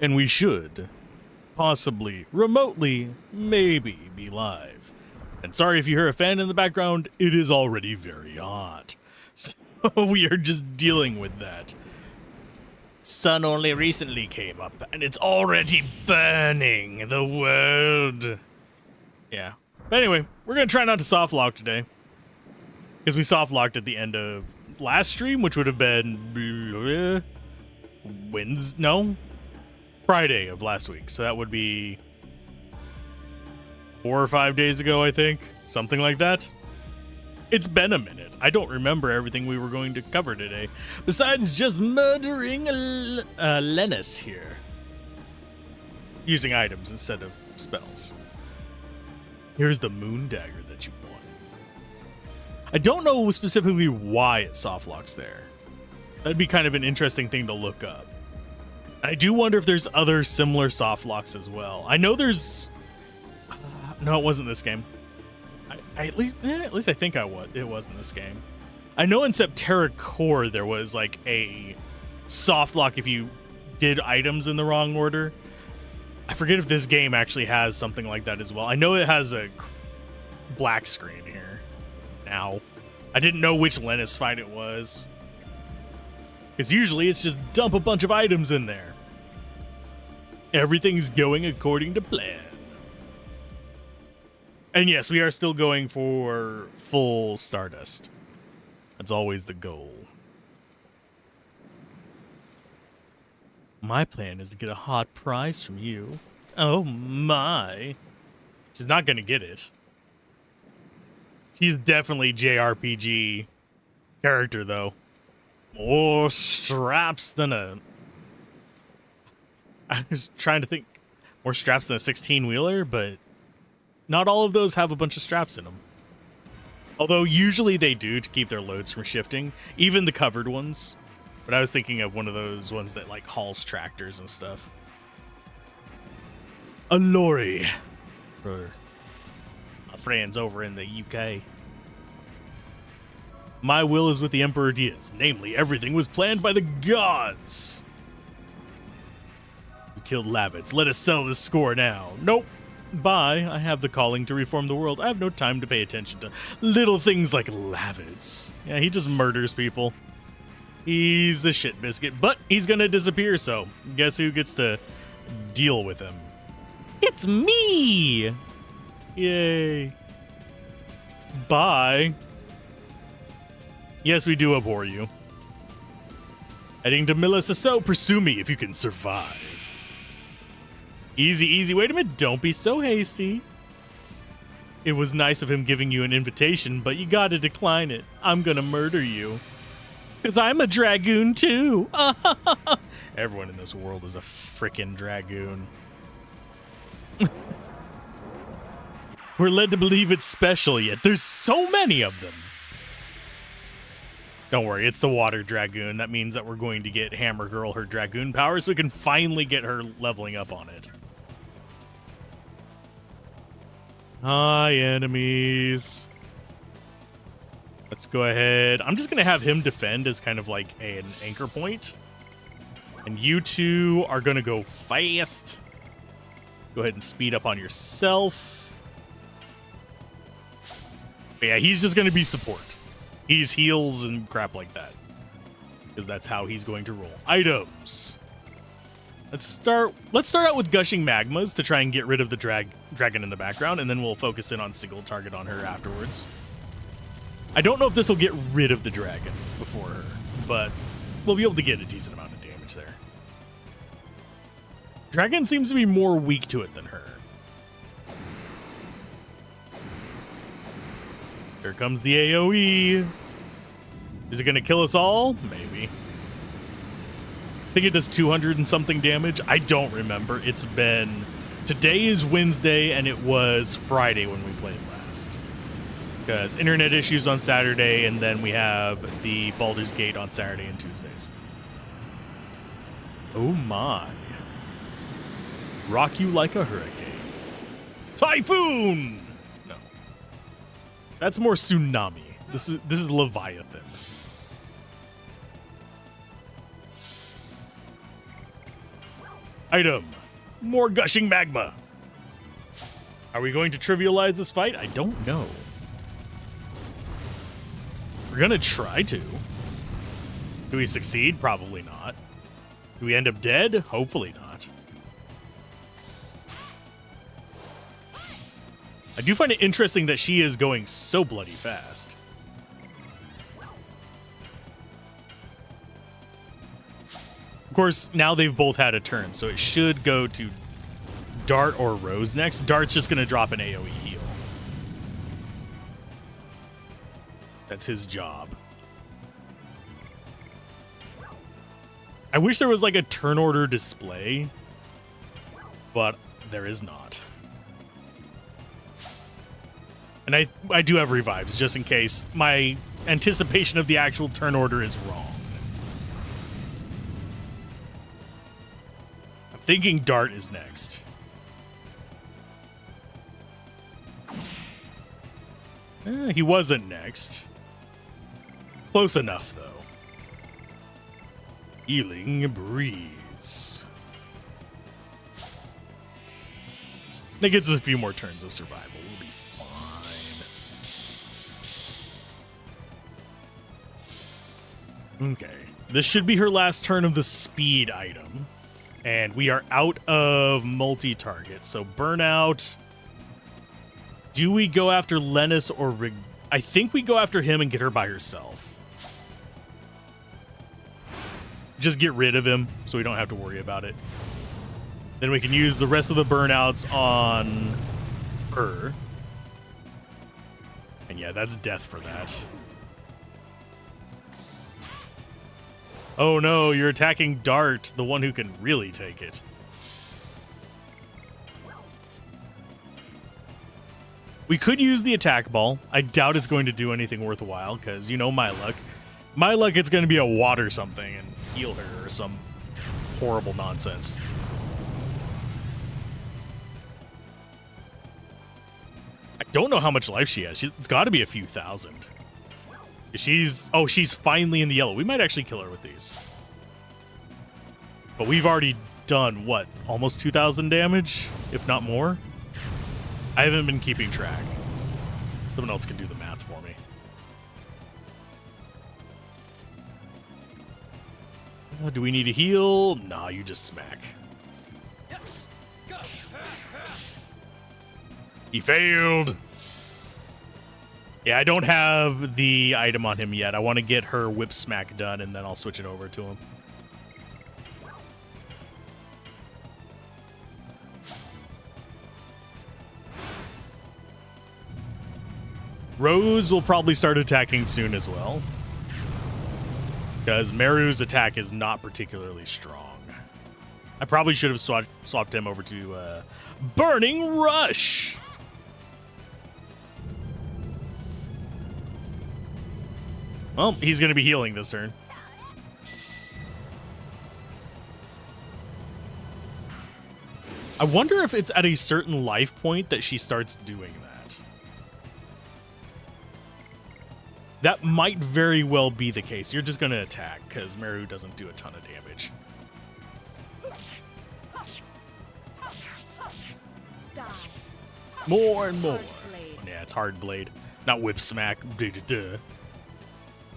And we should, possibly, remotely, maybe be live. And sorry if you hear a fan in the background, it is already very hot. So we are just dealing with that. Sun only recently came up, and it's already burning the world. Yeah. But anyway, we're going to try not to soft lock today. Because we soft locked at the end of last stream, which would have been Friday of last week. So that would be 4 or 5 days ago, I think. Something like that. It's been a minute. I don't remember everything we were going to cover today. Besides just murdering Lennis here. Using items instead of spells. Here's the moon dagger that you wanted. I don't know specifically why it soft locks there. That'd be kind of an interesting thing to look up. I do wonder if there's other similar soft locks as well. I know there's... no, it wasn't this game. At least I think it was in this game. I know in Septerra Core there was like a soft lock if you did items in the wrong order. I forget if this game actually has something like that as well. I know it has a black screen here now. I didn't know which Lennis fight it was. Because usually it's just dump a bunch of items in there. Everything's going according to plan. And yes, we are still going for full Stardust. That's always the goal. My plan is to get a hot prize from you. Oh my. She's not going to get it. She's definitely JRPG character, though. More straps than a... I was trying to think. More straps than a 16-wheeler, but... not all of those have a bunch of straps in them. Although usually they do to keep their loads from shifting. Even the covered ones. But I was thinking of one of those ones that like hauls tractors and stuff. A lorry. For my friends over in the UK. My will is with the Emperor Diaz. Namely, everything was planned by the gods. We killed Lavitz. Let us settle this score now. Nope. Bye. I have the calling to reform the world. I have no time to pay attention to little things like Lavitz. Yeah, he just murders people. He's a shit biscuit, but he's gonna disappear, so guess who gets to deal with him? It's me! Yay. Bye. Yes, we do abhor you. Heading to Melissa, pursue me if you can survive. Easy, easy. Wait a minute. Don't be so hasty. It was nice of him giving you an invitation, but you gotta decline it. I'm gonna murder you. Because I'm a dragoon, too. Everyone in this world is a frickin' dragoon. We're led to believe it's special, yet there's so many of them. Don't worry, it's the water dragoon. That means that we're going to get Hammer Girl her dragoon power so we can finally get her leveling up on it. Hi, enemies. Let's go ahead. I'm just going to have him defend as kind of like an anchor point. And you two are going to go fast. Go ahead and speed up on yourself. But yeah, he's just going to be support. He's heals and crap like that. Because that's how he's going to roll. Items. Let's start out with Gushing Magmas to try and get rid of the dragon in the background, and then we'll focus in on single target on her afterwards. I don't know if this will get rid of the dragon before her, but we'll be able to get a decent amount of damage there. Dragon seems to be more weak to it than her. Here comes the AoE. Is it going to kill us all? Maybe. I think it does 200 and something damage. I don't remember. It's been... Today is Wednesday, and it was Friday when we played last. Because internet issues on Saturday, and then we have the Baldur's Gate on Saturday and Tuesdays. Oh my. Rock you like a hurricane. Typhoon! No. That's more tsunami. This is Leviathan. Item. More gushing magma. Are we going to trivialize this fight? I don't know. We're gonna try to. Do we succeed? Probably not. Do we end up dead? Hopefully not. I do find it interesting that she is going so bloody fast. Of course, now they've both had a turn, so it should go to Dart or Rose next. Dart's just going to drop an AoE heal. That's his job. I wish there was like a turn order display, but there is not. And I do have revives, just in case my anticipation of the actual turn order is wrong. I'm thinking Dart is next. He wasn't next. Close enough, though. Healing Breeze. That gets us a few more turns of survival. We'll be fine. Okay. This should be her last turn of the speed item. And we are out of multi-target. So burnout. Do we go after Lennis or Rig? I think we go after him and get her by herself. Just get rid of him so we don't have to worry about it. Then we can use the rest of the burnouts on her. And yeah, that's death for that. Oh no, you're attacking Dart, the one who can really take it. We could use the attack ball. I doubt it's going to do anything worthwhile because, you know, my luck. My luck, it's going to be a water something and heal her or some horrible nonsense. I don't know how much life she has. It's got to be a few thousand. She's finally in the yellow. We might actually kill her with these. But we've already done, what, almost 2,000 damage, if not more? I haven't been keeping track. Someone else can do the math for me. Do we need a heal? Nah, you just smack. He failed. Yeah, I don't have the item on him yet. I want to get her whip smack done, and then I'll switch it over to him. Rose will probably start attacking soon as well, because Meru's attack is not particularly strong. I probably should have swapped him over to Burning Rush. Well, he's going to be healing this turn. I wonder if it's at a certain life point that she starts doing that. That might very well be the case. You're just going to attack because Meru doesn't do a ton of damage. More and more. Yeah, it's hard blade, not whip smack. Duh.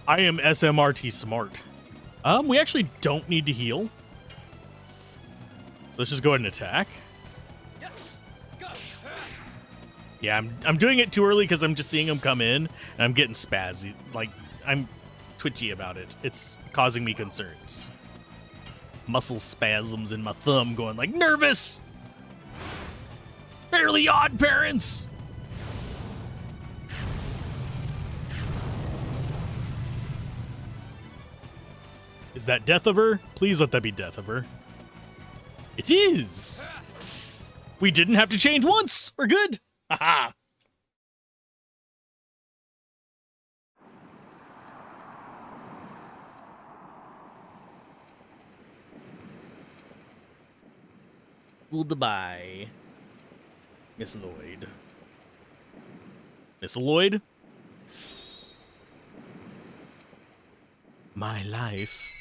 I am SMRT smart. We actually don't need to heal. Let's just go ahead and attack. Yeah, I'm doing it too early because I'm just seeing him come in and I'm getting spazzy. Like, I'm twitchy about it. It's causing me concerns. Muscle spasms in my thumb going like, nervous! Fairly Odd Parents! Is that death of her? Please let that be death of her. It is! We didn't have to change once! We're good! Haha! Goodbye, Miss Lloyd. Miss Lloyd? My life.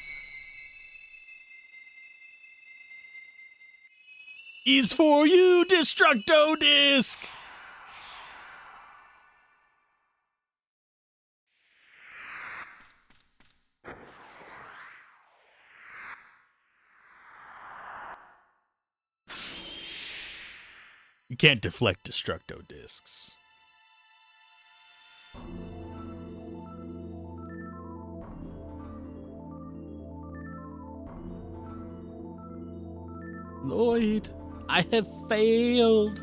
Is for you, Destructo Disc! You can't deflect Destructo Discs. Lloyd, I have failed.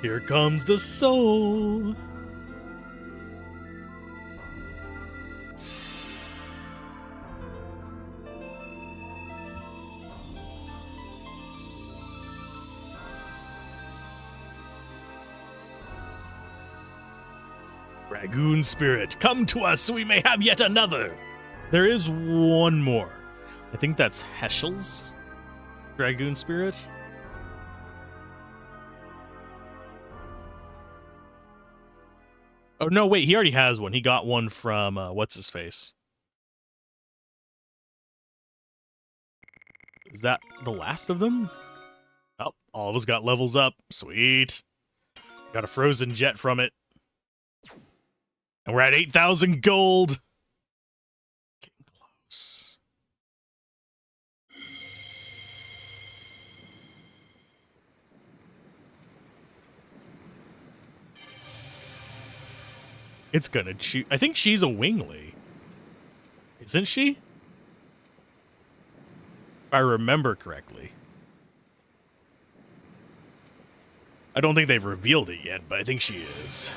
Here comes the soul. Dragoon Spirit, come to us so we may have yet another. There is one more. I think that's Heschel's Dragoon Spirit. Oh, no, wait, he already has one. He got one from, what's-his-face? Is that the last of them? Oh, all of us got levels up. Sweet. Got a frozen jet from it. And we're at 8,000 gold. Getting close. It's gonna choose. I think she's a Wingly. Isn't she? If I remember correctly. I don't think they've revealed it yet, but I think she is.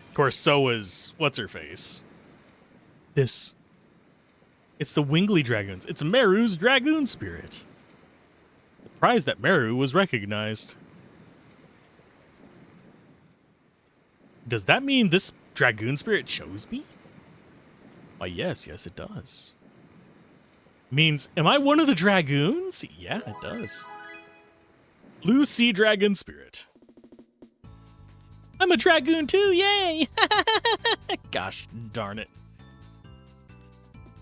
Of course, so is what's-her-face. It's the Wingly Dragoons. It's Meru's Dragoon Spirit. Surprised that Meru was recognized. Does that mean this Dragoon Spirit chose me? Why, yes, it does. Means, am I one of the Dragoons? Yeah, it does. Blue Sea Dragon Spirit. I'm a Dragoon too, yay! Gosh darn it.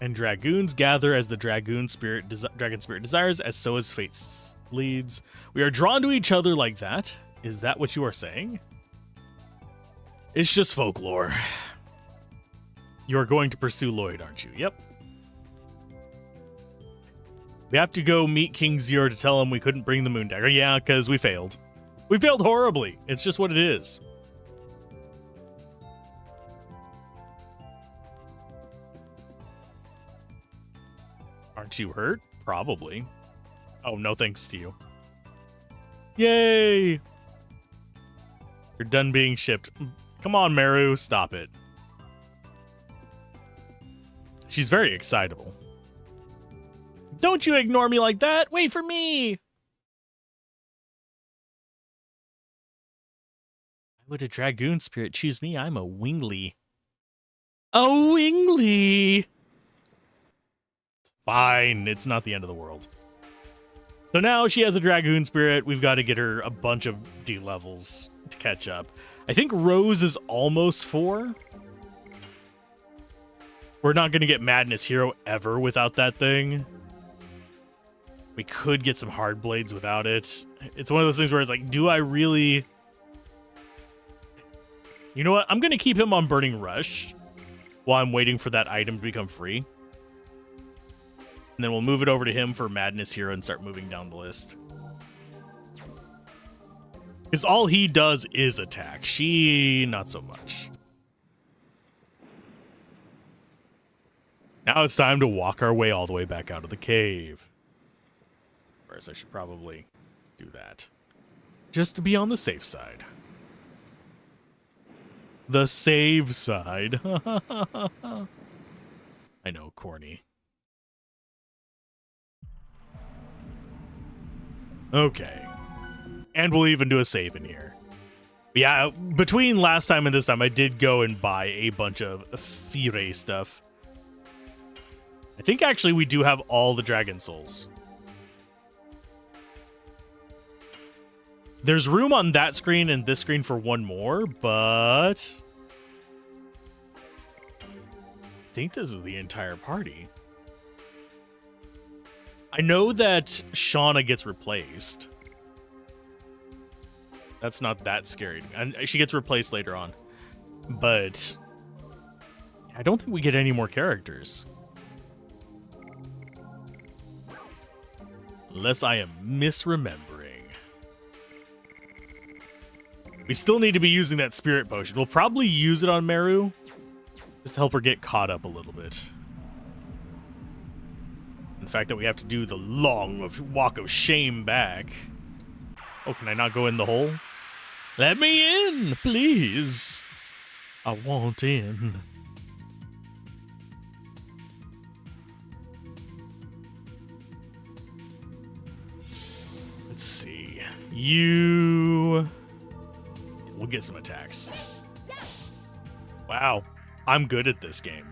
And Dragoons gather as the Dragon Spirit desires, as so as fate leads. We are drawn to each other like that. Is that what you are saying? It's just folklore. You are going to pursue Lloyd, aren't you? Yep. We have to go meet King Zero to tell him we couldn't bring the moon dagger. Yeah, because we failed. We failed horribly. It's just what it is. Aren't you hurt? Probably. Oh, no thanks to you. Yay! You're done being shipped. Come on, Meru, stop it. She's very excitable. Don't you ignore me like that! Wait for me! Why would a Dragoon Spirit choose me? I'm a Wingly. A Wingly! Fine, it's not the end of the world. So now she has a Dragoon Spirit. We've got to get her a bunch of D levels to catch up. I think Rose is almost 4. We're not going to get Madness Hero ever without that thing. We could get some Hard Blades without it. It's one of those things where it's like, do I really... You know what? I'm going to keep him on Burning Rush while I'm waiting for that item to become free. And then we'll move it over to him for Madness Hero and start moving down the list. Because all he does is attack. She, not so much. Now it's time to walk our way all the way back out of the cave. First, I should probably do that. Just to be on the safe side. The save side. I know, corny. Okay. And we'll even do a save in here. But yeah, between last time and this time, I did go and buy a bunch of Fire stuff. I think actually we do have all the Dragon Souls. There's room on that screen and this screen for one more, but think this is the entire party. I know that Shauna gets replaced. That's not that scary. And she gets replaced later on. But I don't think we get any more characters. Unless I am misremembering. We still need to be using that spirit potion. We'll probably use it on Meru. Just to help her get caught up a little bit. The fact that we have to do the long walk of shame back. Oh, can I not go in the hole? Let me in, please. I want in. Let's see. We'll get some attacks. Wow. I'm good at this game.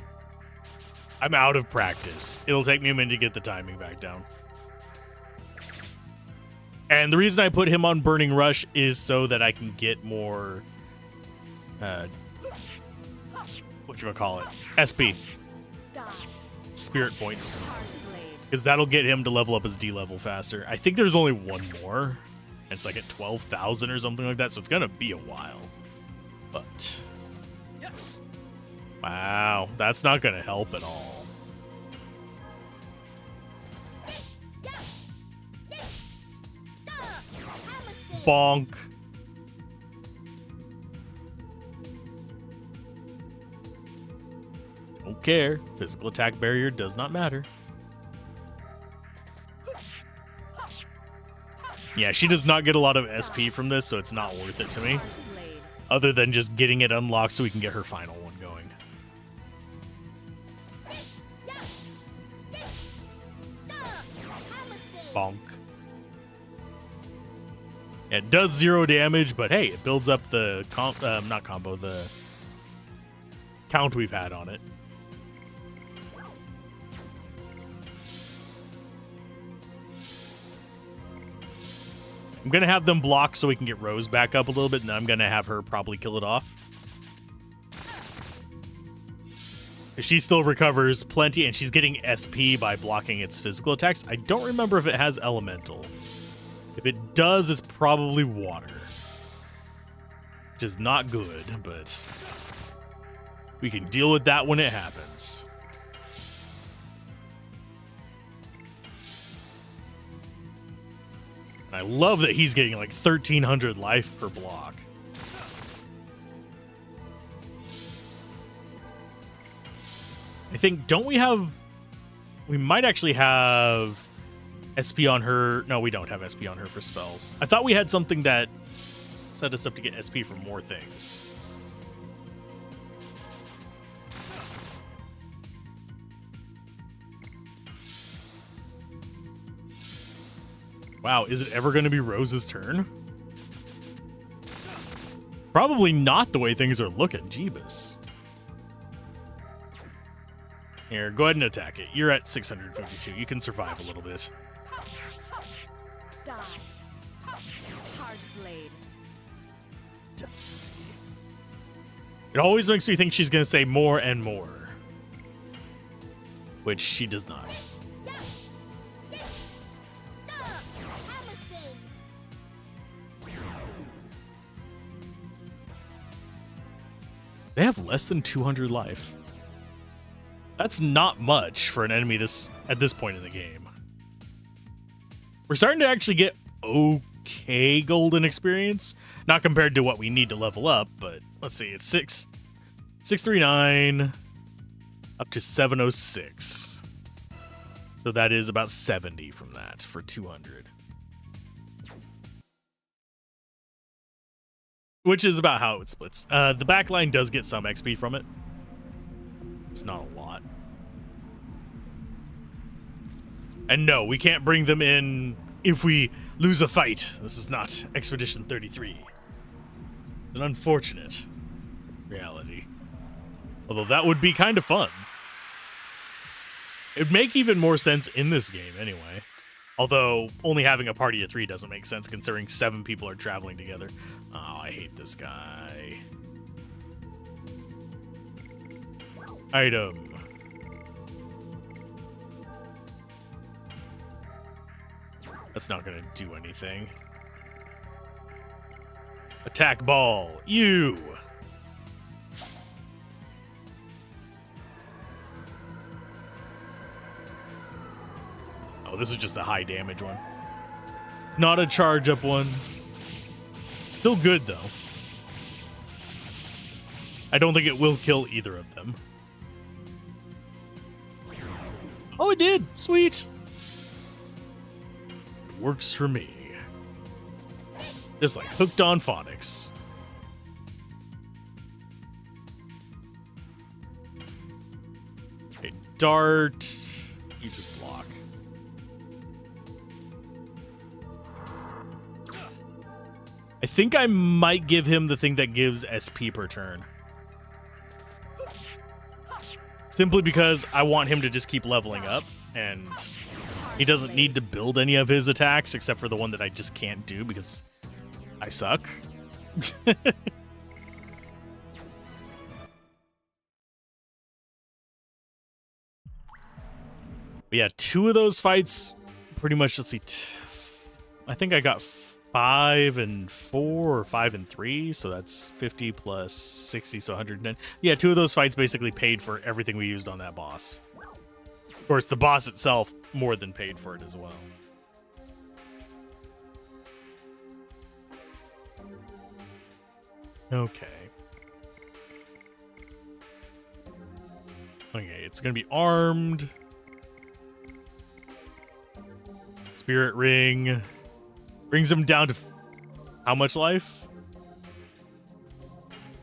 I'm out of practice. It'll take me a minute to get the timing back down. And the reason I put him on Burning Rush is so that I can get more, whatchamacallit, SP. Spirit points. Because that'll get him to level up his D level faster. I think there's only one more. And it's like at 12,000 or something like that, so it's going to be a while. But... wow, that's not going to help at all. Bonk. Don't care. Physical attack barrier does not matter. Yeah, she does not get a lot of SP from this, so it's not worth it to me. Other than just getting it unlocked so we can get her final one going. Bonk. Yeah, it does 0 damage, but hey, it builds up the the count we've had on it. I'm going to have them block so we can get Rose back up a little bit, and then I'm going to have her probably kill it off. She still recovers plenty, and she's getting SP by blocking its physical attacks. I don't remember if it has elemental. If it does, it's probably water. Which is not good, but we can deal with that when it happens. And I love that he's getting like 1,300 life per block. I think, don't we have... we might actually have SP on her. No, we don't have SP on her for spells. I thought we had something that set us up to get SP for more things. Wow, is it ever going to be Rose's turn? Probably not the way things are looking. Jeebus. Here, go ahead and attack it. You're at 652. You can survive a little bit. Die. Hard blade. It always makes me think she's going to say more and more. Which she does not. They have less than 200 life. That's not much for an enemy at this point in the game. We're starting to actually get okay golden experience. Not compared to what we need to level up, but let's see. It's 639 up to 706. So that is about 70 from that for 200. Which is about how it splits. The backline does get some XP from it. It's not a lot. And no, we can't bring them in if we lose a fight. This is not Expedition 33. An unfortunate reality. Although that would be kind of fun. It would make even more sense in this game anyway. Although only having a party of 3 doesn't make sense considering 7 people are traveling together. Oh, I hate this guy. Item. That's not gonna do anything. Attack ball, you. Oh, this is just a high damage one. It's not a charge up one. Still good though. I don't think it will kill either of them. Oh, it did. Sweet. It works for me. Just like hooked on phonics. A dart. You just block. I think I might give him the thing that gives SP per turn. Simply because I want him to just keep leveling up, and he doesn't need to build any of his attacks except for the one that I just can't do because I suck. But yeah, 2 of those fights pretty much, let's see, I think I got 5 and 4 or 5 and 3, so that's 50 plus 60, so 110. Yeah, 2 of those fights basically paid for everything we used on that boss. Of course, the boss itself more than paid for it as well. Okay. Okay, it's gonna be armed. Spirit ring. Brings him down to how much life?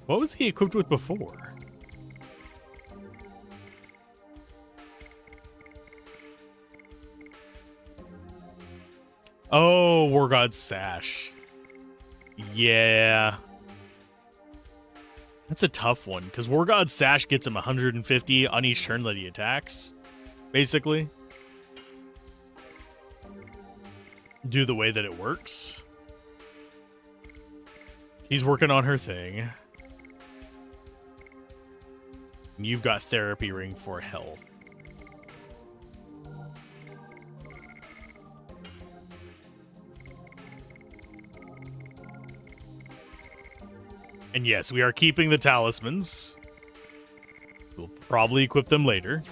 What was he equipped with before? Oh, War God's Sash. Yeah. That's a tough one, because War God's Sash gets him 150 on each turn that he attacks, basically. Do the way that it works. He's working on her thing. And you've got therapy ring for health. And yes, we are keeping the talismans. We'll probably equip them later.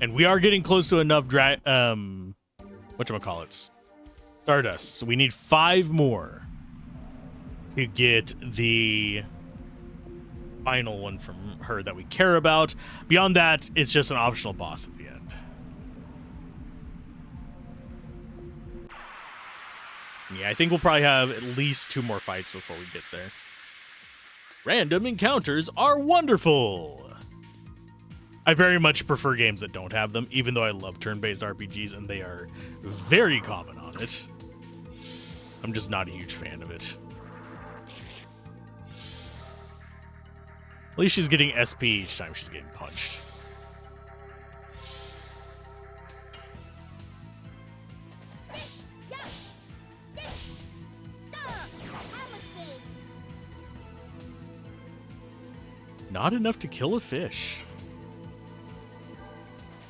And we are getting close to enough whatchamacallits? Stardust. So we need 5 more to get the final one from her that we care about. Beyond that, it's just an optional boss at the end. Yeah, I think we'll probably have at least 2 more fights before we get there. Random encounters are wonderful. I very much prefer games that don't have them, even though I love turn-based RPGs, and they are very common on it. I'm just not a huge fan of it. At least she's getting SP each time she's getting punched. Not enough to kill a fish.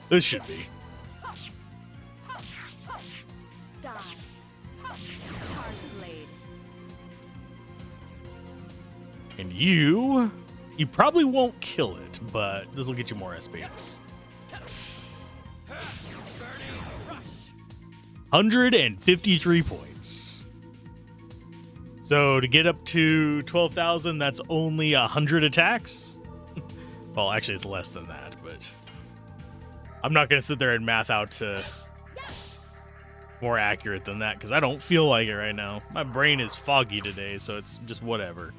This should be. And you probably won't kill it, but this will get you more SP. 153 points. So to get up to 12,000, that's only 100 attacks. Well, actually, it's less than that, but I'm not going to sit there and math out to more accurate than that because I don't feel like it right now. My brain is foggy today, so it's just whatever.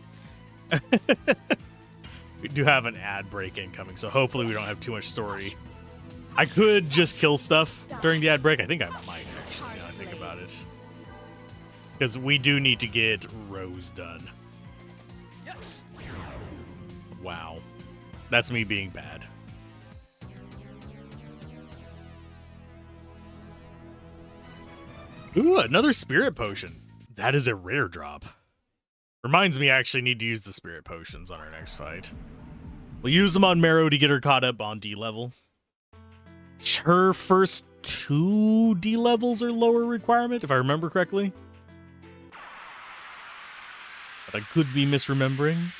We do have an ad break incoming, so hopefully we don't have too much story. I could just kill stuff during the ad break. I think I might, actually, now I think about it. Because we do need to get Rose done. Wow. That's me being bad. Ooh, another spirit potion. That is a rare drop. Reminds me I actually need to use the spirit potions on our next fight. We'll use them on Marrow to get her caught up on D level. her first 2 D levels or lower requirement, if I remember correctly. But I could be misremembering.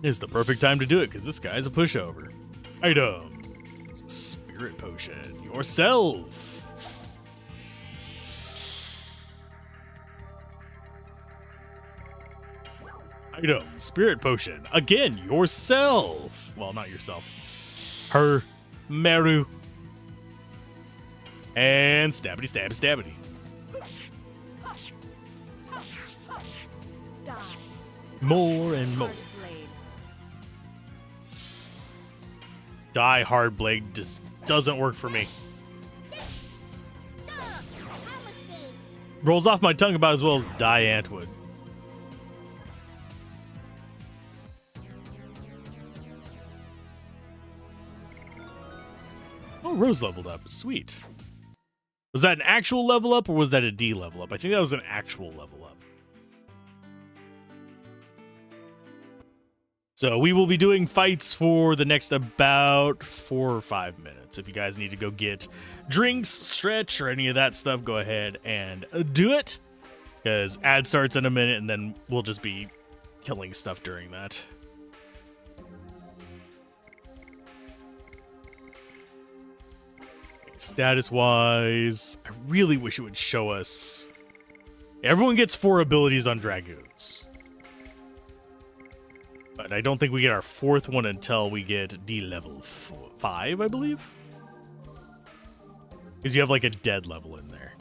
Is the perfect time to do it because this guy's a pushover. Item. Spirit potion. Yourself. Item. Spirit potion. Again, yourself. Well, not yourself. Her. Meru. And stabbity, stabbity, stabbity. Die. More and more. Hard blade. Die hard blade just doesn't work for me. Rolls off my tongue about as well as die ant would. Oh, Rose leveled up. Sweet. Was that an actual level up or was that a D level up? I think that was an actual level up. So we will be doing fights for the next about 4 or 5 minutes. If you guys need to go get drinks, stretch, or any of that stuff, go ahead and do it. Because ad starts in a minute and then we'll just be killing stuff during that. Status-wise, I really wish it would show us. Everyone gets 4 abilities on Dragoons. But I don't think we get our 4th one until we get D level 5, I believe. Because you have like a dead level in there.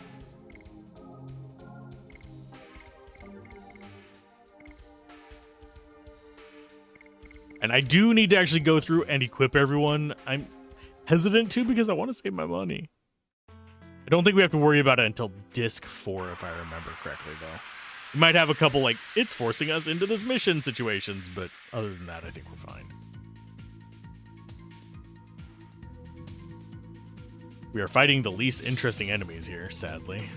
And I do need to actually go through and equip everyone. I'm hesitant to because I want to save my money. I don't think we have to worry about it until disc 4, if I remember correctly, though. We might have a couple, like, it's forcing us into this mission situations, but other than that, I think we're fine. We are fighting the least interesting enemies here, sadly.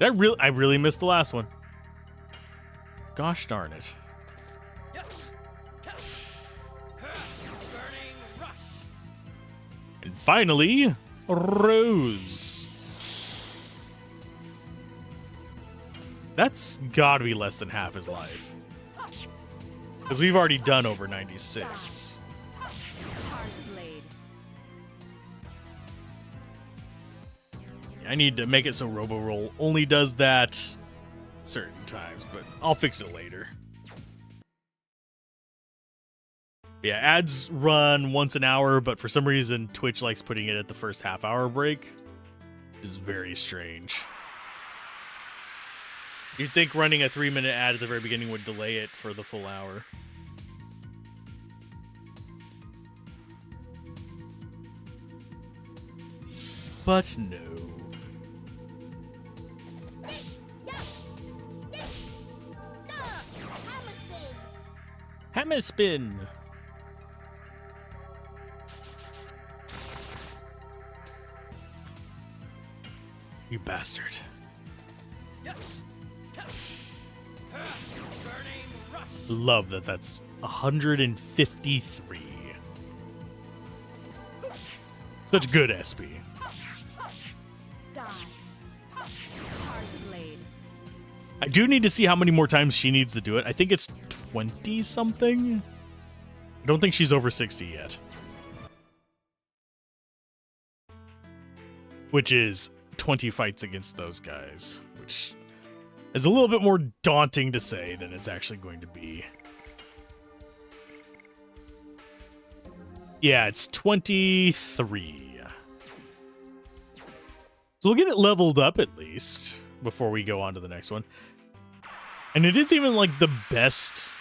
I really missed the last one. Gosh darn it. And finally, Rose. That's gotta be less than half his life. Because we've already done over 96. Hard blade. I need to make it so roboroll only does that certain times, but I'll fix it later. Yeah, ads run once an hour, but for some reason Twitch likes putting it at the first half-hour break. Which is very strange. You'd think running a 3-minute ad at the very beginning would delay it for the full hour. But no. Hammer spin. You bastard. Love that that's 153. Such good SP. Die. Hard blade. I do need to see how many more times she needs to do it. I think it's 20 something. I don't think she's over 60 yet. Which is 20 fights against those guys, which is a little bit more daunting to say than it's actually going to be. Yeah, it's 23. So we'll get it leveled up at least before we go on to the next one. And it is even like the best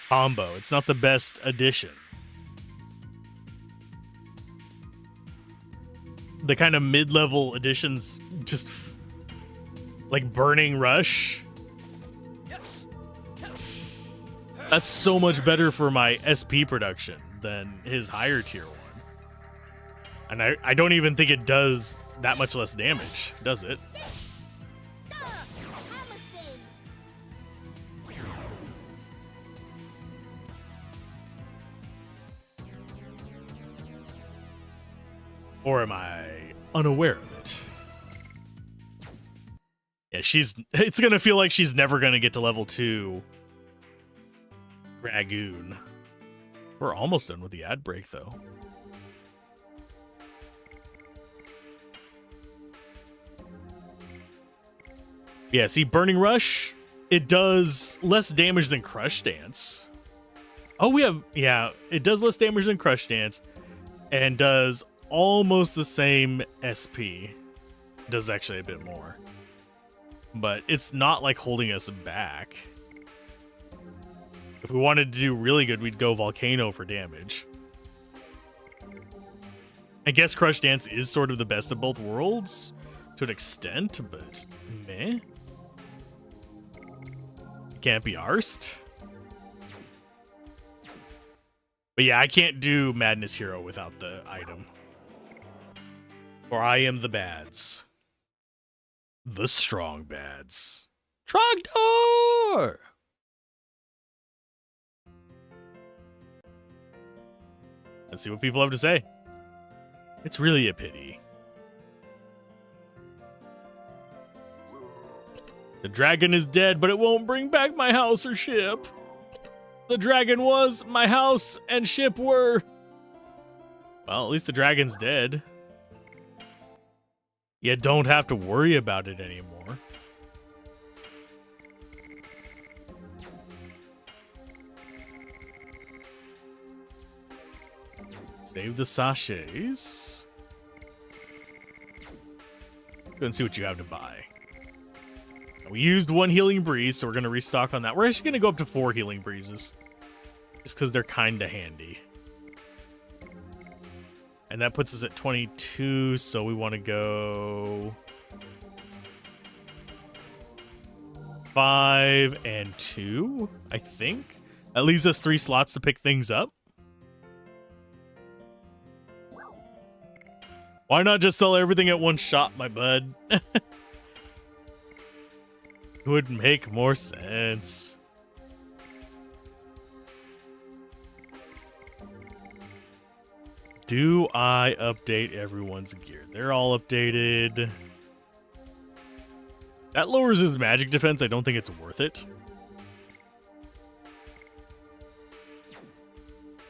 combo. It's not the best addition. The kind of mid-level additions, just like Burning Rush. That's so much better for my SP production than his higher tier one. And I don't even think it does that much less damage, does it? Or am I unaware of it? Yeah, it's gonna feel like she's never gonna get to level 2 Dragoon. We're almost done with the ad break, though. Yeah, see, Burning Rush, it does less damage than Crush Dance. Oh, yeah, it does less damage than Crush Dance and does almost the same SP. Does actually a bit more. But it's not like holding us back. If we wanted to do really good, we'd go Volcano for damage. I guess Crush Dance is sort of the best of both worlds to an extent, but meh. Can't be arsed. But yeah, I can't do Madness Hero without the item. For I am the bads. The strong bads. Trogdor! Let's see what people have to say. It's really a pity. The dragon is dead, but it won't bring back my house or ship. The dragon was, my house and ship were. Well, at least the dragon's dead. You don't have to worry about it anymore. Save the sachets. Let's go and see what you have to buy. We used 1 healing breeze, so we're going to restock on that. We're actually going to go up to 4 healing breezes. Just because they're kind of handy. And that puts us at 22, so we want to go 5 and 2, I think. That leaves us 3 slots to pick things up. Why not just sell everything at one shot, my bud? It would make more sense. Do I update everyone's gear? They're all updated. That lowers his magic defense. I don't think it's worth it.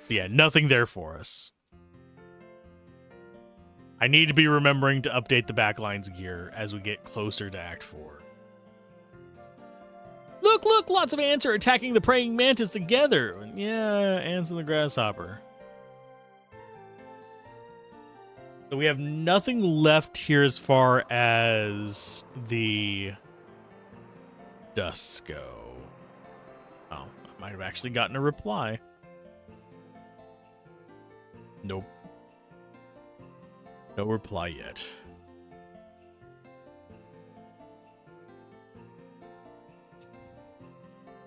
So yeah, nothing there for us. I need to be remembering to update the backline's gear as we get closer to Act 4. Look, look! Lots of ants are attacking the praying mantis together. Yeah, ants and the grasshopper. So we have nothing left here as far as the dusts go. Oh, I might have actually gotten a reply. Nope. No reply yet.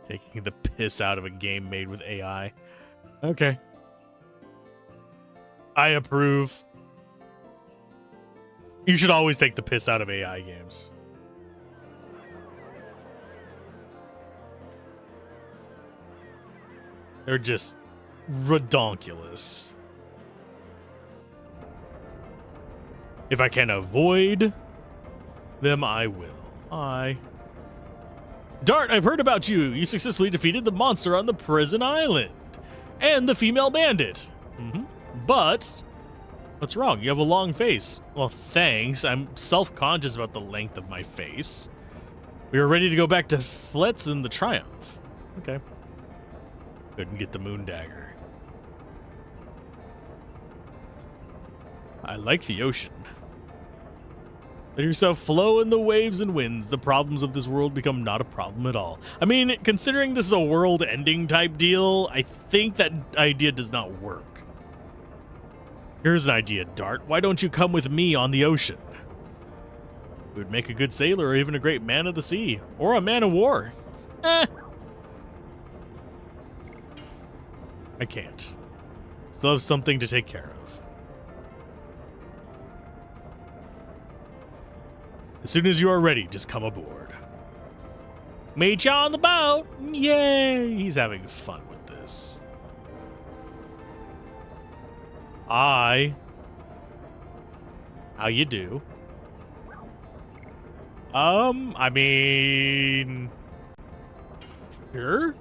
Taking the piss out of a game made with AI. Okay. I approve. You should always take the piss out of AI games. They're just redonkulous. If I can avoid them, I will. Hi. Dart, I've heard about you. You successfully defeated the monster on the prison island. And the female bandit. But what's wrong? You have a long face. Well, thanks. I'm self-conscious about the length of my face. We are ready to go back to Fletz and the Triumph. Okay. Couldn't get the moon dagger. I like the ocean. Let yourself flow in the waves and winds. The problems of this world become not a problem at all. I mean, considering this is a world-ending type deal, I think that idea does not work. Here's an idea, Dart. Why don't you come with me on the ocean? You would make a good sailor or even a great man of the sea. Or a man of war. I can't. Still have something to take care of. As soon as you are ready, just come aboard. Meet ya on the boat! Yay! He's having fun with this. Hi. How you do? I mean... Sure?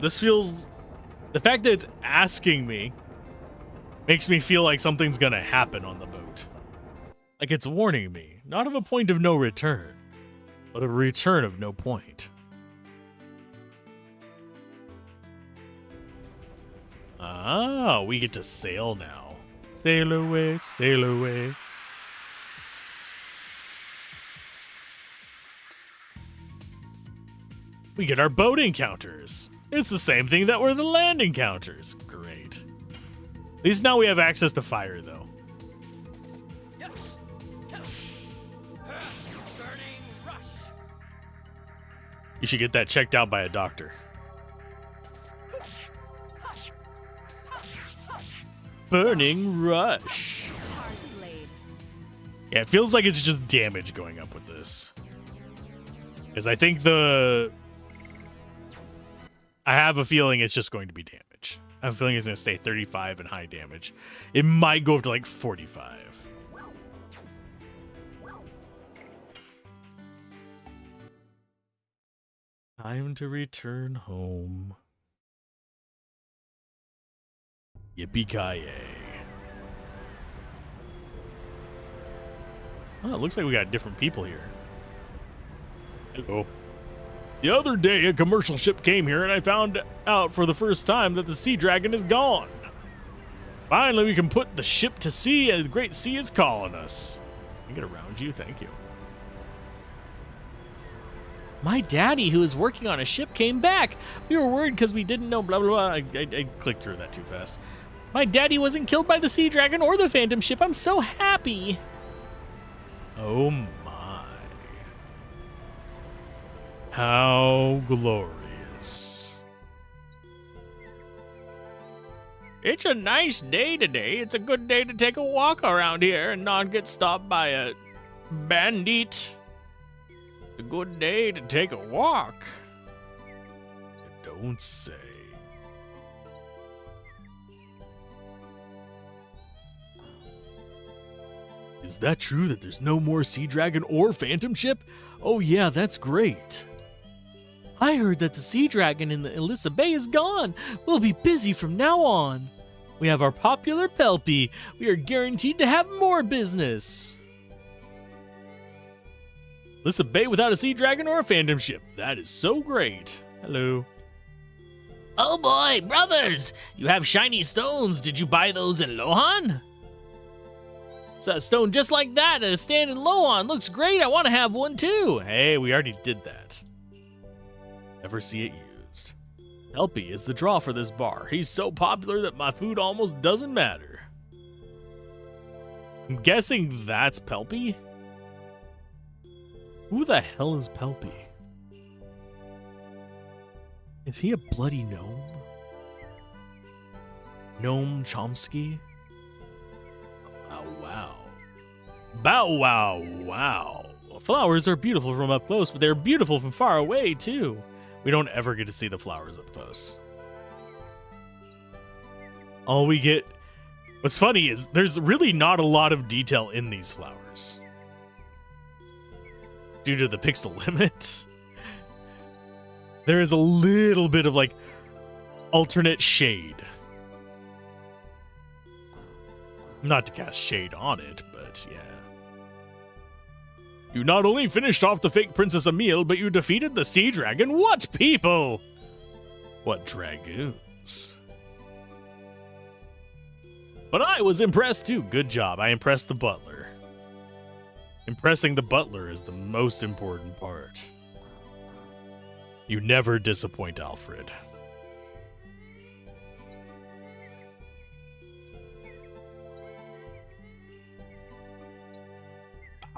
This feels... The fact that it's asking me makes me feel like something's gonna happen on the boat. Like it's warning me, not of a point of no return, but a return of no point. Ah, we get to sail now. Sail away, sail away. We get our boat encounters. It's the same thing that were the land encounters. Great. At least now we have access to fire, though. You should get that checked out by a doctor. Burning rush. Yeah, it feels like it's just damage going up with this. Because I think I have a feeling it's just going to be damage. I have a feeling it's going to stay 35 and high damage. It might go up to like 45. Time to return home. Yippee-ki-yay. Oh, it looks like we got different people here. Hello. The other day, a commercial ship came here, and I found out for the first time that the sea dragon is gone. Finally, we can put the ship to sea, and the great sea is calling us. Can I get around you? Thank you. My daddy, who is working on a ship, came back. We were worried because we didn't know blah, blah, blah. I clicked through that too fast. My daddy wasn't killed by the sea dragon or the phantom ship. I'm so happy. Oh, my. How glorious. It's a nice day today. It's a good day to take a walk around here and not get stopped by a bandit. A good day to take a walk. You don't say. Is that true that there's no more sea dragon or phantom ship? Oh yeah, that's great. I heard that the sea dragon in the Elissa Bay is gone. We'll be busy from now on. We have our popular Pelpy. We are guaranteed to have more business. Elissa Bay without a sea dragon or a phantom ship. That is so great. Hello. Oh boy, brothers! You have shiny stones. Did you buy those in Lohan? It's a stone just like that and a stand in Lohan. Looks great. I want to have one too. Hey, we already did that. Never see it used. Pelpy is the draw for this bar. He's so popular that my food almost doesn't matter. I'm guessing that's Pelpy? Who the hell is Pelpy? Is he a bloody gnome? Gnome Chomsky? Oh, wow. Bow wow wow. Flowers are beautiful from up close, but they're beautiful from far away, too. We don't ever get to see the flowers up close. All we get... What's funny is there's really not a lot of detail in these flowers. Due to the pixel limit. There is a little bit of, like, alternate shade. Not to cast shade on it, but yeah. You not only finished off the fake Princess Emile, but you defeated the sea dragon. What people? What dragoons? But I was impressed too. Good job. I impressed the butler. Impressing the butler is the most important part. You never disappoint Alfred.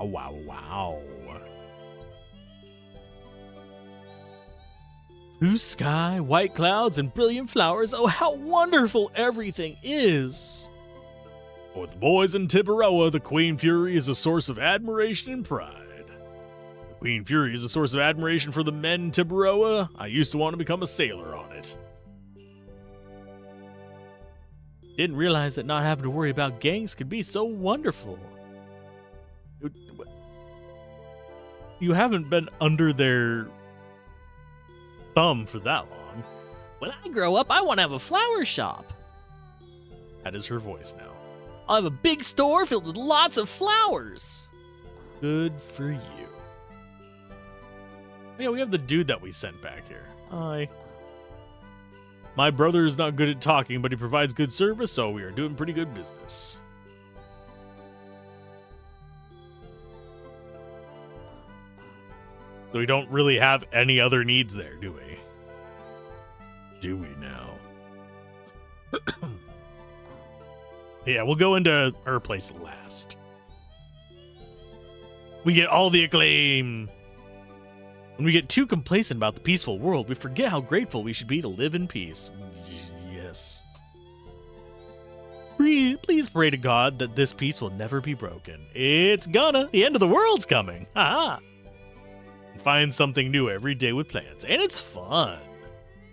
Wow, wow. Blue sky, white clouds, and brilliant flowers. Oh, how wonderful everything is. For the boys in Tiburoa, the Queen Fury is a source of admiration and pride. The Queen Fury is a source of admiration for the men in Tiburoa. I used to want to become a sailor on it. Didn't realize that not having to worry about gangs could be so wonderful. You haven't been under their thumb for that long. When I grow up, I want to have a flower shop. That is her voice now. I'll have a big store filled with lots of flowers. Good for you. Yeah, we have the dude that we sent back here. Hi. My brother is not good at talking, but he provides good service, so we are doing pretty good business. So we don't really have any other needs there, do we? Do we now? Yeah, we'll go into her place last. We get all the acclaim. When we get too complacent about the peaceful world, we forget how grateful we should be to live in peace. Yes. Please pray to God that this peace will never be broken. It's gonna. The end of the world's coming. Haha. Find something new every day with plans, and it's fun.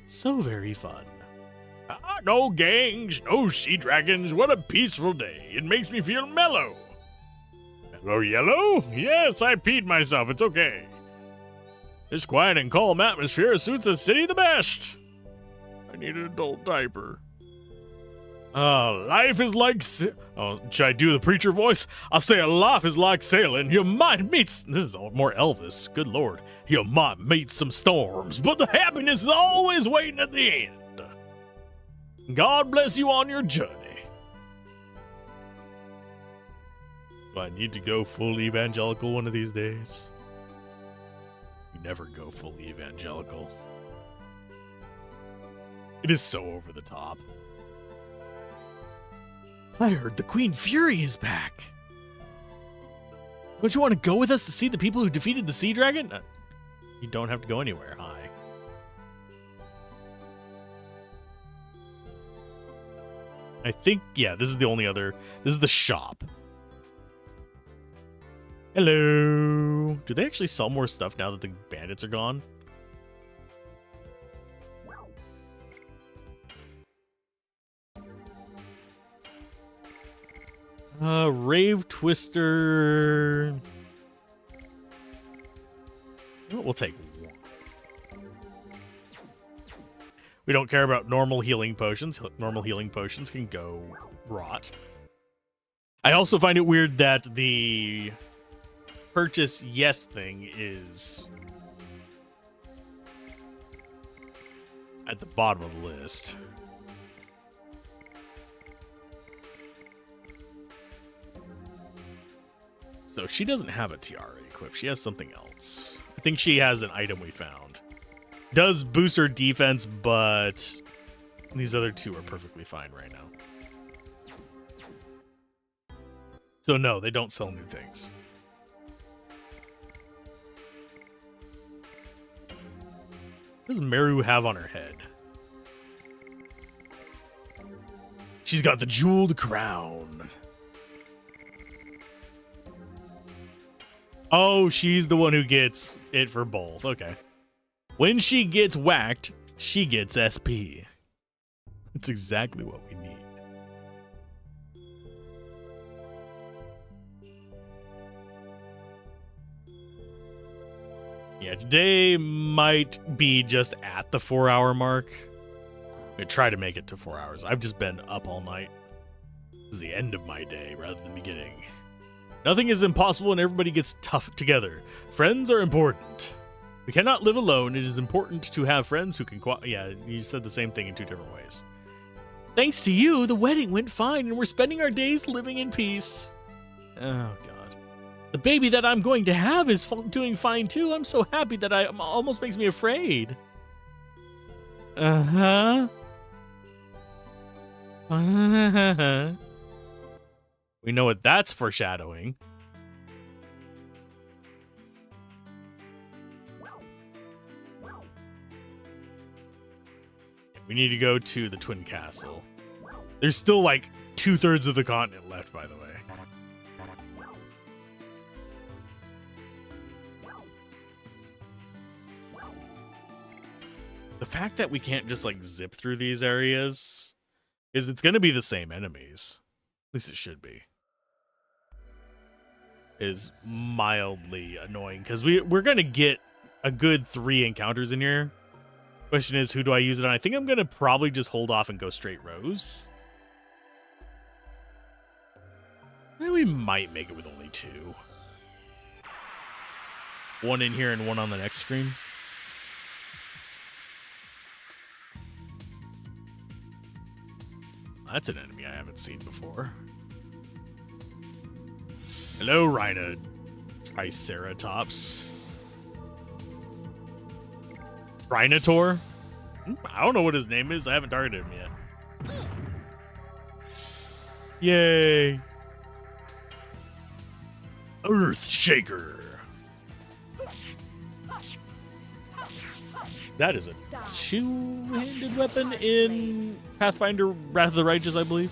So very fun. No gangs, no sea dragons. What a peaceful day. It makes me feel mellow. Hello, Yellow? Yes, I peed myself. It's okay. This quiet and calm atmosphere suits the city the best. I need an adult diaper. Life is like... should I do the preacher voice? I'll say life is like sailing. You might meet... This is more Elvis. Good Lord. You might meet some storms, but the happiness is always waiting at the end. God bless you on your journey. Do I need to go full evangelical one of these days? You never go full evangelical. It is so over the top. I heard the Queen Fury is back. Don't you want to go with us to see the people who defeated the Sea Dragon? You don't have to go anywhere. Hi. I think, yeah, this is the only other... This is the shop. Hello. Do they actually sell more stuff now that the bandits are gone? Rave Twister. We'll take one. We don't care about normal healing potions. Normal healing potions can go rot. I also find it weird that the purchase yes thing is at the bottom of the list. So she doesn't have a tiara equipped. She has something else. I think she has an item we found. Does boost her defense, but these other two are perfectly fine right now. So no, they don't sell new things. What does Meru have on her head? She's got the jeweled crown. Oh, she's the one who gets it for both. Okay. When she gets whacked, she gets SP. That's exactly what we need. Yeah, today might be just at the 4-hour mark. I try to make it to 4 hours. I've just been up all night. This is the end of my day rather than the beginning. Nothing is impossible and everybody gets tough together. Friends are important. We cannot live alone. It is important to have friends who can... Yeah, you said the same thing in two different ways. Thanks to you, the wedding went fine and we're spending our days living in peace. Oh, God. The baby that I'm going to have is doing fine, too. I'm so happy that almost makes me afraid. Uh-huh. Uh-huh. We know what that's foreshadowing. We need to go to the Twin Castle. There's still like 2/3 of the continent left, by the way. The fact that we can't just like zip through these areas is it's going to be the same enemies. At least it should be. Is mildly annoying because we're going to get a good 3 encounters in here. Question is, who do I use it on? I think I'm going to probably just hold off and go straight Rose. Then we might make it with only 2. 1 in here and 1 on the next screen. That's an enemy I haven't seen before. Hello, Rhina Triceratops. Trinotaur? I don't know what his name is. I haven't targeted him yet. Yay. Earthshaker. That is a 2-handed weapon in Pathfinder Wrath of the Righteous, I believe.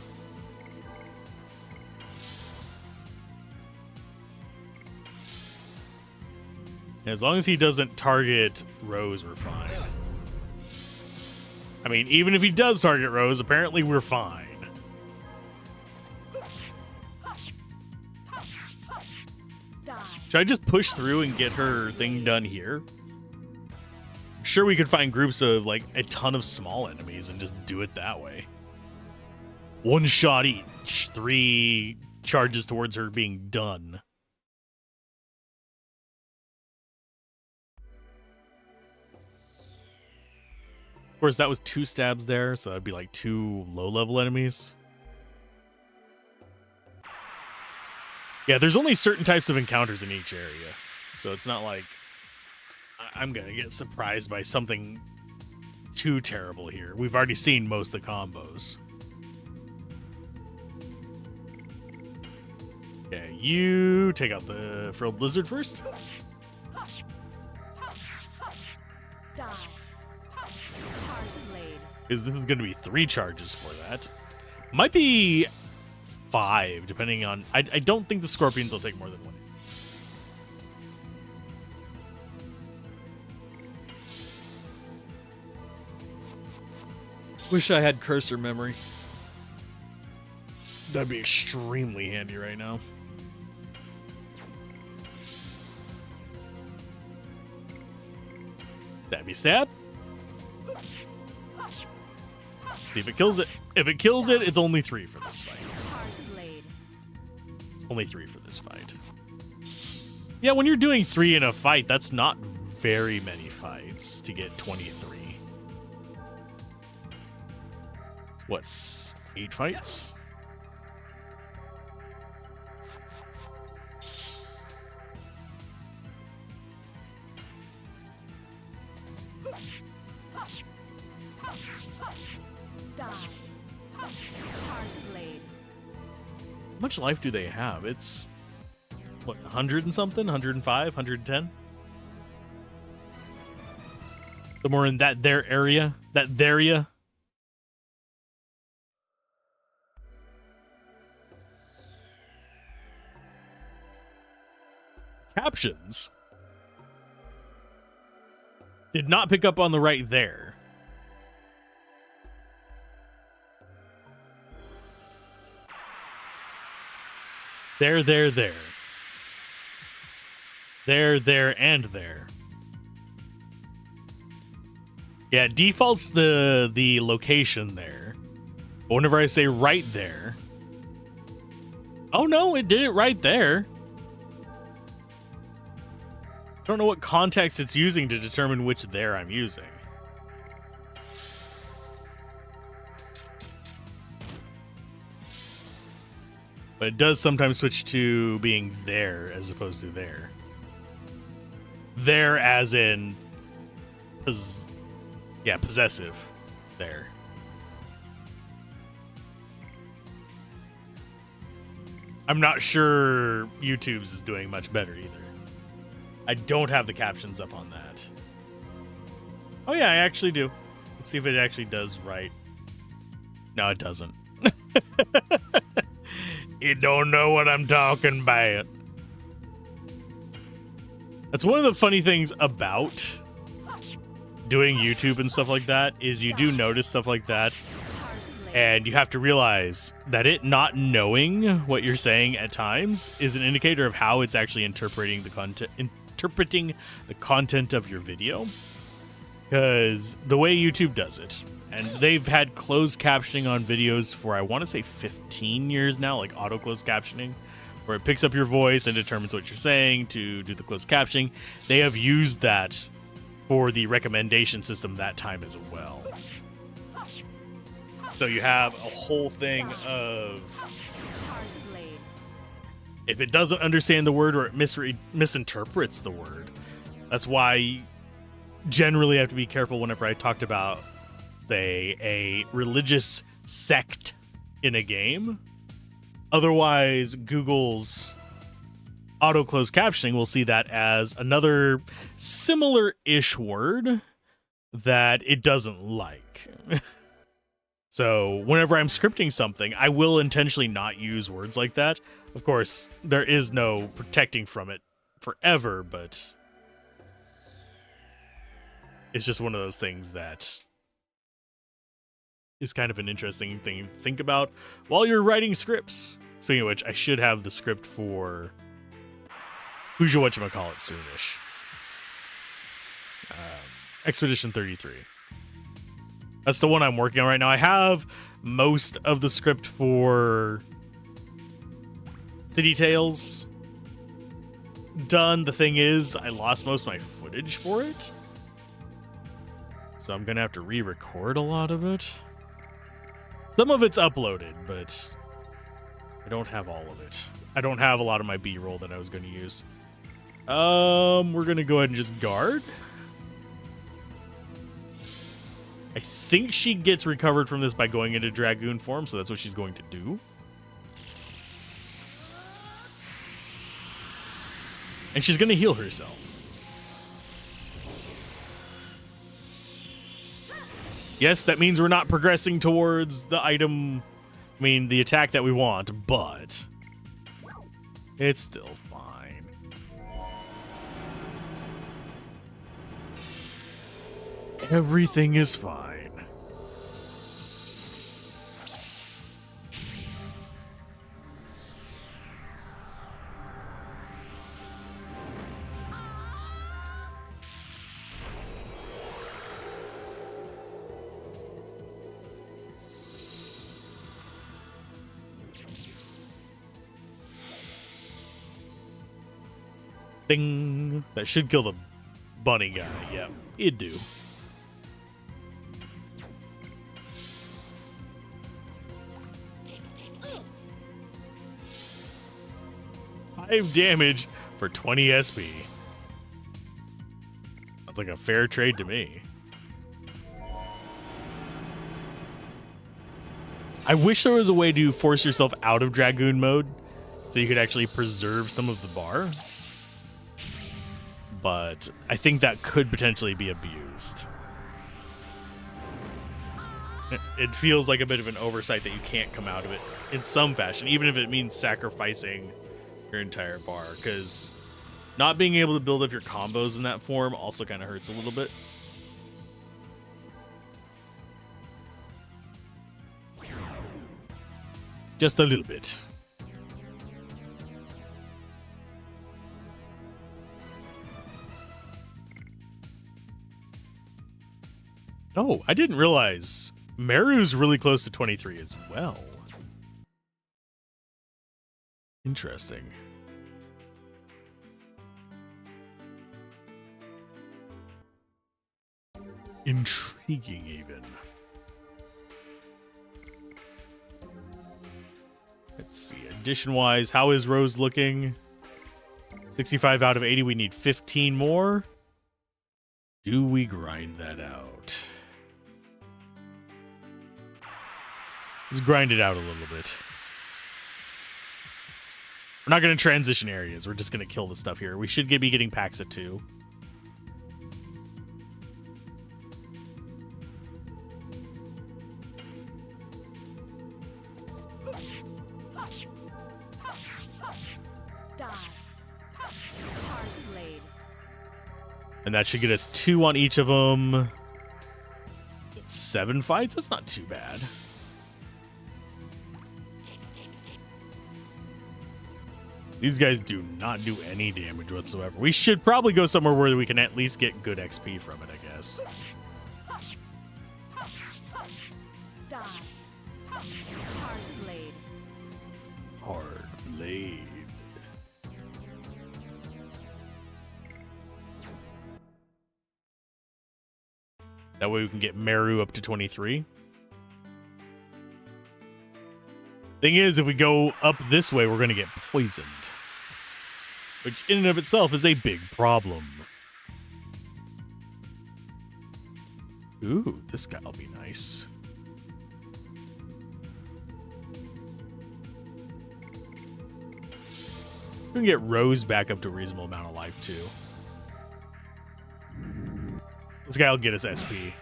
As long as he doesn't target Rose, we're fine. I mean, even if he does target Rose, apparently we're fine. Should I just push through and get her thing done here? Sure, we could find groups of like a ton of small enemies and just do it that way. 1 shot each, 3 charges towards her being done. Of course, that was 2 stabs there, so that'd be like 2 low-level enemies. Yeah, there's only certain types of encounters in each area, so it's not like I'm gonna get surprised by something too terrible here. We've already seen most of the combos. Okay, you take out the frilled lizard first. Because this is going to be 3 charges for that. Might be 5, depending on... I don't think the scorpions will take more than 1. Wish I had cursor memory. That'd be extremely handy right now. Stabby stab. See if it kills it. If it kills it, it's only 3 for this fight. It's only 3 for this fight. Yeah, when you're doing 3 in a fight, that's not very many fights to get 23. What's 8 fights? How much life do they have? It's what, 100 and something? 105, 110? Somewhere in that their area? That area? Captions did not pick up on the right there. There. There, and there. Yeah, it defaults the location there. But whenever I say right there... Oh no, it did it right there. I don't know what context it's using to determine which there I'm using. But it does sometimes switch to being there as opposed to there. There as in... possessive. There. I'm not sure YouTube's is doing much better either. I don't have the captions up on that. Oh yeah, I actually do. Let's see if it actually does right. No, it doesn't. You don't know what I'm talking about. That's one of the funny things about doing YouTube and stuff like that is you do notice stuff like that, and you have to realize that it not knowing what you're saying at times is an indicator of how it's actually interpreting the content of your video. Because the way YouTube does it, and they've had closed captioning on videos for, I want to say 15 years now, like auto closed captioning, where it picks up your voice and determines what you're saying to do the closed captioning. They have used that for the recommendation system that time as well. So you have a whole thing of, if it doesn't understand the word or it misinterprets the word, that's why you generally have to be careful whenever I talked about, say, a religious sect in a game. Otherwise, Google's auto-closed captioning will see that as another similar-ish word that it doesn't like. So whenever I'm scripting something, I will intentionally not use words like that. Of course, there is no protecting from it forever, but it's just one of those things that is kind of an interesting thing to think about while you're writing scripts. Speaking of which, I should have the script for Who's Your Whatchamacallit soonish. Expedition 33. That's the one I'm working on right now. I have most of the script for City Tales done. The thing is, I lost most of my footage for it, so I'm gonna have to re-record a lot of it. Some of it's uploaded, but I don't have all of it. I don't have a lot of my B-roll that I was going to use. We're going to go ahead and just guard. I think she gets recovered from this by going into Dragoon form, so that's what she's going to do. And she's going to heal herself. Yes, that means we're not progressing towards the item, the attack that we want, but it's still fine. Everything is fine. Ding. That should kill the bunny guy. Yeah, it'd do. Five damage for 20 SP. Sounds like a fair trade to me. I wish there was a way to force yourself out of Dragoon mode so you could actually preserve some of the bar. But I think that could potentially be abused. It feels like a bit of an oversight that you can't come out of it in some fashion, even if it means sacrificing your entire bar, because not being able to build up your combos in that form also kind of hurts a little bit. Just a little bit. Oh, I didn't realize Meru's really close to 23 as well. Interesting. Intriguing, even. Let's see. Addition-wise, how is Rose looking? 65 out of 80. We need 15 more. Do we grind that out? Let's grind it out a little bit. We're not going to transition areas. We're just going to kill the stuff here. We should be getting packs at 2. And that should get us 2 on each of them. 7 fights? That's not too bad. These guys do not do any damage whatsoever. We should probably go somewhere where we can at least get good XP from it, I guess. Die. Hard blade. Hard blade. That way we can get Meru up to 23. Thing is, if we go up this way, we're going to get poisoned. Which in and of itself is a big problem. Ooh, this guy'll be nice. We're going to get Rose back up to a reasonable amount of life, too. This guy will get us SP.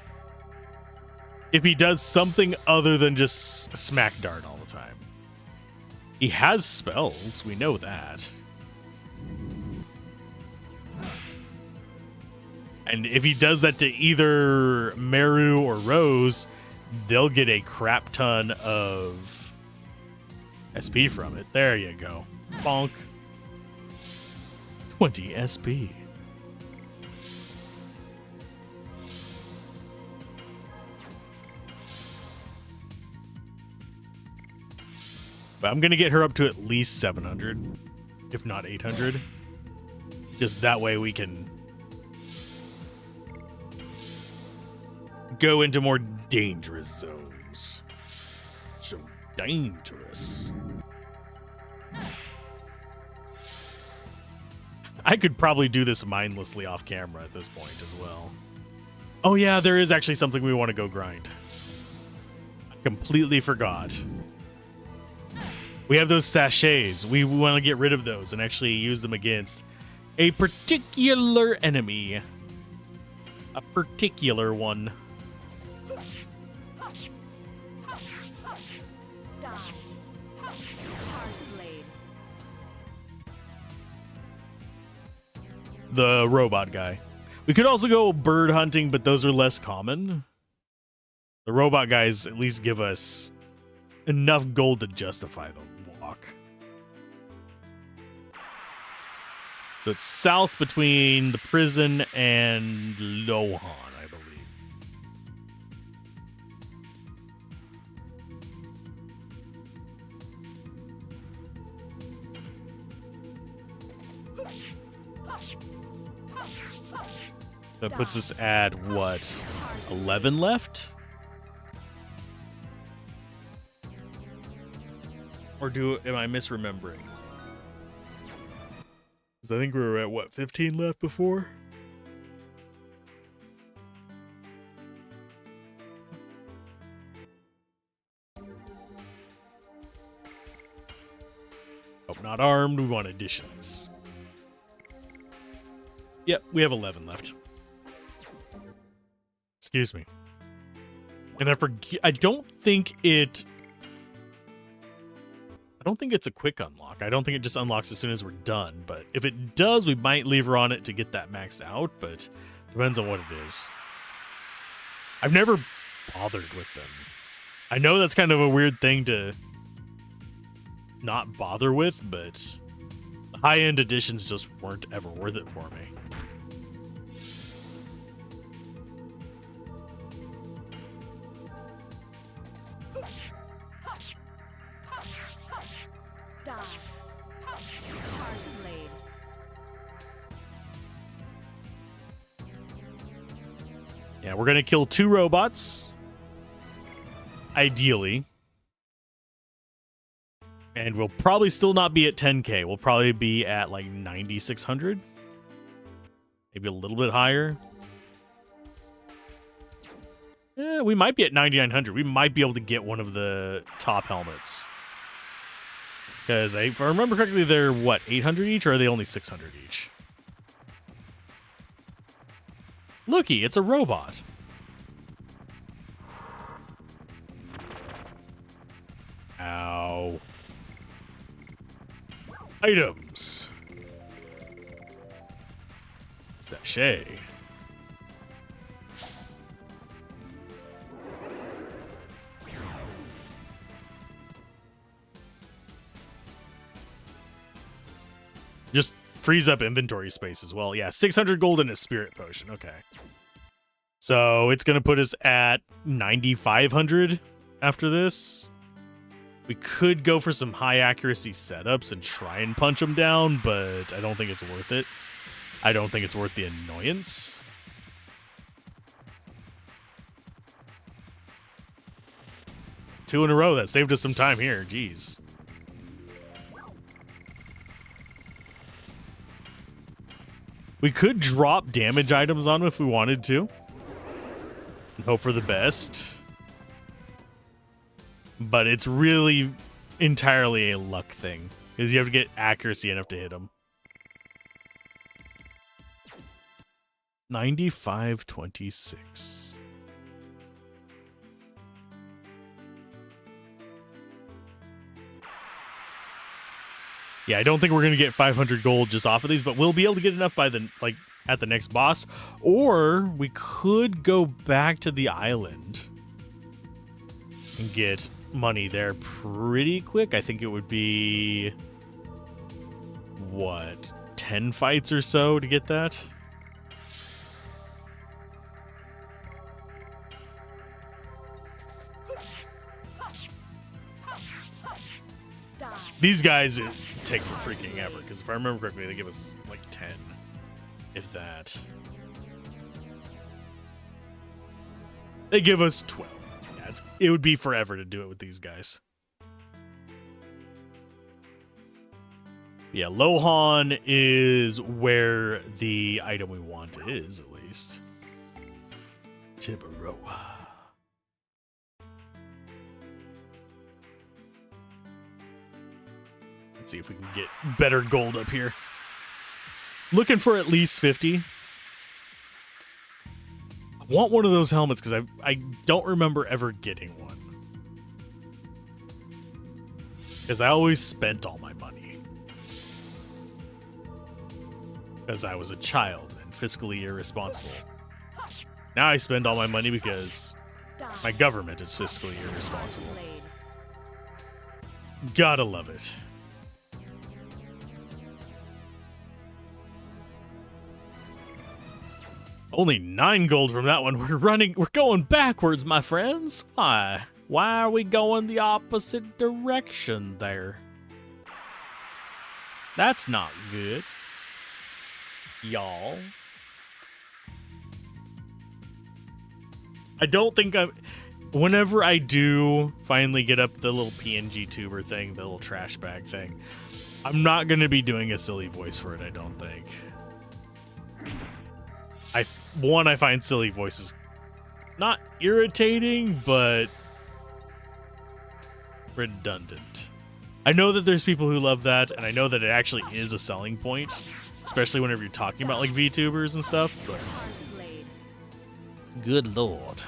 If he does something other than just smack dart all the time. He has spells, we know that. And if he does that to either Meru or Rose, they'll get a crap ton of SP from it. There you go. Bonk. 20 SP. But I'm going to get her up to at least 700, if not 800. Just that way we can go into more dangerous zones. So dangerous. I could probably do this mindlessly off camera at this point as well. Oh yeah, there is actually something we want to go grind. I completely forgot. We have those sachets. We want to get rid of those and actually use them against a particular enemy. A particular one. Die. Hard blade. The robot guy. We could also go bird hunting, but those are less common. The robot guys at least give us enough gold to justify the walk. So it's south between the prison and Lohan, I believe. That puts us at, what, 11 left? Or am I misremembering? Because I think we were at, what, 15 left before? Oh, not armed. We want additions. Yep, we have 11 left. Excuse me. And I don't think it's a quick unlock. I don't think it just unlocks as soon as we're done. But if it does, we might leave her on it to get that maxed out. But depends on what it is. I've never bothered with them. I know that's kind of a weird thing to not bother with, but the high-end editions just weren't ever worth it for me. Die. Hard blade. Yeah, we're going to kill 2 robots. Ideally. And we'll probably still not be at 10k. We'll probably be at like 9,600. Maybe a little bit higher. Yeah, we might be at 9,900. We might be able to get one of the top helmets. Because if I remember correctly, they're, what, 800 each, or are they only 600 each? Looky, it's a robot. Ow. Items. Sachet. frees up inventory space as well. Yeah, 600 gold in a spirit potion. Okay. So it's going to put us at 9,500 after this. We could go for some high accuracy setups and try and punch them down, but I don't think it's worth it. I don't think it's worth the annoyance. Two in a row. That saved us some time here. Jeez. We could drop damage items on them if we wanted to. And hope for the best. But it's really entirely a luck thing. Because you have to get accuracy enough to hit them. 95-26. Yeah, I don't think we're going to get 500 gold just off of these, but we'll be able to get enough by the at the next boss. Or we could go back to the island and get money there pretty quick. I think it would be, what, 10 fights or so to get that? These guys take for freaking ever, because if I remember correctly, they give us like 10, if that. They give us 12. Yeah, it would be forever to do it with these guys. Yeah, Lohan is where the item we want is, at least. Tibero. Let's see if we can get better gold up here. Looking for at least 50. I want one of those helmets because I don't remember ever getting one. Because I always spent all my money. Because I was a child and fiscally irresponsible. Now I spend all my money because my government is fiscally irresponsible. Gotta love it. Only 9 gold from that one. We're going backwards, my friends. Why? Why are we going the opposite direction there? That's not good. Y'all. I don't think whenever I do finally get up the little PNG tuber thing, the little trash bag thing, I'm not going to be doing a silly voice for it, I don't think. I find silly voices not irritating, but redundant. I know that there's people who love that, and I know that it actually is a selling point, especially whenever you're talking about like VTubers and stuff, but good lord.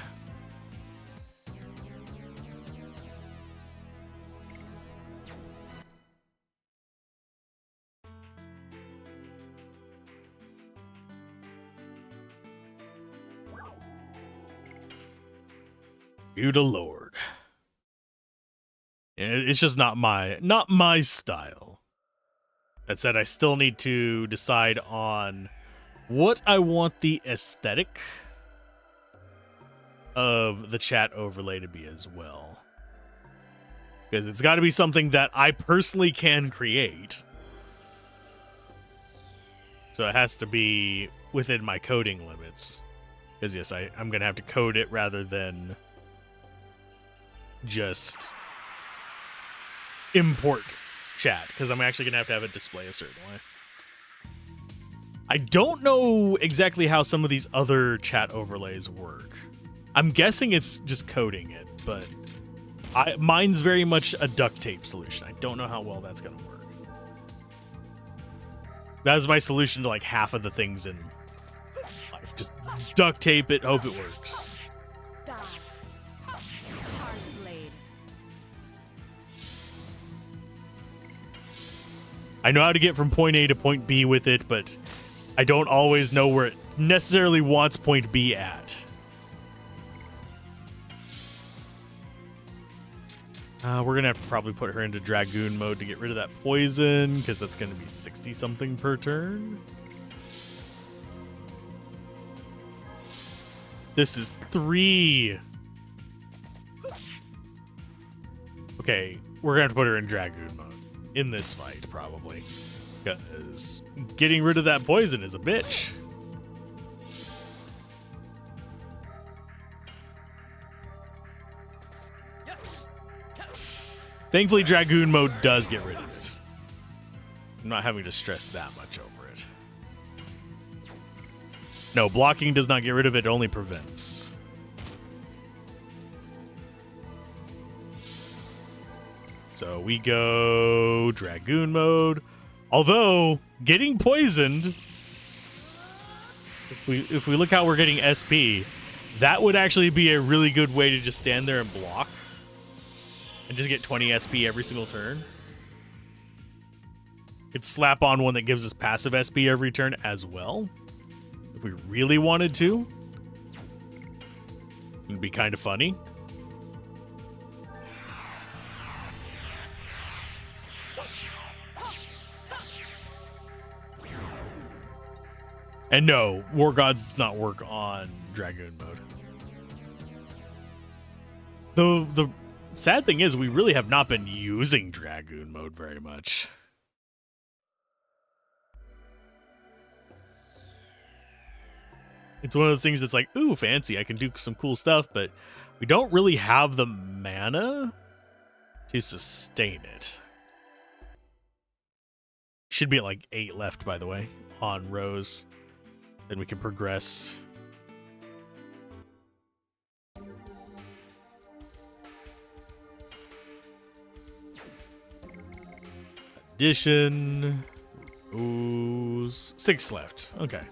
Good lord. It's just not my style. That said, I still need to decide on what I want the aesthetic of the chat overlay to be as well. Because it's got to be something that I personally can create. So it has to be within my coding limits. Because yes, I'm going to have to code it rather than just import chat, because I'm actually gonna have it display a certain way. I don't know exactly how some of these other chat overlays work. I'm guessing it's just coding it, but mine's very much a duct tape solution. I don't know how well that's gonna work. That's my solution to like half of the things in life. Just duct tape it, hope it works. I know how to get from point A to point B with it, but I don't always know where it necessarily wants point B at. We're going to have to probably put her into Dragoon mode to get rid of that poison, because that's going to be 60-something per turn. This is 3. Okay, we're going to have to put her in Dragoon mode in this fight, probably. Because getting rid of that poison is a bitch. Thankfully, Dragoon mode does get rid of it. I'm not having to stress that much over it. No, blocking does not get rid of it, it only prevents. So we go Dragoon mode. Although, getting poisoned, if we look how we're getting SP, that would actually be a really good way to just stand there and block. And just get 20 SP every single turn. Could slap on one that gives us passive SP every turn as well. If we really wanted to. It'd be kind of funny. And no, War Gods does not work on Dragoon mode. The sad thing is, we really have not been using Dragoon mode very much. It's one of those things that's like, ooh, fancy, I can do some cool stuff, but we don't really have the mana to sustain it. Should be at like 8 left, by the way, on Rose. Then we can progress. Addition. Ooh, 6 left. Okay.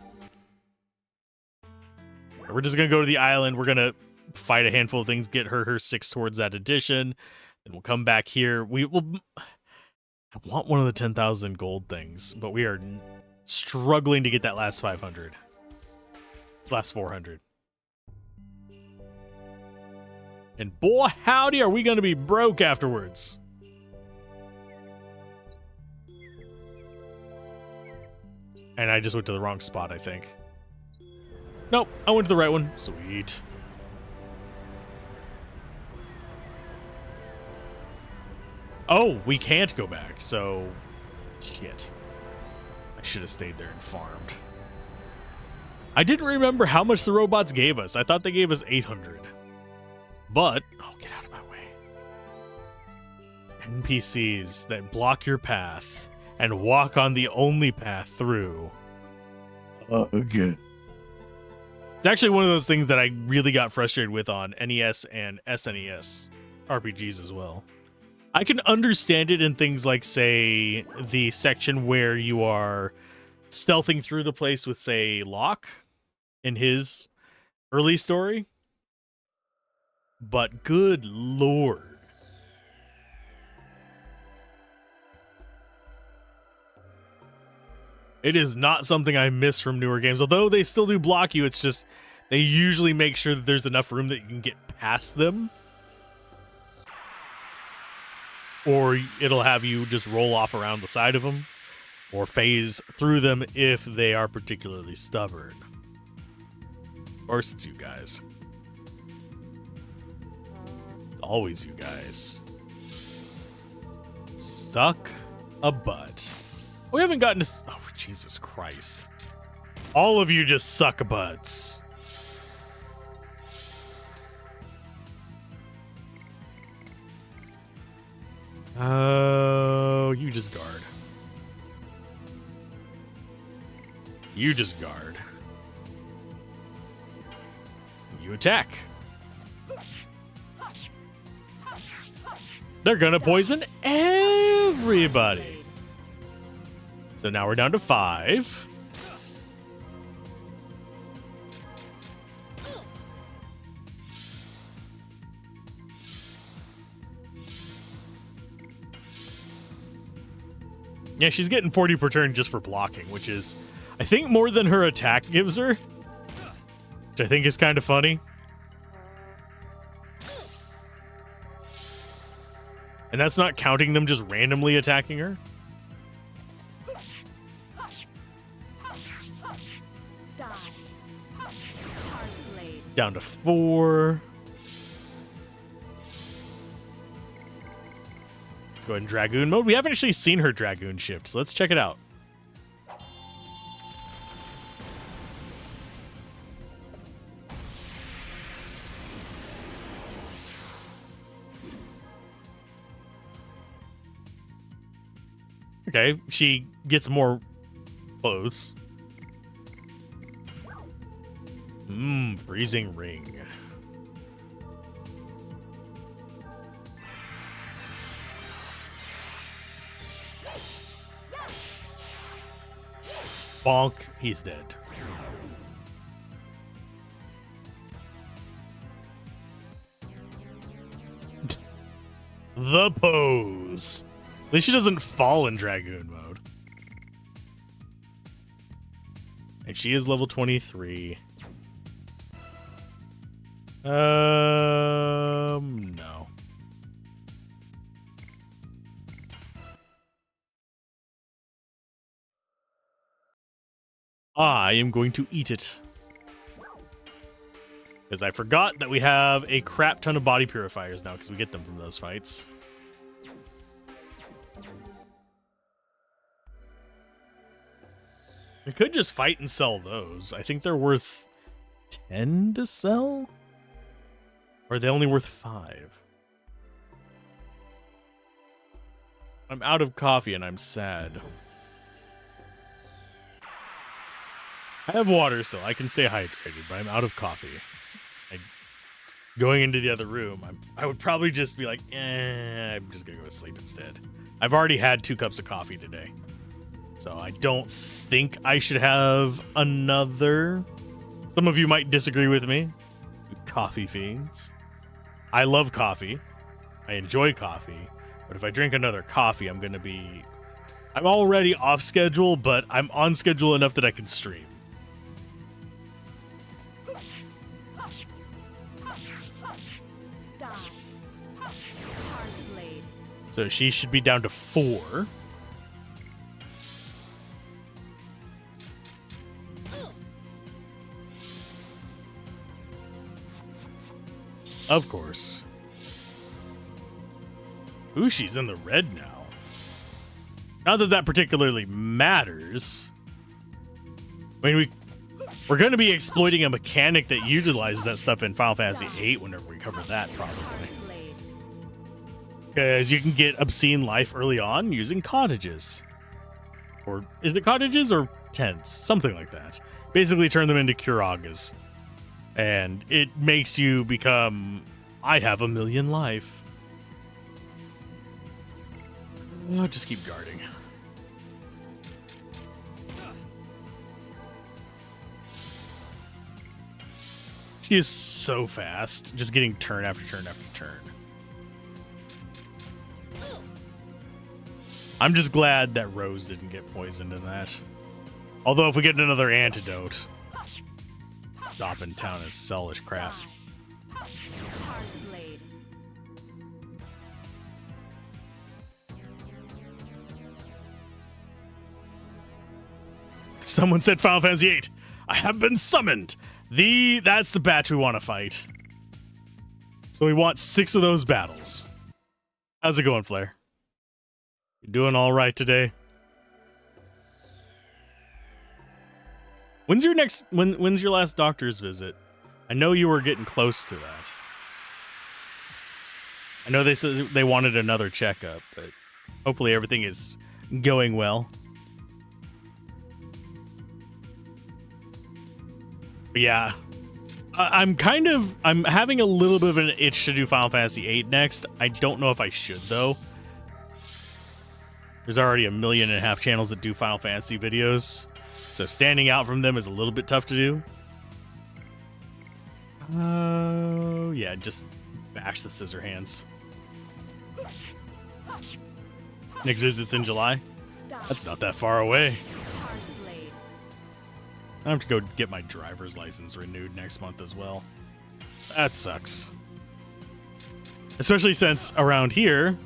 We're just gonna go to the island. We're gonna fight a handful of things, get her 6 towards that addition. Then we'll come back here. We will. I want one of the 10,000 gold things, but we are struggling to get that last 500. Last 400. And boy, howdy, are we gonna be broke afterwards. And I just went to the wrong spot, I think. Nope, I went to the right one. Sweet. Oh, we can't go back, so... Shit. I should have stayed there and farmed. I didn't remember how much the robots gave us. I thought they gave us 800. But... Oh, get out of my way. NPCs that block your path and walk on the only path through. Again. It's actually one of those things that I really got frustrated with on NES and SNES RPGs as well. I can understand it in things like, say, the section where you are stealthing through the place with, say, Locke in his early story. But good lord. It is not something I miss from newer games. Although they still do block you, it's just they usually make sure that there's enough room that you can get past them. Or it'll have you just roll off around the side of them. Or phase through them if they are particularly stubborn. Of course it's you guys. It's always you guys. Suck a butt. We haven't gotten to... Oh, Jesus Christ. All of you just suck butts. Oh, you just guard. You just guard. You attack. They're gonna poison everybody. So now we're down to 5. Yeah, she's getting 40 per turn just for blocking, which is, I think, more than her attack gives her. Which I think is kind of funny. And that's not counting them just randomly attacking her? Die. Hard blade. Down to 4. Let's go ahead and Dragoon mode. We haven't actually seen her Dragoon shift, so let's check it out. Okay, she gets more clothes. Freezing ring. Bonk, he's dead. The pose. At least she doesn't fall in Dragoon mode. And she is level 23. No. I am going to eat it. Because I forgot that we have a crap ton of body purifiers now because we get them from those fights. We could just fight and sell those. I think they're worth 10 to sell? Or are they only worth 5? I'm out of coffee and I'm sad. I have water still. I can stay hydrated, but I'm out of coffee. Going into the other room, I would probably just be like, I'm just going to go to sleep instead. I've already had 2 cups of coffee today. So I don't think I should have another. Some of you might disagree with me. You coffee fiends. I love coffee. I enjoy coffee. But if I drink another coffee, I'm already off schedule, but I'm on schedule enough that I can stream. Die. Hard blade. So she should be down to 4. Of course. Ooh, she's in the red now. Not that that particularly matters. I mean, we're going to be exploiting a mechanic that utilizes that stuff in Final Fantasy VIII whenever we cover that, probably. Blade. Because you can get obscene life early on using cottages. Or is it cottages or tents? Something like that. Basically turn them into Kuragas. And it makes you become, I have 1,000,000 life. I'll just keep guarding. She is so fast, just getting turn after turn after turn. I'm just glad that Rose didn't get poisoned in that. Although if we get another antidote, stop in town is sellish crap. Hard blade. Someone said Final Fantasy VIII. I have been summoned. That's the batch we want to fight. So we want 6 of those battles. How's it going, Flair? You doing all right today? When's your last doctor's visit? I know you were getting close to that. I know they said they wanted another checkup, but hopefully everything is going well. But yeah, I'm having a little bit of an itch to do Final Fantasy VIII next. I don't know if I should, though. There's already 1.5 million channels that do Final Fantasy videos, so standing out from them is a little bit tough to do. Oh, yeah, just bash the scissor hands. Next visit's in July. That's not that far away. Hard blade. I have to go get my driver's license renewed next month as well. That sucks. Especially since around here,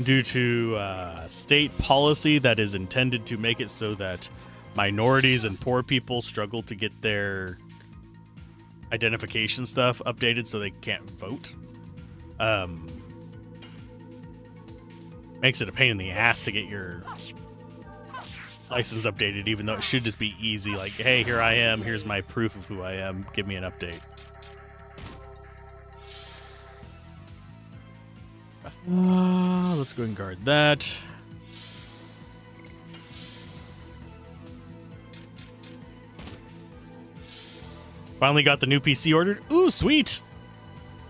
due to state policy that is intended to make it so that minorities and poor people struggle to get their identification stuff updated so they can't vote. Makes it a pain in the ass to get your license updated, even though it should just be easy. Like, hey, here I am. Here's my proof of who I am. Give me an update. Let's go and guard that. Finally got the new PC ordered. Ooh, sweet.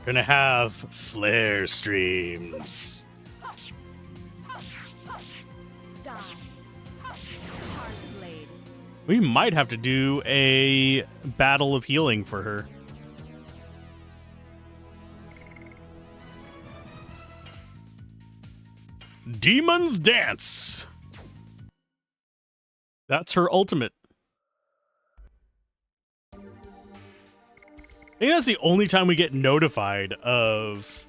Gonna have flare streams. Die. Hard blade. We might have to do a battle of healing for her. Demon's Dance. That's her ultimate. I think that's the only time we get notified of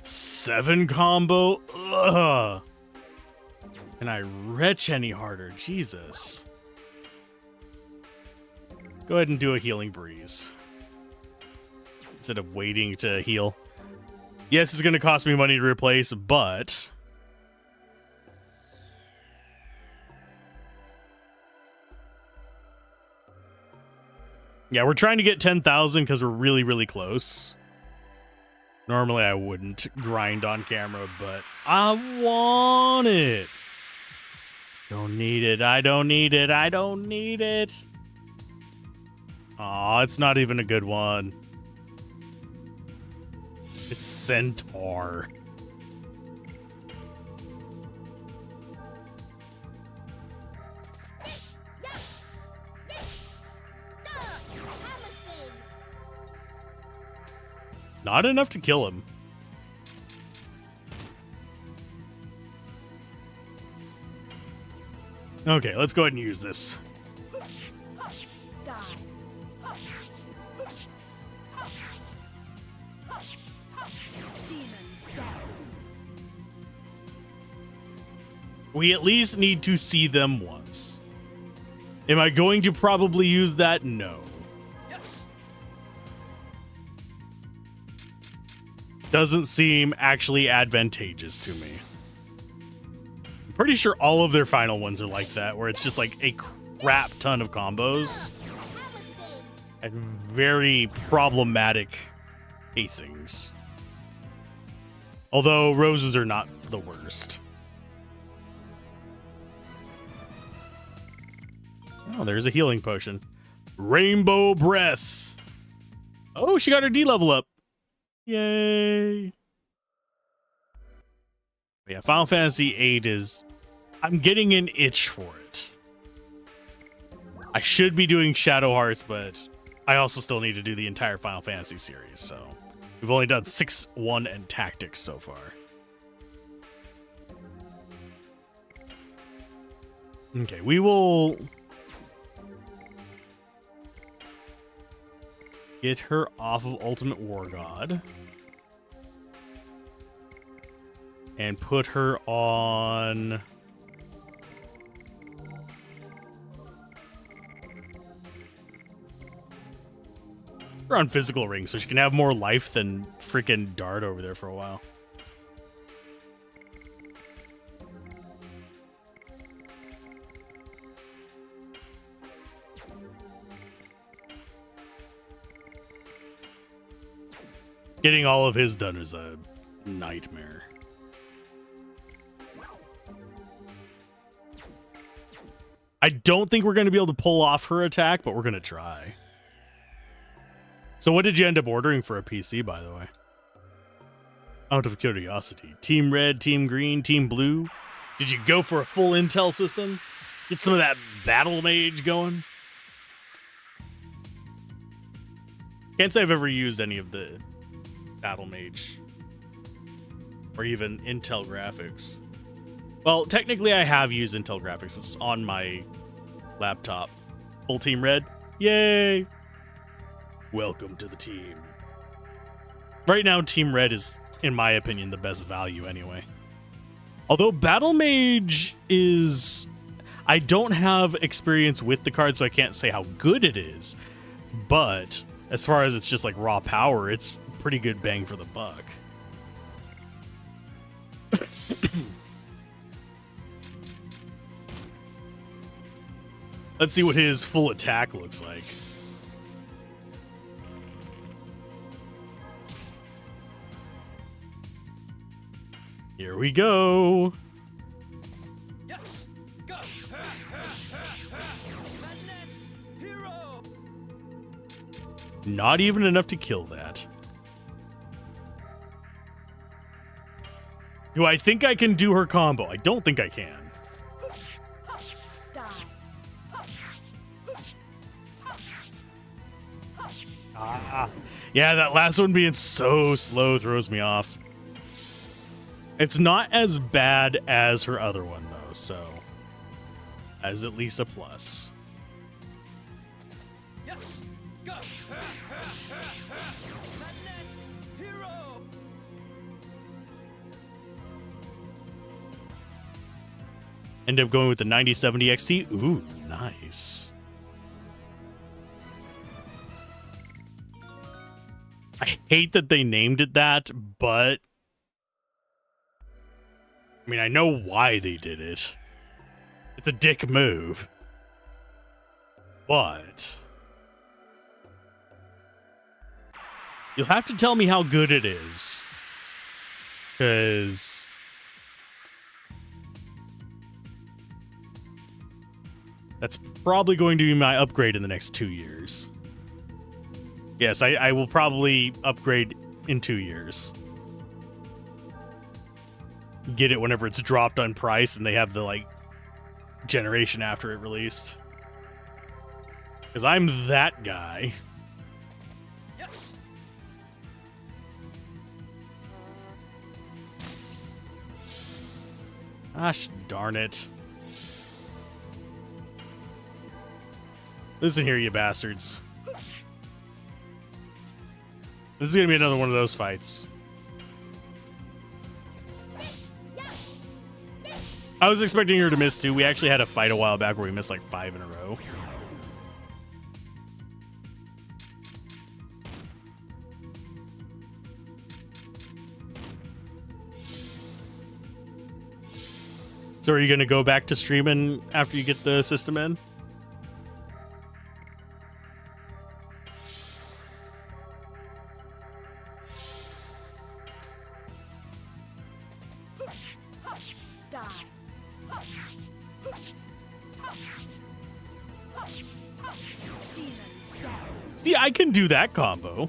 7 combo. Ugh. Can I retch any harder? Jesus. Let's go ahead and do a healing breeze instead of waiting to heal. Yes, it's going to cost me money to replace, but yeah, we're trying to get 10,000 because we're really, really close. Normally, I wouldn't grind on camera, but I want it. Don't need it. I don't need it. I don't need it. Aw, it's not even a good one. It's Centaur. Not enough to kill him. Okay, let's go ahead and use this. Die. Demon's Dance. We at least need to see them once. Am I going to probably use that? No. Doesn't seem actually advantageous to me. I'm pretty sure all of their final ones are like that, where it's just like a crap ton of combos and very problematic pacings. Although roses are not the worst. Oh, there's a healing potion. Rainbow Breath. Oh, she got her D level up. Yay. Yeah, Final Fantasy VIII is... I'm getting an itch for it. I should be doing Shadow Hearts, but I also still need to do the entire Final Fantasy series, so... We've only done 6, 1, and Tactics so far. Okay, we will... get her off of Ultimate War God. And put her on... We're on Physical Ring, so she can have more life than freaking Dart over there for a while. Getting all of his done is a nightmare. I don't think we're going to be able to pull off her attack, but we're going to try. So what did you end up ordering for a PC, by the way? Out of curiosity. Team Red, Team Green, Team Blue? Did you go for a full Intel system? Get some of that Battle Mage going? Can't say I've ever used any of the Battle Mage or even Intel graphics. Well, technically I have used Intel graphics. It's on my laptop. Full Team Red. Yay! Welcome to the team. Right now, Team Red is in my opinion, the best value anyway. Although Battle Mage is... I don't have experience with the card, so I can't say how good it is. But as far as it's just like raw power, it's pretty good bang for the buck. Let's see what his full attack looks like. Here we go. Yes. Go. Hero. Not even enough to kill that. Do I think I can do her combo? I don't think I can. Die. Yeah, that last one being so slow throws me off. It's not as bad as her other one, though, so that is at least a plus. Yes. Go. Hero. End up going with the 9070 XT. Ooh, nice. I hate that they named it that, but I mean, I know why they did it. It's a dick move. But you'll have to tell me how good it is. Because that's probably going to be my upgrade in the next 2 years. Yes, I will probably upgrade in 2 years. Get it whenever it's dropped on price and they have the, like, generation after it released. Because I'm that guy. Yes. Gosh darn it. Listen here, you bastards. This is going to be another one of those fights. I was expecting her to miss too. We actually had a fight a while back where we missed like 5 in a row. So are you going to go back to streaming after you get the system in? Die. Demon stance. See, I can do that combo.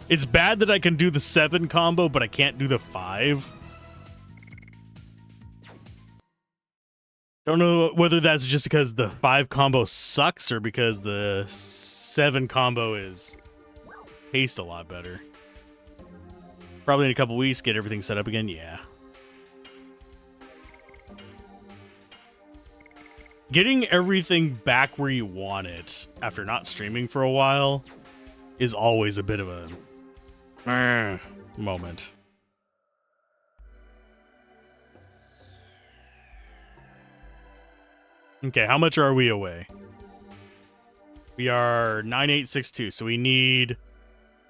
It's bad that I can do the 7 combo, but I can't do the 5. Don't know whether that's just because the 5 combo sucks or because the 7 combo is tastes a lot better. Probably in a couple weeks, get everything set up again. Yeah. Getting everything back where you want it after not streaming for a while is always a bit of a moment. Okay, how much are we away? We are 9862, so we need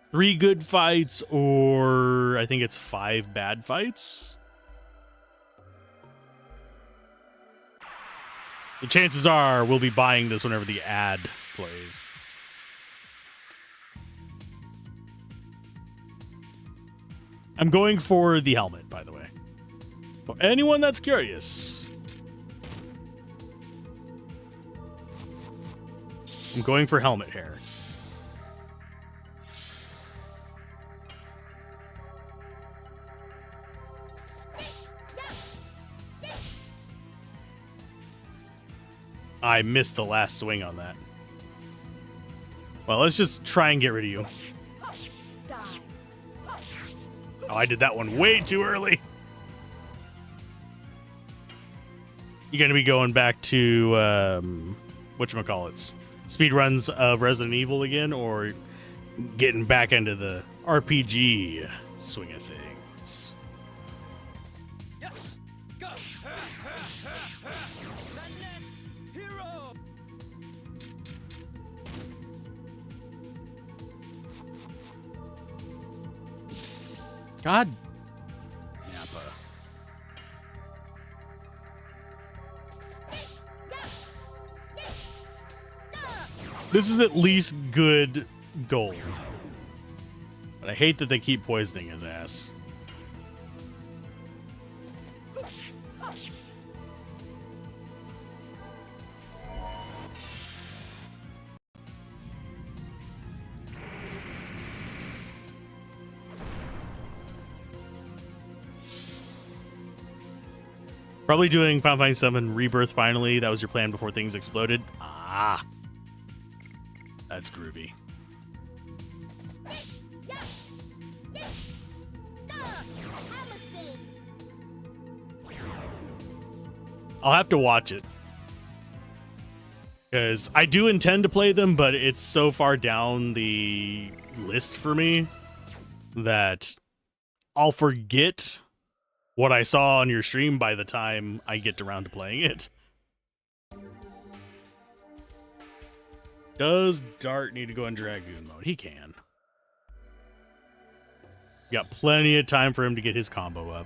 3 good fights, or I think it's 5 bad fights. So chances are we'll be buying this whenever the ad plays. I'm going for the helmet, by the way. For anyone that's curious. I'm going for helmet hair. I missed the last swing on that. Well, let's just try and get rid of you. Die. Oh, I did that one way too early. You gonna be going back to whatchamacallits? Speed runs of Resident Evil again, or getting back into the RPG swing of things. Yes. Go. The next hero. God. Nappa. This is at least good gold. But I hate that they keep poisoning his ass. Probably doing Final Fantasy VII Rebirth finally. That was your plan before things exploded. Ah. That's groovy. I'll have to watch it. Because I do intend to play them, but it's so far down the list for me that I'll forget what I saw on your stream by the time I get around to playing it. Does Dart need to go in Dragoon mode? He can. Got plenty of time for him to get his combo up.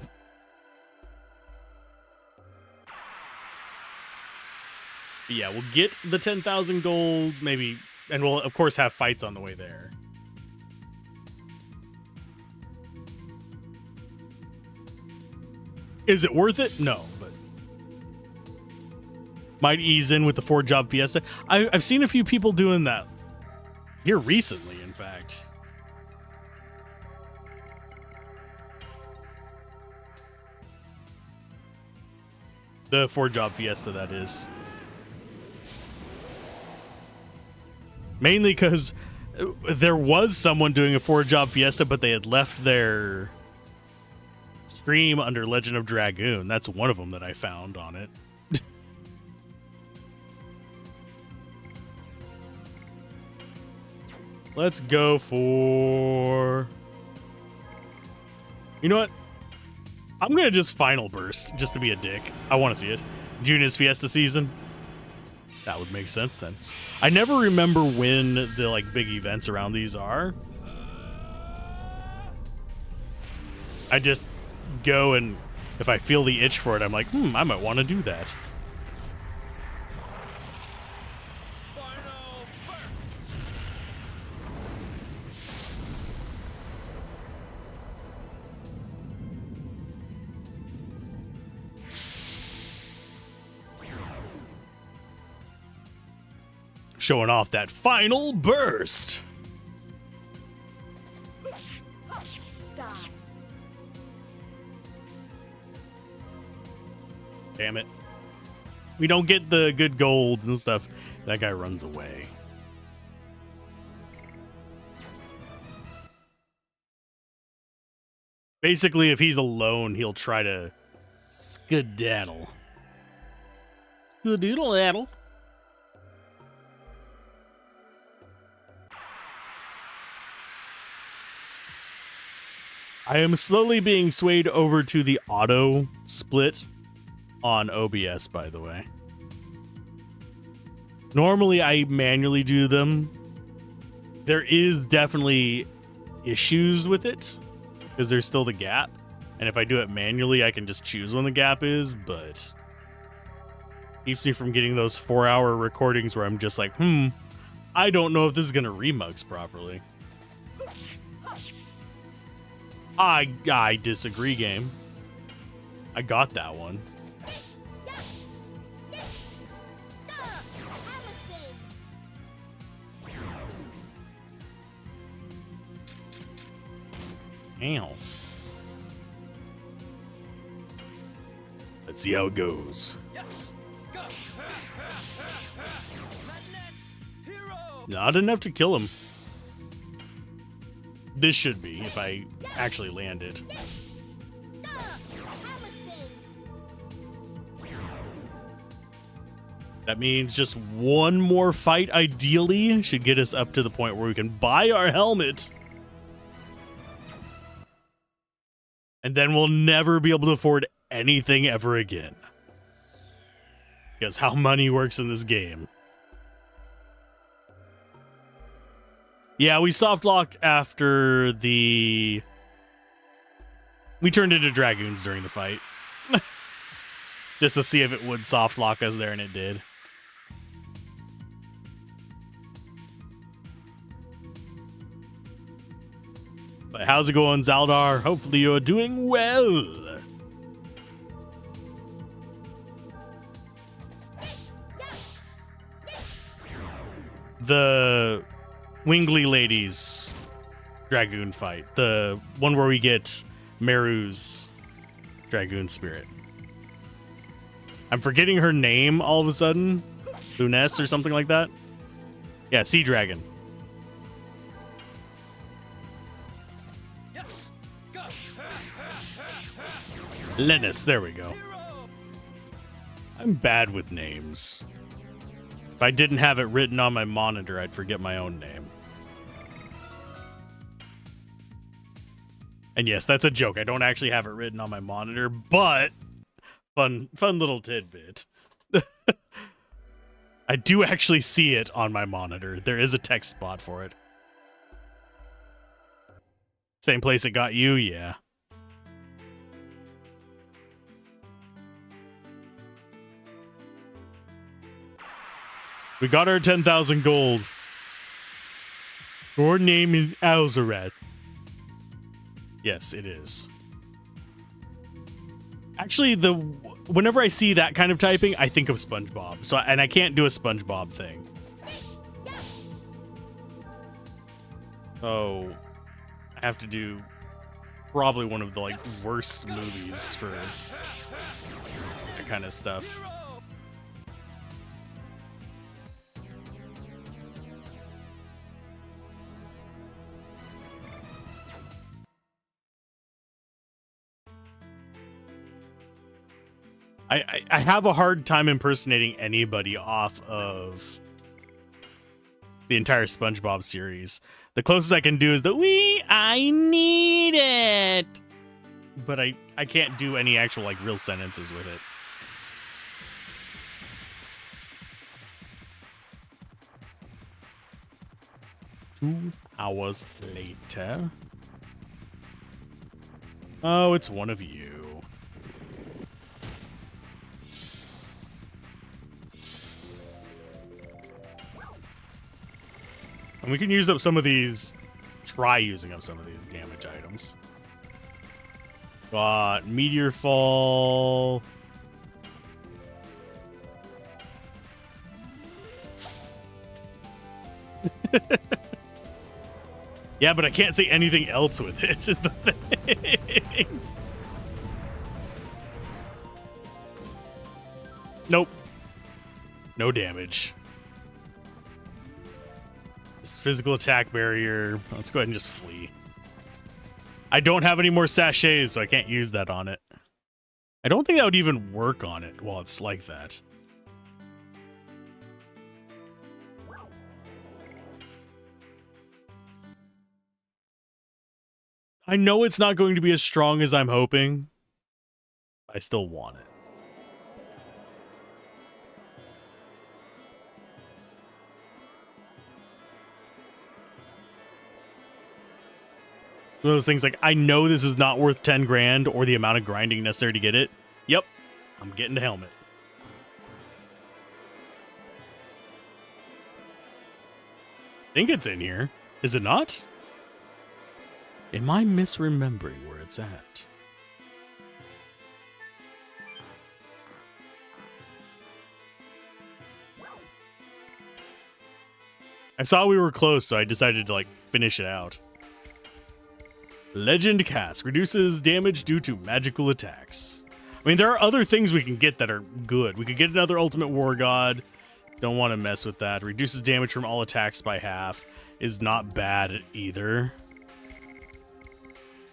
But yeah, we'll get the 10,000 gold, maybe, and we'll, of course, have fights on the way there. Is it worth it? No, but might ease in with the 4-job fiesta. I've seen a few people doing that here recently, in fact. The 4-job fiesta, that is. Mainly because there was someone doing a 4-job fiesta, but they had left their stream under Legend of Dragoon. That's one of them that I found on it. Let's go for... You know what? I'm going to just final burst, just to be a dick. I want to see it. June is Fiesta season. That would make sense then. I never remember when the like big events around these are. I just go and if I feel the itch for it, I'm like, I might want to do that. Final burst. Showing off that final burst. Die. Damn it. We don't get the good gold and stuff. That guy runs away. Basically, if he's alone, he'll try to skedaddle. Skedoodle-daddle. I am slowly being swayed over to the auto split on OBS, by the way. Normally, I manually do them. There is definitely issues with it because there's still the gap. And if I do it manually, I can just choose when the gap is, but keeps me from getting those 4-hour recordings where I'm just like, I don't know if this is going to remux properly. I disagree, game. I got that one. Ow. Let's see how it goes. Yes. Go. The next hero. Not enough to kill him. This should be, if I actually land it. That means just one more fight, ideally, should get us up to the point where we can buy our helmet. And then we'll never be able to afford anything ever again. Because how money works in this game. Yeah, we soft locked after the... We turned into dragoons during the fight. Just to see if it would soft lock us there, and it did. But how's it going, Zaldar? Hopefully you're doing well. The Wingly Ladies Dragoon fight. The one where we get Meru's Dragoon Spirit. I'm forgetting her name all of a sudden. Luness or something like that. Yeah, Sea Dragon. Lennis, there we go. I'm bad with names. If I didn't have it written on my monitor, I'd forget my own name. And yes, that's a joke. I don't actually have it written on my monitor, but fun little tidbit. I do actually see it on my monitor. There is a text spot for it. Same place it got you, yeah. We got our 10,000 gold. Your name is Alzorath. Yes, it is. Actually, whenever I see that kind of typing, I think of SpongeBob. So, and I can't do a SpongeBob thing. So, I have to do probably one of the like worst movies for that kind of stuff. I have a hard time impersonating anybody off of the entire SpongeBob series. The closest I can do is the I need it. But I can't do any actual like real sentences with it. Two hours later. Oh, it's one of you. And we can use up some of these, try using up some of these damage items. Got Meteor Fall. Yeah, but I can't say anything else with it, is the thing. Nope. No damage. Physical attack barrier. Let's go ahead and just flee. I don't have any more sachets, so I can't use that on it. I don't think that would even work on it while it's like that. I know it's not going to be as strong as I'm hoping. I still want it. One of those things like, I know this is not worth 10 grand or the amount of grinding necessary to get it. Yep, I'm getting the helmet. I think it's in here. Is it not? Am I misremembering where it's at? I saw we were close, so I decided to like finish it out. Legend Cast reduces damage due to magical attacks. I mean, there are other things we can get that are good. We could get another Ultimate War God. Don't want to mess with that. Reduces damage from all attacks by half. Is not bad either.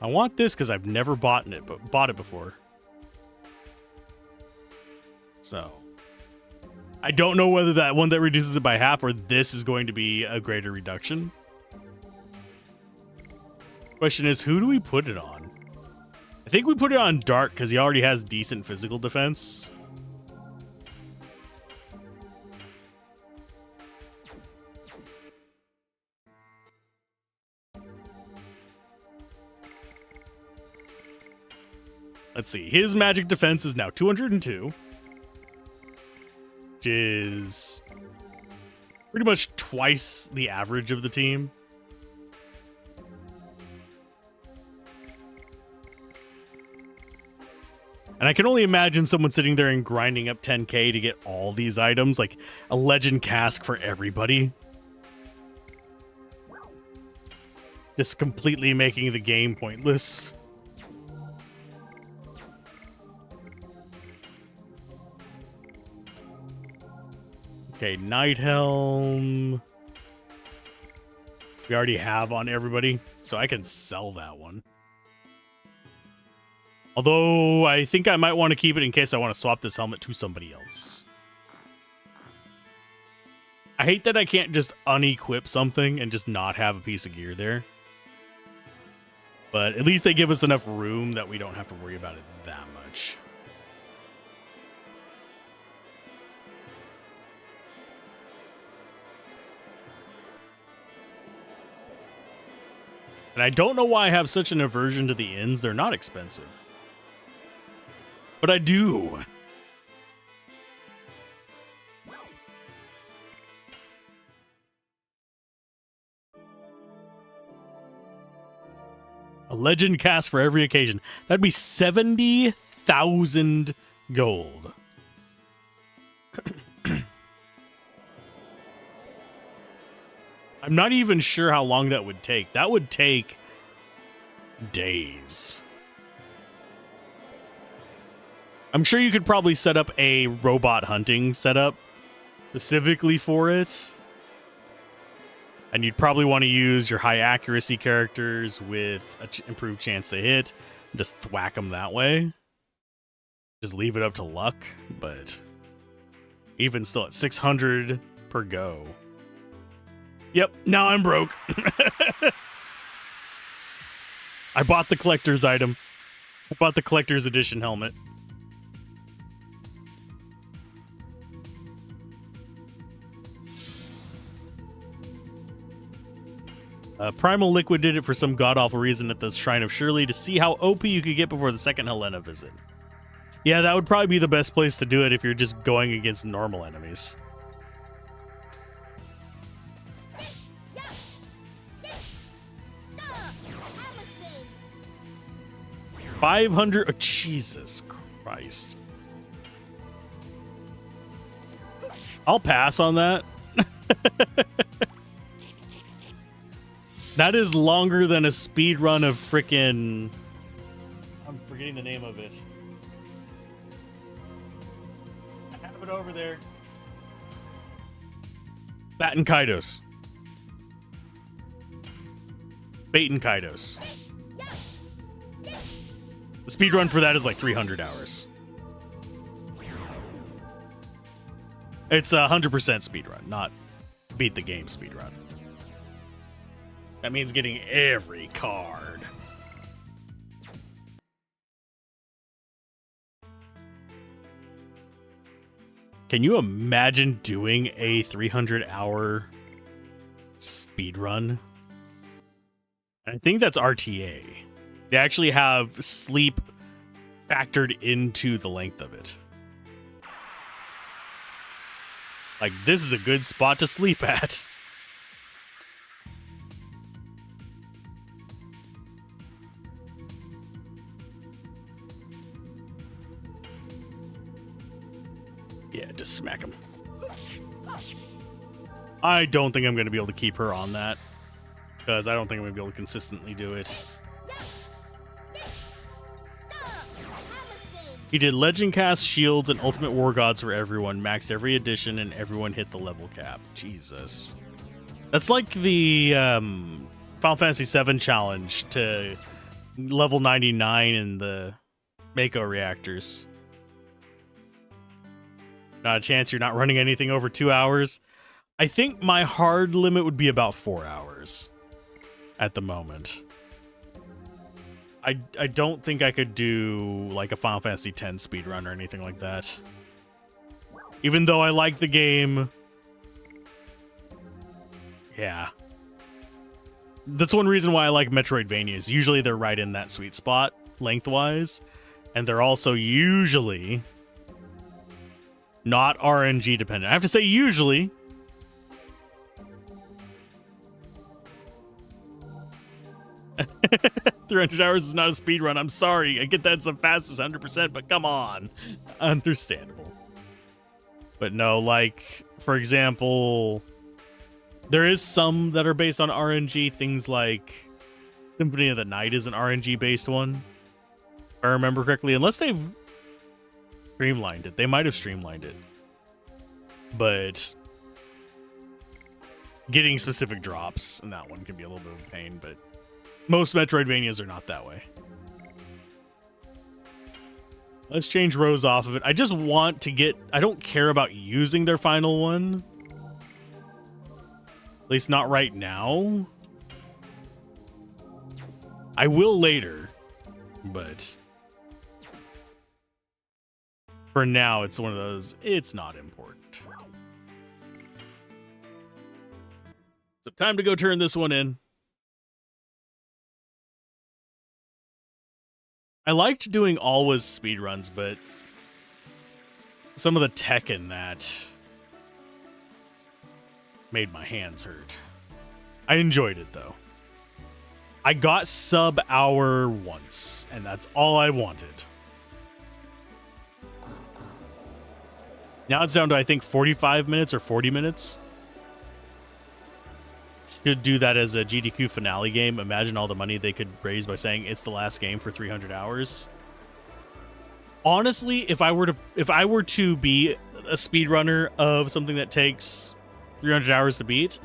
I want this because I've never bought it before. So, I don't know whether that one that reduces it by half or this is going to be a greater reduction. Question is, who do we put it on? I think we put it on Dark because he already has decent physical defense. Let's see. His magic defense is now 202. Which is pretty much twice the average of the team. And I can only imagine someone sitting there and grinding up 10k to get all these items, like a legend cask for everybody. Just completely making the game pointless. Okay, Night Helm. We already have on everybody, so I can sell that one. Although, I think I might want to keep it in case I want to swap this helmet to somebody else. I hate that I can't just unequip something and just not have a piece of gear there. But at least they give us enough room that we don't have to worry about it that much. And I don't know why I have such an aversion to the inns. They're not expensive. But I do. A legend cast for every occasion. That'd be 70,000 gold. I'm not even sure how long that would take. That would take days. I'm sure you could probably set up a robot hunting setup specifically for it. And you'd probably want to use your high accuracy characters with an improved chance to hit. And just thwack them that way. Just leave it up to luck. But even still at 600 per go. Yep, now I'm broke. I bought the collector's item. I bought the collector's edition helmet. Primal Liquid did it for some god-awful reason at the Shrine of Shirley to see how OP you could get before the second Helena visit. Yeah, that would probably be the best place to do it if you're just going against normal enemies. 500. Oh, Jesus Christ. I'll pass on that. That is longer than a speed run of frickin'... I'm forgetting the name of it. I have it over there. Batten Kaidos. Baten Kaidos. The speed run for that is like 300 hours. It's a 100% speed run, not beat the game speed run. That means getting every card. Can you imagine doing a 300-hour speed run? I think that's RTA. They actually have sleep factored into the length of it. Like, this is a good spot to sleep at. Yeah, just smack him. I don't think I'm going to be able to keep her on that. Because I don't think I'm going to be able to consistently do it. He did Legend Cast, Shields, and Ultimate War Gods for everyone, maxed every edition, and everyone hit the level cap. Jesus. That's like the Final Fantasy VII challenge to level 99 in the Mako reactors. Not a chance you're not running anything over 2 hours. I think my hard limit would be about 4 hours at the moment. I don't think I could do like a Final Fantasy X speedrun or anything like that. Even though I like the game. Yeah. That's one reason why I like Metroidvanias. Usually they're right in that sweet spot, lengthwise. And they're also usually not RNG dependent. I have to say usually. $300 is not a speed run. I'm sorry. I get that's the fastest 100%, but come on. Understandable. But no, like, for example, there is some that are based on RNG. Things like Symphony of the Night is an RNG based one, if I remember correctly. Unless they've streamlined it. They might have streamlined it. But getting specific drops in that one can be a little bit of a pain, but most Metroidvanias are not that way. Let's change Rose off of it. I just want to get... I don't care about using their final one. At least not right now. I will later. But for now, it's one of those... It's not important. So time to go turn this one in. I liked doing always speedruns, but some of the tech in that made my hands hurt. I enjoyed it, though. I got sub-hour once, and that's all I wanted. Now it's down to, I think, 45 minutes or 40 minutes. Should do that as a GDQ finale game. Imagine all the money they could raise by saying it's the last game for 300 hours. Honestly, if I were to be a speedrunner of something that takes 300 hours to beat,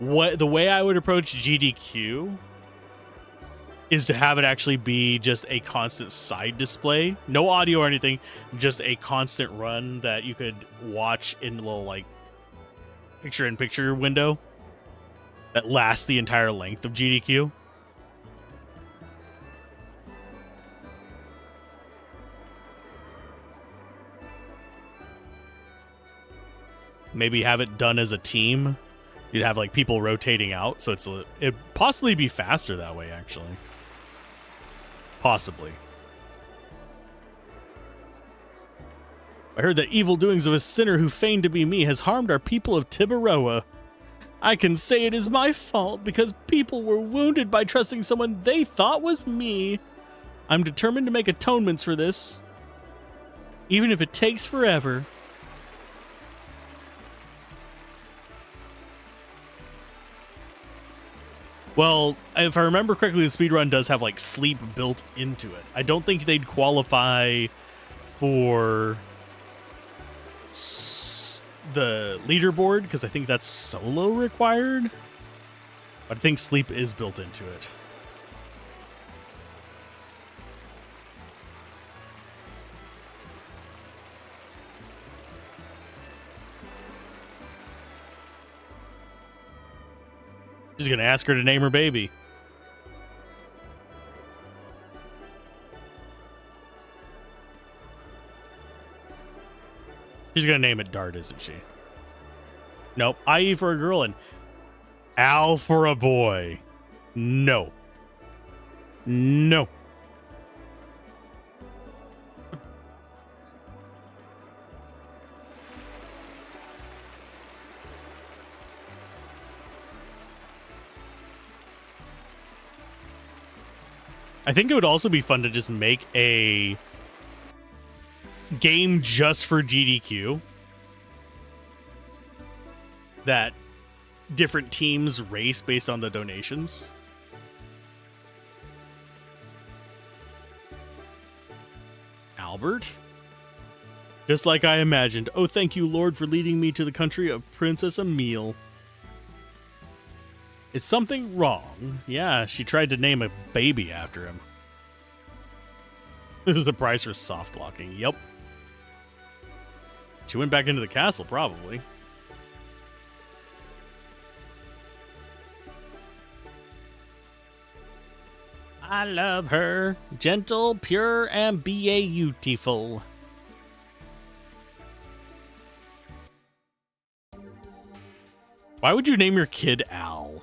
the way I would approach GDQ is to have it actually be just a constant side display, no audio or anything, just a constant run that you could watch in a little like picture-in-picture window that lasts the entire length of GDQ. Maybe have it done as a team. You'd have like people rotating out, so it'd possibly be faster that way, actually. Possibly. I heard that evil doings of a sinner who feigned to be me has harmed our people of Tibaroa. I can say it is my fault because people were wounded by trusting someone they thought was me. I'm determined to make atonements for this, even if it takes forever. Well, if I remember correctly, the speedrun does have like sleep built into it. I don't think they'd qualify for the leaderboard because I think that's solo required. But I think sleep is built into it. She's gonna ask her to name her baby. She's gonna name it Dart, isn't she? Nope. IE for a girl and Al for a boy. No. No. I think it would also be fun to just make a game just for GDQ that different teams race based on the donations. Albert? Just like I imagined. Oh, thank you, Lord, for leading me to the country of Princess Emile. Is something wrong? Yeah, she tried to name a baby after him. This is the price for soft locking. Yep. She went back into the castle, probably. I love her. Gentle, pure, and beautiful. Why would you name your kid Al?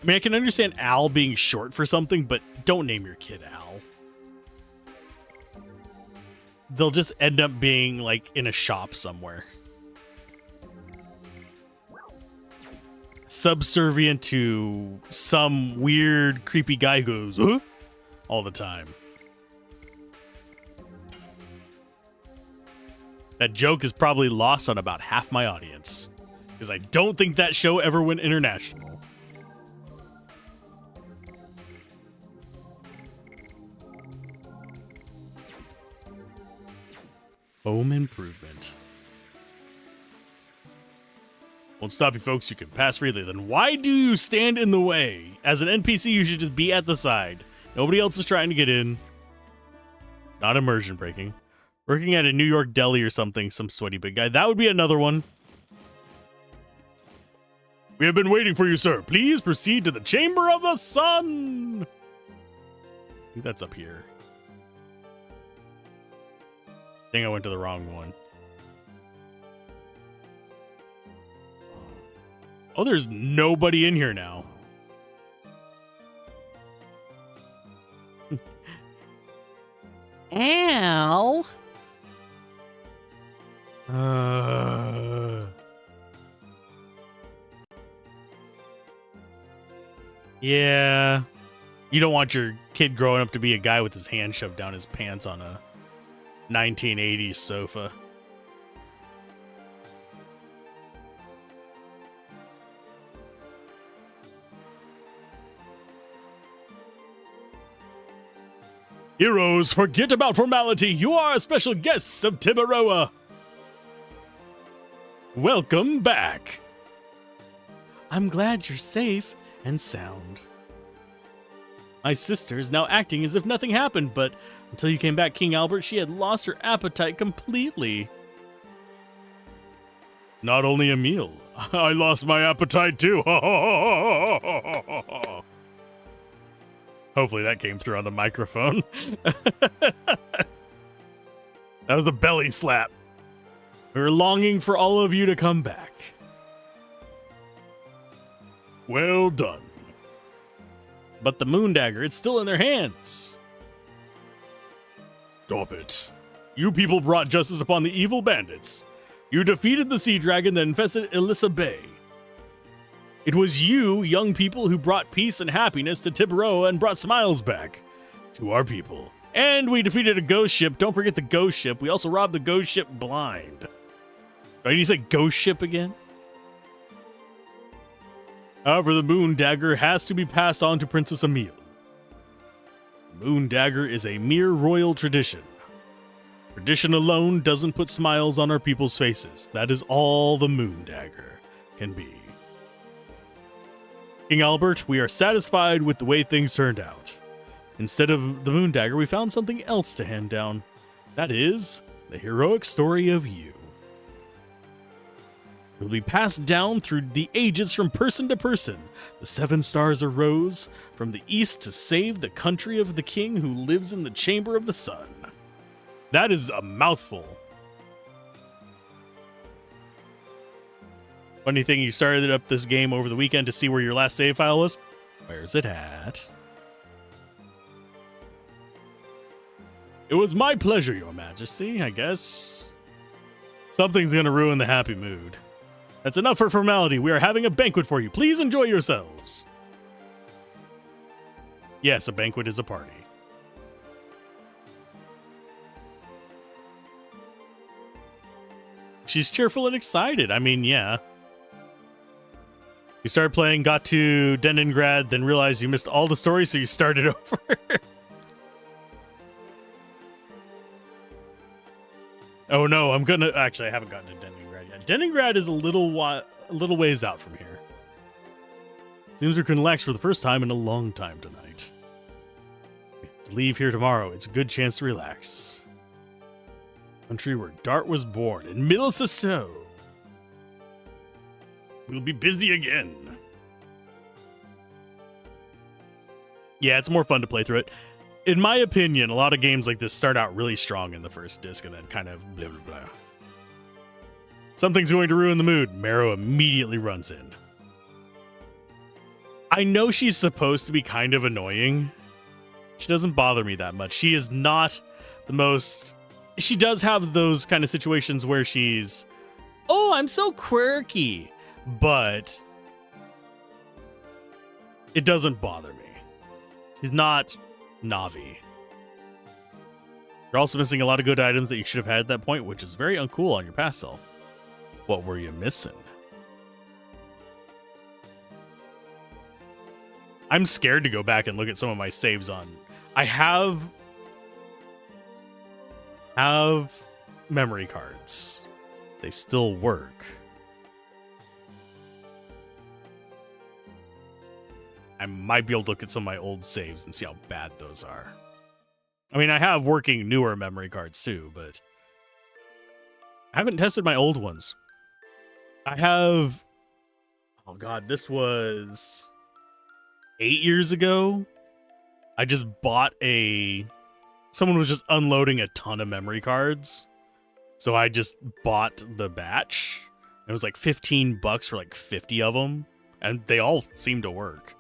I mean, I can understand Al being short for something, but don't name your kid Al. They'll just end up being, like, in a shop somewhere. Subservient to some weird, creepy guy who goes, huh? All the time. That joke is probably lost on about half my audience, because I don't think that show ever went international. Home improvement. Won't stop you folks, you can pass freely. Then why do you stand in the way? As an NPC, you should just be at the side. Nobody else is trying to get in. It's not immersion breaking. Working at a New York deli or something, some sweaty big guy. That would be another one. We have been waiting for you, sir. Please proceed to the Chamber of the Sun. I think that's up here. I think I went to the wrong one. Oh, there's nobody in here now. Al. Yeah. You don't want your kid growing up to be a guy with his hand shoved down his pants on a 1980s sofa. Heroes, forget about formality. You are special guests of Tibaroa. Welcome back. I'm glad you're safe and sound. My sister is now acting as if nothing happened, but until you came back, King Albert, she had lost her appetite completely. It's not only a meal. I lost my appetite too. Hopefully that came through on the microphone. That was the belly slap. We're longing for all of you to come back. Well done. But the moon dagger, it's still in their hands. Stop it. You people brought justice upon the evil bandits. You defeated the sea dragon that infested Elissa Bay. It was you, young people, who brought peace and happiness to Tibaroa and brought smiles back to our people. And we defeated a ghost ship. Don't forget the ghost ship. We also robbed the ghost ship blind. Did you say ghost ship again? However, the moon dagger has to be passed on to Princess Emile. The moon dagger is a mere royal tradition. Tradition alone doesn't put smiles on our people's faces. That is all the moon dagger can be. King Albert, we are satisfied with the way things turned out. Instead of the moon dagger, we found something else to hand down. That is the heroic story of you. It will be passed down through the ages from person to person. The 7 stars arose from the east to save the country of the king who lives in the Chamber of the Sun. That is a mouthful. Funny thing, you started up this game over the weekend to see where your last save file was. Where's it at? It was my pleasure, Your Majesty, I guess. Something's gonna ruin the happy mood. That's enough for formality. We are having a banquet for you. Please enjoy yourselves. Yes, a banquet is a party. She's cheerful and excited. I mean, yeah. You started playing, got to Denningrad, then realized you missed all the stories, so you started over. Oh no, I'm gonna... Actually, I haven't gotten to Denningrad yet. Denningrad is a little ways out from here. Seems we can relax for the first time in a long time tonight. We have to leave here tomorrow. It's a good chance to relax. Country where Dart was born, in Middlesex. We'll be busy again. Yeah, it's more fun to play through it. In my opinion, a lot of games like this start out really strong in the first disc and then kind of blah, blah, blah. Something's going to ruin the mood. Marrow immediately runs in. I know she's supposed to be kind of annoying. She doesn't bother me that much. She is not the most... She does have those kind of situations where she's, oh, I'm so quirky. But it doesn't bother me. She's not Navi. You're also missing a lot of good items that you should have had at that point, which is very uncool on your past self. What were you missing? I'm scared to go back and look at some of my saves on. I have memory cards. They still work. I might be able to look at some of my old saves and see how bad those are. I mean, I have working newer memory cards too, but I haven't tested my old ones. I have... Oh god, this was 8 years ago. I just bought someone was just unloading a ton of memory cards. So I just bought the batch. It was like $15 for like 50 of them. And they all seem to work.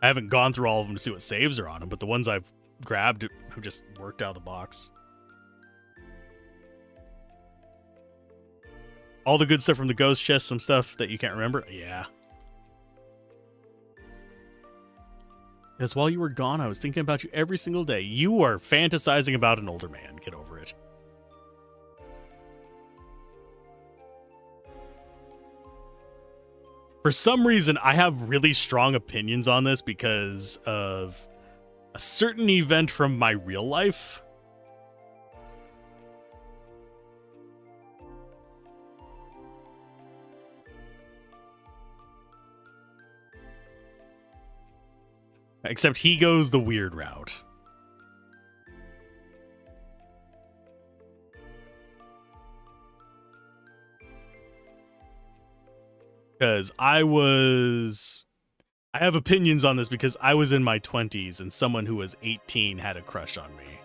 I haven't gone through all of them to see what saves are on them, but the ones I've grabbed have just worked out of the box. All the good stuff from the ghost chest, some stuff that you can't remember. Yeah. Because while you were gone, I was thinking about you every single day. You are fantasizing about an older man. Get over it. For some reason, I have really strong opinions on this because of a certain event from my real life. Except he goes the weird route. Because I have opinions on this because I was in my 20s and someone who was 18 had a crush on me.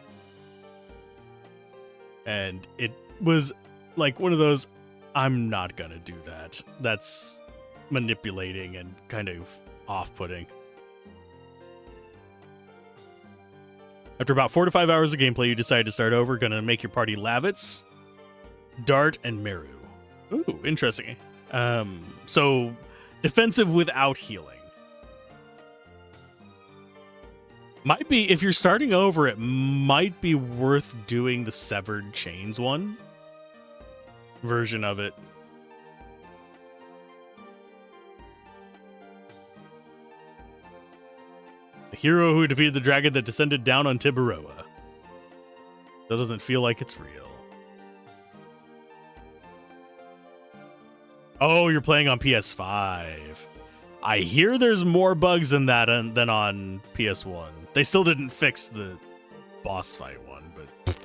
And it was like one of those, I'm not gonna do that. That's manipulating and kind of off-putting. After about 4 to 5 hours of gameplay, you decide to start over. Gonna make your party Lavitz, Dart, and Meru. Ooh, interesting. So defensive without healing. Might be, if you're starting over, it might be worth doing the Severed Chains one version of it. The hero who defeated the dragon that descended down on Tiburoa. That doesn't feel like it's real. Oh, you're playing on PS5. I hear there's more bugs in that than on PS1. They still didn't fix the boss fight one, but...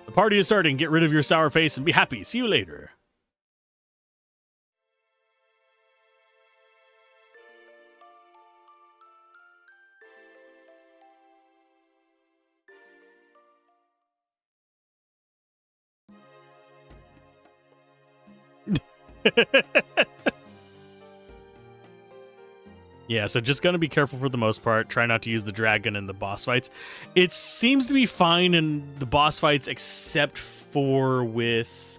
The party is starting. Get rid of your sour face and be happy. See you later. Yeah, so just gonna be careful for the most part. Try not to use the dragon in the boss fights. It seems to be fine in the boss fights except for with...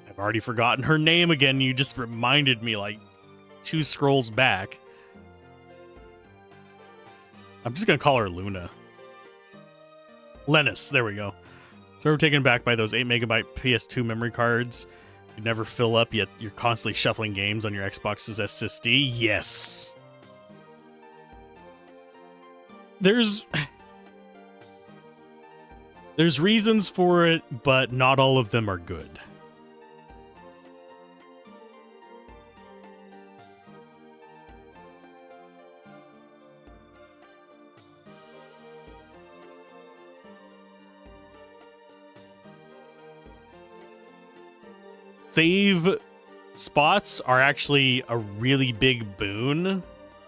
I've already forgotten her name again. You just reminded me like 2 scrolls back. I'm just gonna call her Luna. Lennis, there we go. So we're taken back by those 8 megabyte PS2 memory cards. You never fill up, yet you're constantly shuffling games on your Xbox's SSD. Yes. There's reasons for it, but not all of them are good. save spots are actually a really big boon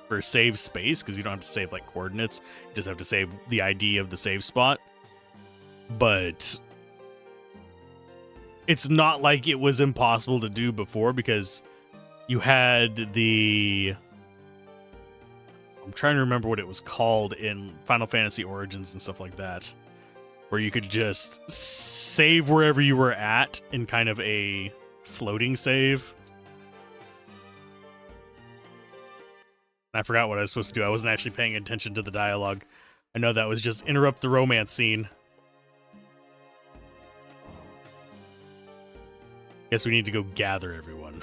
for save space, because you don't have to save like coordinates. You just have to save the ID of the save spot. But it's not like it was impossible to do before, because you had the... I'm trying to remember what it was called in Final Fantasy Origins and stuff like that, where you could just save wherever you were at in kind of a floating save. I forgot what I was supposed to do. I wasn't actually paying attention to the dialogue. I know that was just interrupt the romance scene. Guess we need to go gather everyone.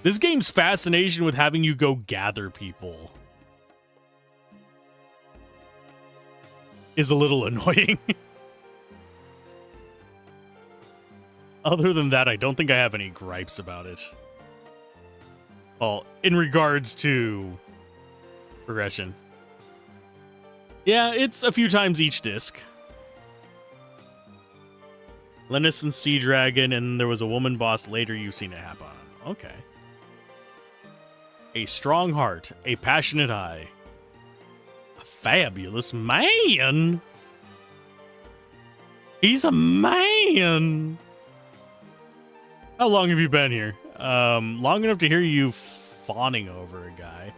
This game's fascination with having you go gather people is a little annoying. Other than that, I don't think I have any gripes about it. Well, in regards to progression. Yeah, it's a few times each disc. Linus and Sea Dragon, and there was a woman boss later you've seen it happen on. Okay. A strong heart, a passionate eye. A fabulous man. He's a man. How long have you been here? Long enough to hear you fawning over a guy.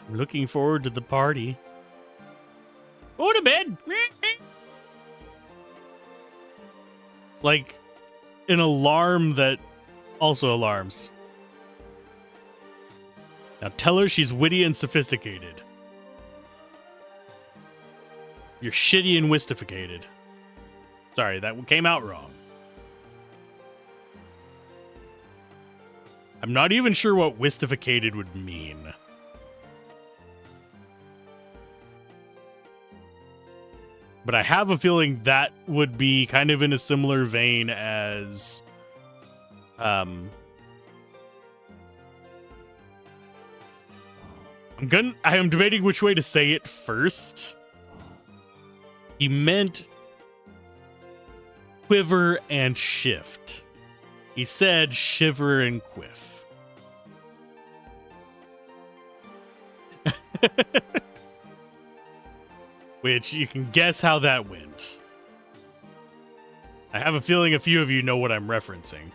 I'm looking forward to the party. Go to bed. It's like an alarm that also alarms. Now tell her she's witty and sophisticated. You're shitty and wistificated. Sorry, that came out wrong. I'm not even sure what wistificated would mean. But I have a feeling that would be kind of in a similar vein as... I am debating which way to say it first. He meant quiver and shift. He said shiver and quiff. Which you can guess how that went. I have a feeling a few of you know what I'm referencing.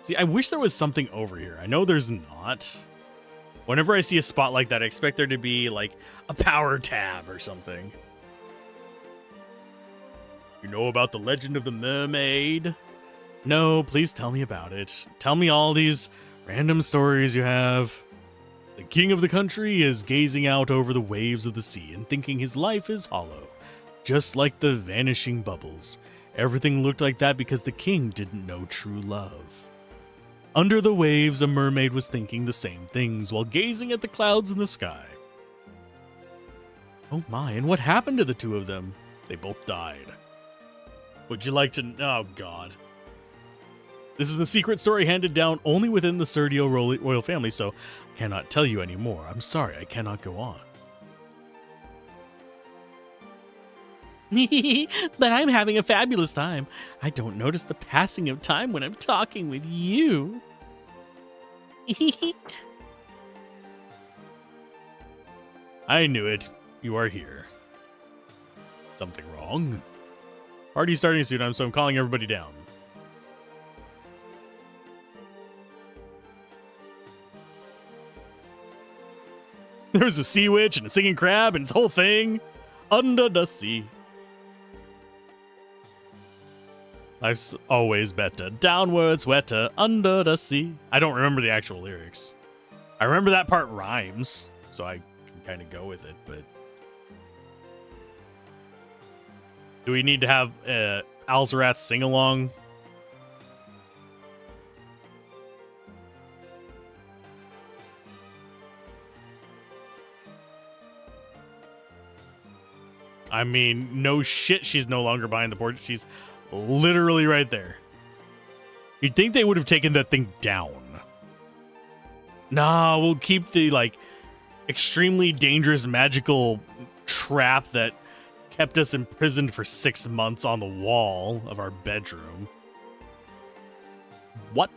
See, I wish there was something over here. I know there's not. Whenever I see a spot like that, I expect there to be like a power tab or something. You know about the Legend of the Mermaid? No, please tell me about it. Tell me all these random stories you have. The king of the country is gazing out over the waves of the sea and thinking his life is hollow, just like the vanishing bubbles. Everything looked like that because the king didn't know true love. Under the waves, a mermaid was thinking the same things while gazing at the clouds in the sky. Oh my, and what happened to the two of them? They both died. Would you like to... Oh god. This is a secret story handed down only within the Serdio royal family, so I cannot tell you anymore. I'm sorry, I cannot go on. But I'm having a fabulous time. I don't notice the passing of time when I'm talking with you. I knew it. You are here. Something wrong? Party's starting soon, so I'm calling everybody down. There's a sea witch and a singing crab and its whole thing under the sea. Life's always better, downwards wetter, under the sea. I don't remember the actual lyrics. I remember that part rhymes, so I can kind of go with it, but... Do we need to have Alzorath sing-along? I mean, no shit, she's no longer behind the porch. She's literally right there. You'd think they would have taken that thing down. Nah, we'll keep the, like, extremely dangerous magical trap that kept us imprisoned for 6 months on the wall of our bedroom. What?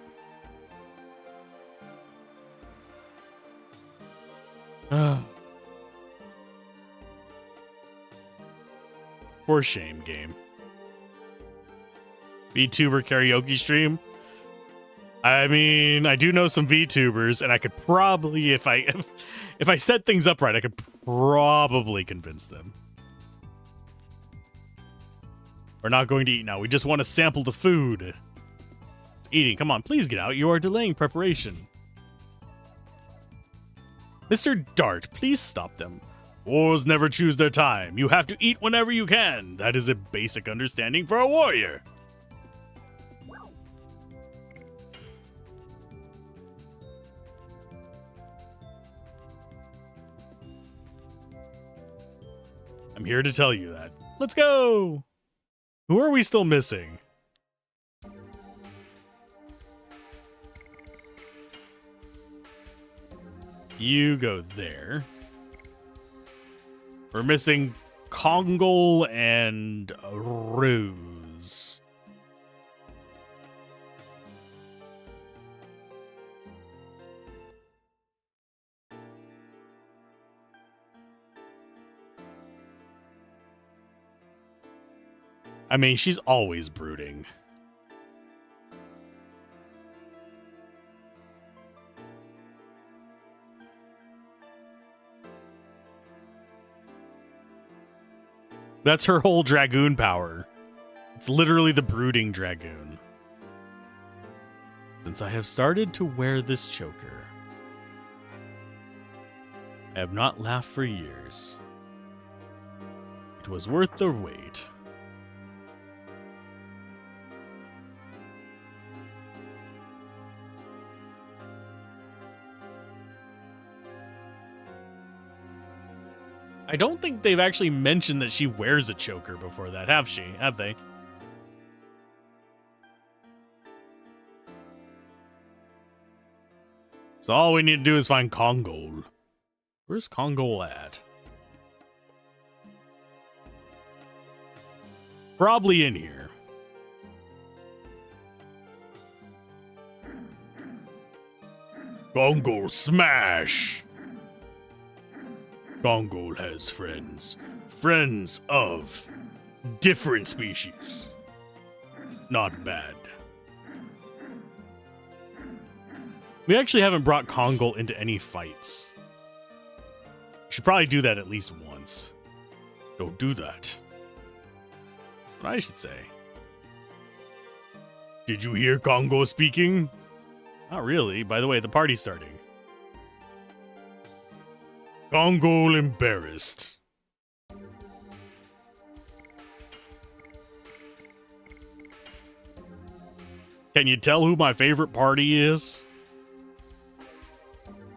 For shame, game. VTuber karaoke stream? I mean, I do know some VTubers, and I could probably, if I set things up right, I could probably convince them. We're not going to eat now. We just want to sample the food. It's eating. Come on, please get out. You are delaying preparation. Mr. Dart, please stop them. Wars never choose their time. You have to eat whenever you can. That is a basic understanding for a warrior. I'm here to tell you that. Let's go! Who are we still missing? You go there. We're missing Kongol and Ruse. I mean, she's always brooding. That's her whole Dragoon power. It's literally the brooding Dragoon. Since I have started to wear this choker, I have not laughed for years. It was worth the wait. I don't think they've actually mentioned that she wears a choker before that, have she? Have they? So all we need to do is find Kongol. Where's Kongol at? Probably in here. Kongol smash! Kongol has friends. Friends of different species. Not bad. We actually haven't brought Kongol into any fights. Should probably do that at least once. Don't do that. What I should say. Did you hear Kongol speaking? Not really. By the way, the party's starting. Kongol embarrassed. Can you tell who my favorite party is?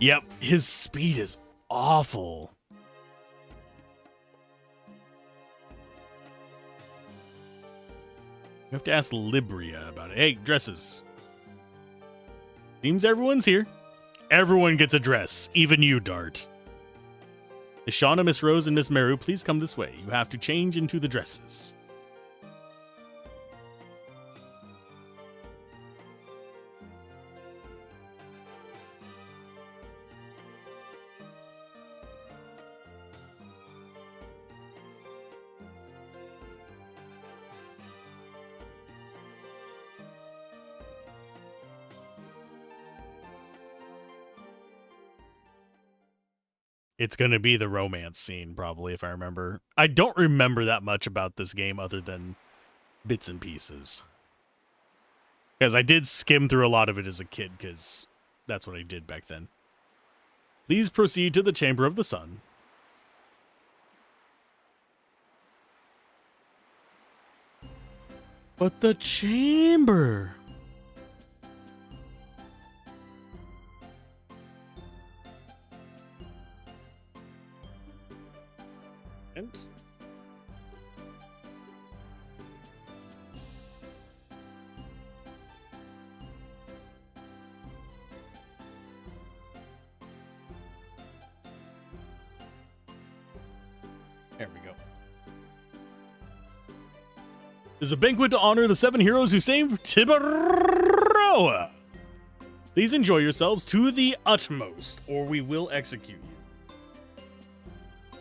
Yep, his speed is awful. You have to ask Libria about it. Hey, dresses. Seems everyone's here. Everyone gets a dress, even you, Dart. Miss Shauna, Miss Rose, and Miss Meru, please come this way. You have to change into the dresses. It's going to be the romance scene, probably, if I remember. I don't remember that much about this game other than bits and pieces. Because I did skim through a lot of it as a kid, because that's what I did back then. Please proceed to the Chamber of the Sun. But the chamber... There we go. This is a banquet to honor the 7 heroes who saved Tibaroa. Please enjoy yourselves to the utmost, or we will execute you.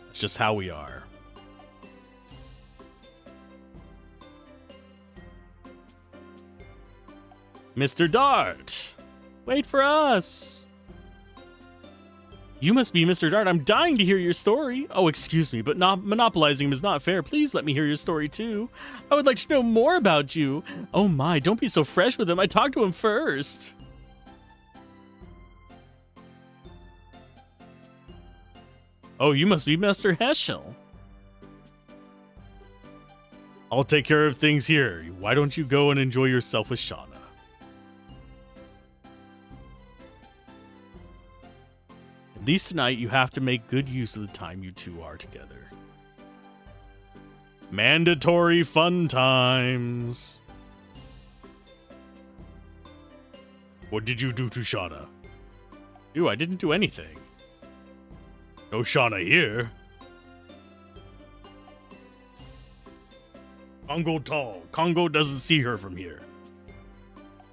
That's just how we are. Mr. Dart, wait for us. You must be Mr. Dart. I'm dying to hear your story. Oh, excuse me, but not monopolizing him is not fair. Please let me hear your story too. I would like to know more about you. Oh my, don't be so fresh with him. I talked to him first. Oh, you must be Mr. Heschel. I'll take care of things here. Why don't you go and enjoy yourself with Shauna? At least tonight, you have to make good use of the time you two are together. Mandatory fun times. What did you do to Shauna? Ew, I didn't do anything. No Shauna here. Congo tall. Congo doesn't see her from here.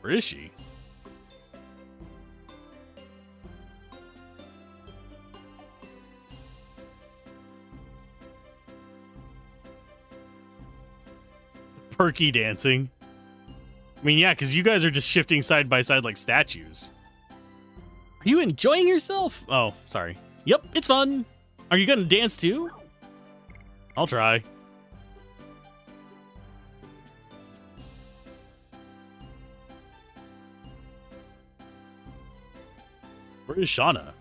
Where is she? Perky dancing. I mean, yeah, because you guys are just shifting side by side like statues. Are you enjoying yourself? Oh, sorry. Yep, it's fun. Are you gonna dance too? I'll try. Where is Shauna?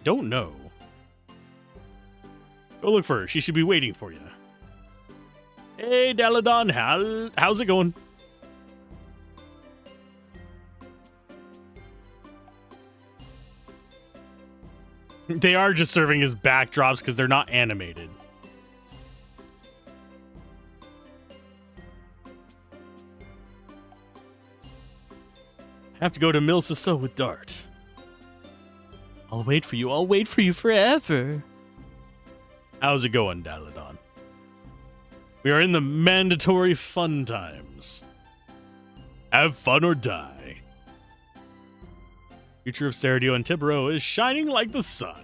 Don't know. Go look for her. She should be waiting for you. Hey, Daladon, how's it going? They are just serving as backdrops because they're not animated. I have to go to Milsaso with Dart. I'll wait for you. I'll wait for you forever. How's it going, Daladon? We are in the mandatory fun times. Have fun or die. Future of Sergio and Tibero is shining like the sun.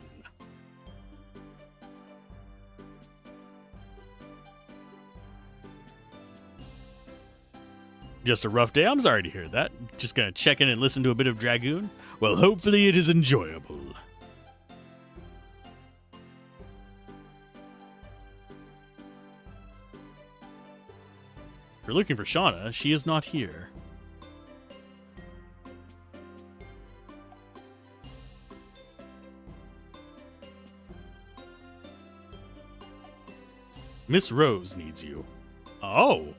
Just a rough day. I'm sorry to hear that. Just gonna check in and listen to a bit of Dragoon. Well, hopefully it is enjoyable. If you're looking for Shauna, she is not here. Miss Rose needs you. Oh.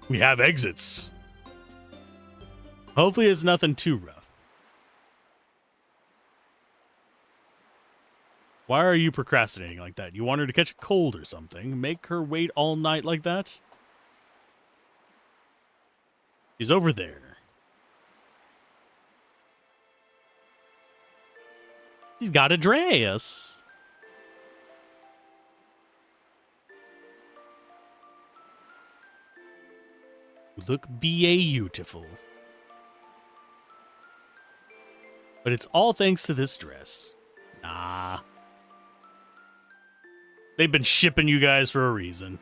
We have exits. Hopefully it's nothing too rough. Why are you procrastinating like that? You want her to catch a cold or something? Make her wait all night like that? She's over there. She's got Andreas. You look beautiful. But it's all thanks to this dress. Nah. They've been shipping you guys for a reason.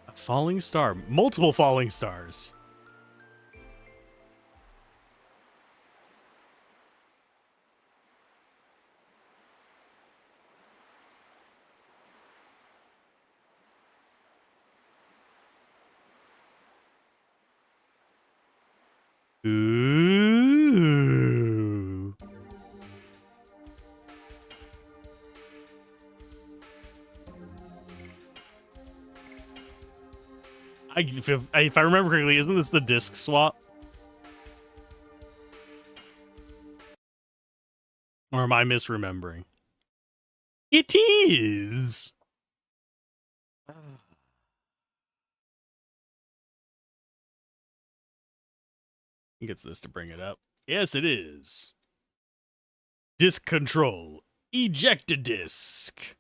A falling star. Multiple falling stars. Ooh. If I remember correctly, isn't this the disc swap? Or am I misremembering? It is. He gets this to bring it up. Yes, it is. Disk control. Eject a disk.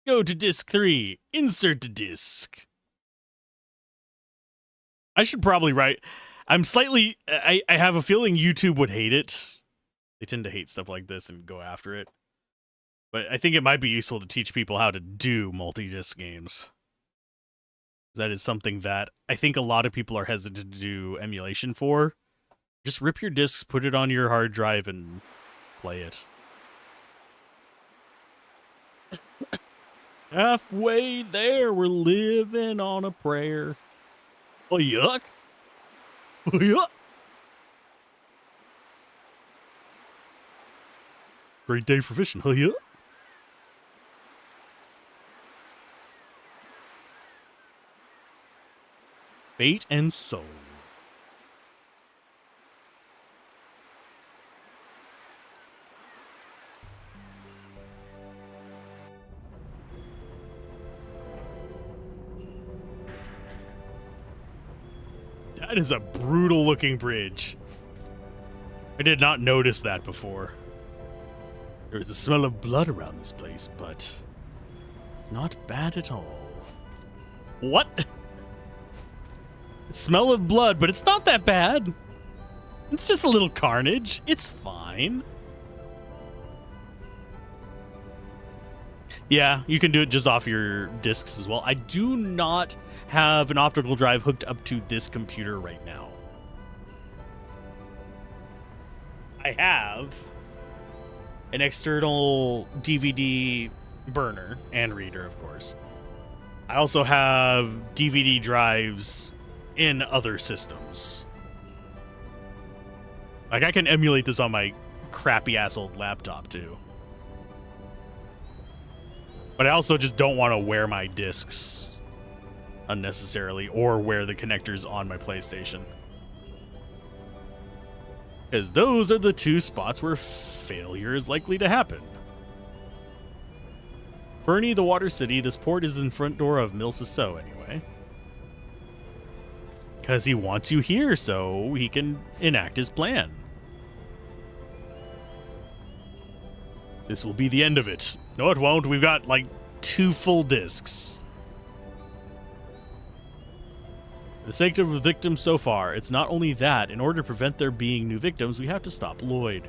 Go to disk 3. Insert a disk. I should probably write. I'm slightly. I have a feeling YouTube would hate it. They tend to hate stuff like this and go after it. But I think it might be useful to teach people how to do multi-disc games. That is something that I think a lot of people are hesitant to do emulation for. Just rip your discs, put it on your hard drive, and play it. Halfway there, we're living on a prayer. Oh, yuck. Oh, yuck. Great day for fishing. Oh, yuck. Fate and Soul. That is a brutal looking bridge. I did not notice that before. There is a smell of blood around this place, but it's not bad at all. What? Smell of blood, but it's not that bad. It's just a little carnage. It's fine. Yeah, you can do it just off your discs as well. I do not have an optical drive hooked up to this computer right now. I have an external DVD burner and reader, of course. I also have DVD drives in other systems. Like, I can emulate this on my crappy ass old laptop too. But I also just don't want to wear my discs unnecessarily or wear the connectors on my PlayStation. Because those are the two spots where failure is likely to happen. Fernie, the Water City. This port is in front door of Milsasso anyway. Because he wants you here so he can enact his plan. This will be the end of it. No, it won't. We've got like 2 full discs. For the sake of the victims so far, it's not only that. In order to prevent there being new victims, we have to stop Lloyd.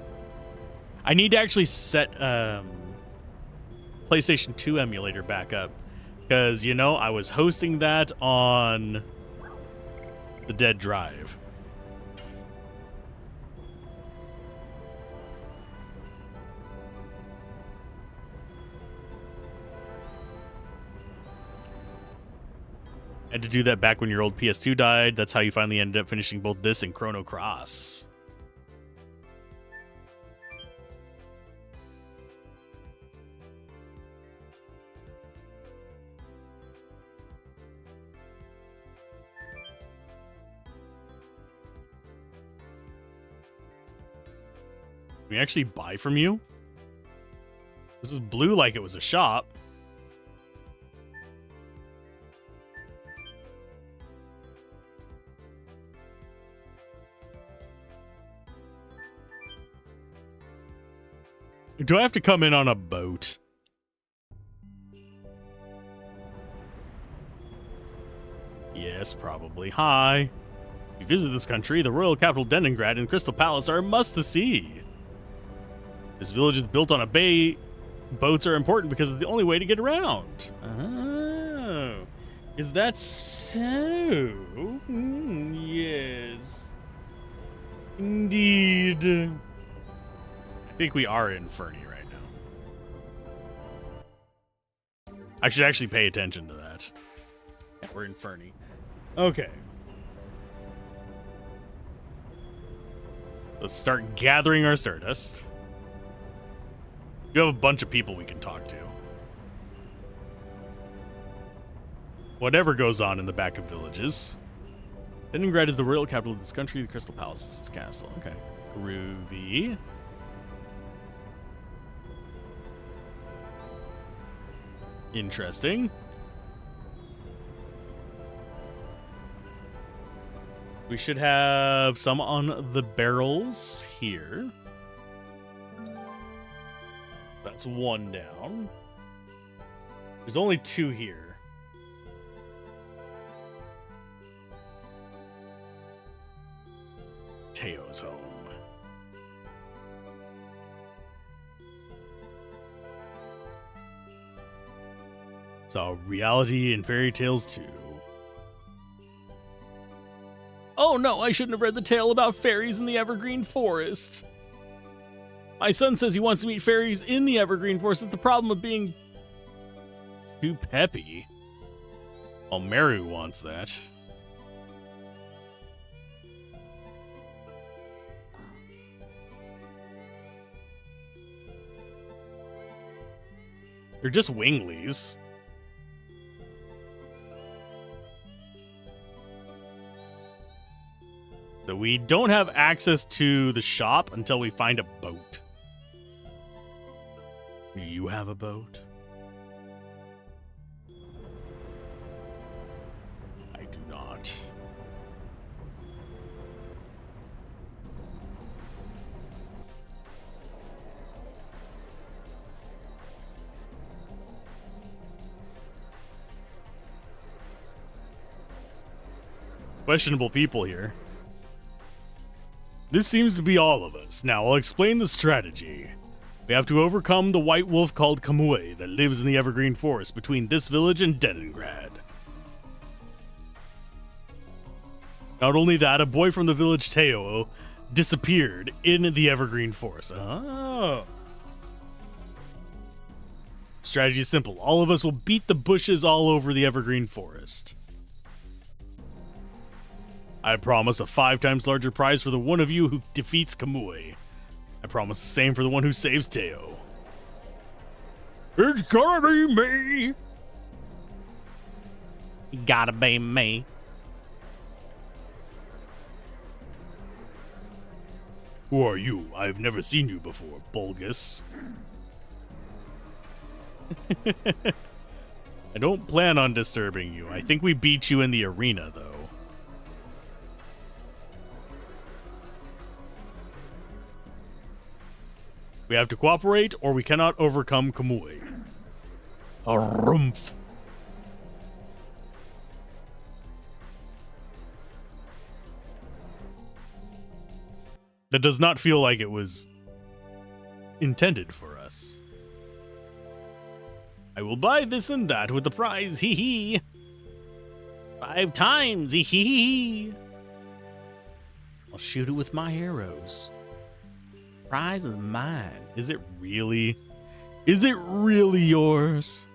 I need to actually set PlayStation 2 emulator back up. Because, you know, I was hosting that on the dead drive. Had to do that back when your old PS2 died. That's how you finally ended up finishing both this and Chrono Cross. Can we actually buy from you? This is blue like it was a shop. Do I have to come in on a boat? Yes, probably. Hi. If you visit this country, the royal capital Denningrad and Crystal Palace are a must-to-see. This village is built on a bay. Boats are important because it's the only way to get around. Oh. Is that so? Yes. Indeed. I think we are in Fernie right now. I should actually pay attention to that. Yeah, we're in Fernie. Okay. Let's start gathering our Stardust. You have a bunch of people we can talk to. Whatever goes on in the back of villages. Leningrad is the royal capital of this country. The Crystal Palace is its castle. Okay. Groovy. Interesting. We should have some on the barrels here. That's one down. There's only two here. Teo's home. Saw reality and fairy tales too. Oh no, I shouldn't have read the tale about fairies in the Evergreen Forest. My son says he wants to meet fairies in the Evergreen Forest. It's the problem of being too peppy. Well, Mary wants that. They're just winglies. So we don't have access to the shop until we find a boat. Do you have a boat? I do not. Questionable people here. This seems to be all of us. Now, I'll explain the strategy. We have to overcome the white wolf called Kamui that lives in the Evergreen Forest between this village and Denengrad. Not only that, a boy from the village Teo disappeared in the Evergreen Forest. Oh. Strategy is simple. All of us will beat the bushes all over the Evergreen Forest. I promise a 5 times larger prize for the one of you who defeats Kamui. I promise the same for the one who saves Teo. It's gotta be me! gotta be me. Who are you? I've never seen you before, Bulgus. I don't plan on disturbing you. I think we beat you in the arena, though. We have to cooperate, or we cannot overcome Kamui. Harumph. That does not feel like it was intended for us. I will buy this and that with the prize, hee hee. 5 times, hee hee hee. I'll shoot it with my arrows. Prize is mine. Is it really? Is it really yours?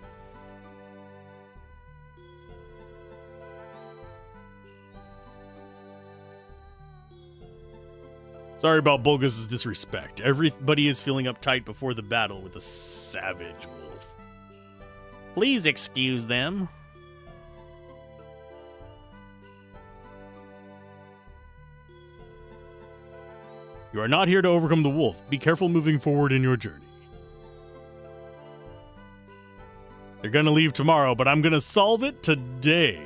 Sorry about Bulgus' disrespect. Everybody is feeling uptight before the battle with the savage wolf. Please excuse them. You are not here to overcome the wolf. Be careful moving forward in your journey. They're gonna leave tomorrow, but I'm gonna solve it today.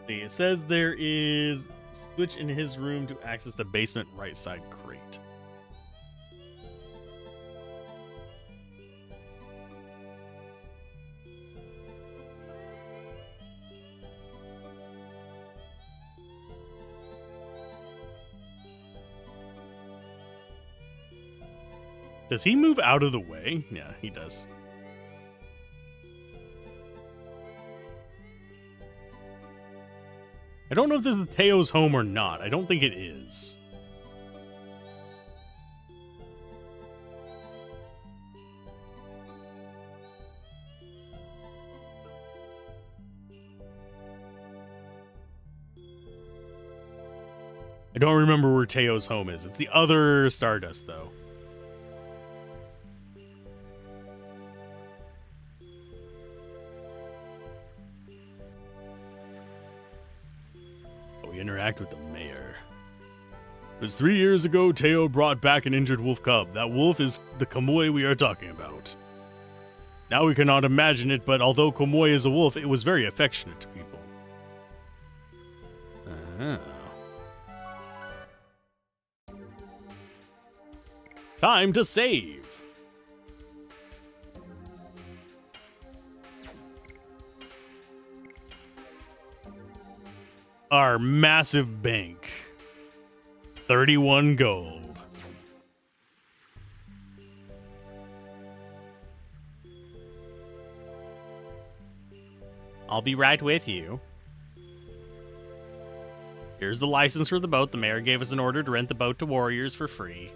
See, it says there is a switch in his room to access the basement right side crate. Does he move out of the way? Yeah, he does. I don't know if this is Teo's home or not. I don't think it is. I don't remember where Teo's home is. It's the other Stardust, though. Interact with the mayor. It was 3 years ago Teo brought back an injured wolf cub. That wolf is the Kamui we are talking about. Now we cannot imagine it, but although Kamui is a wolf, it was very affectionate to people. Oh. Time to save. Our massive bank. 31 gold. I'll be right with you. Here's the license for the boat. The mayor gave us an order to rent the boat to warriors for free.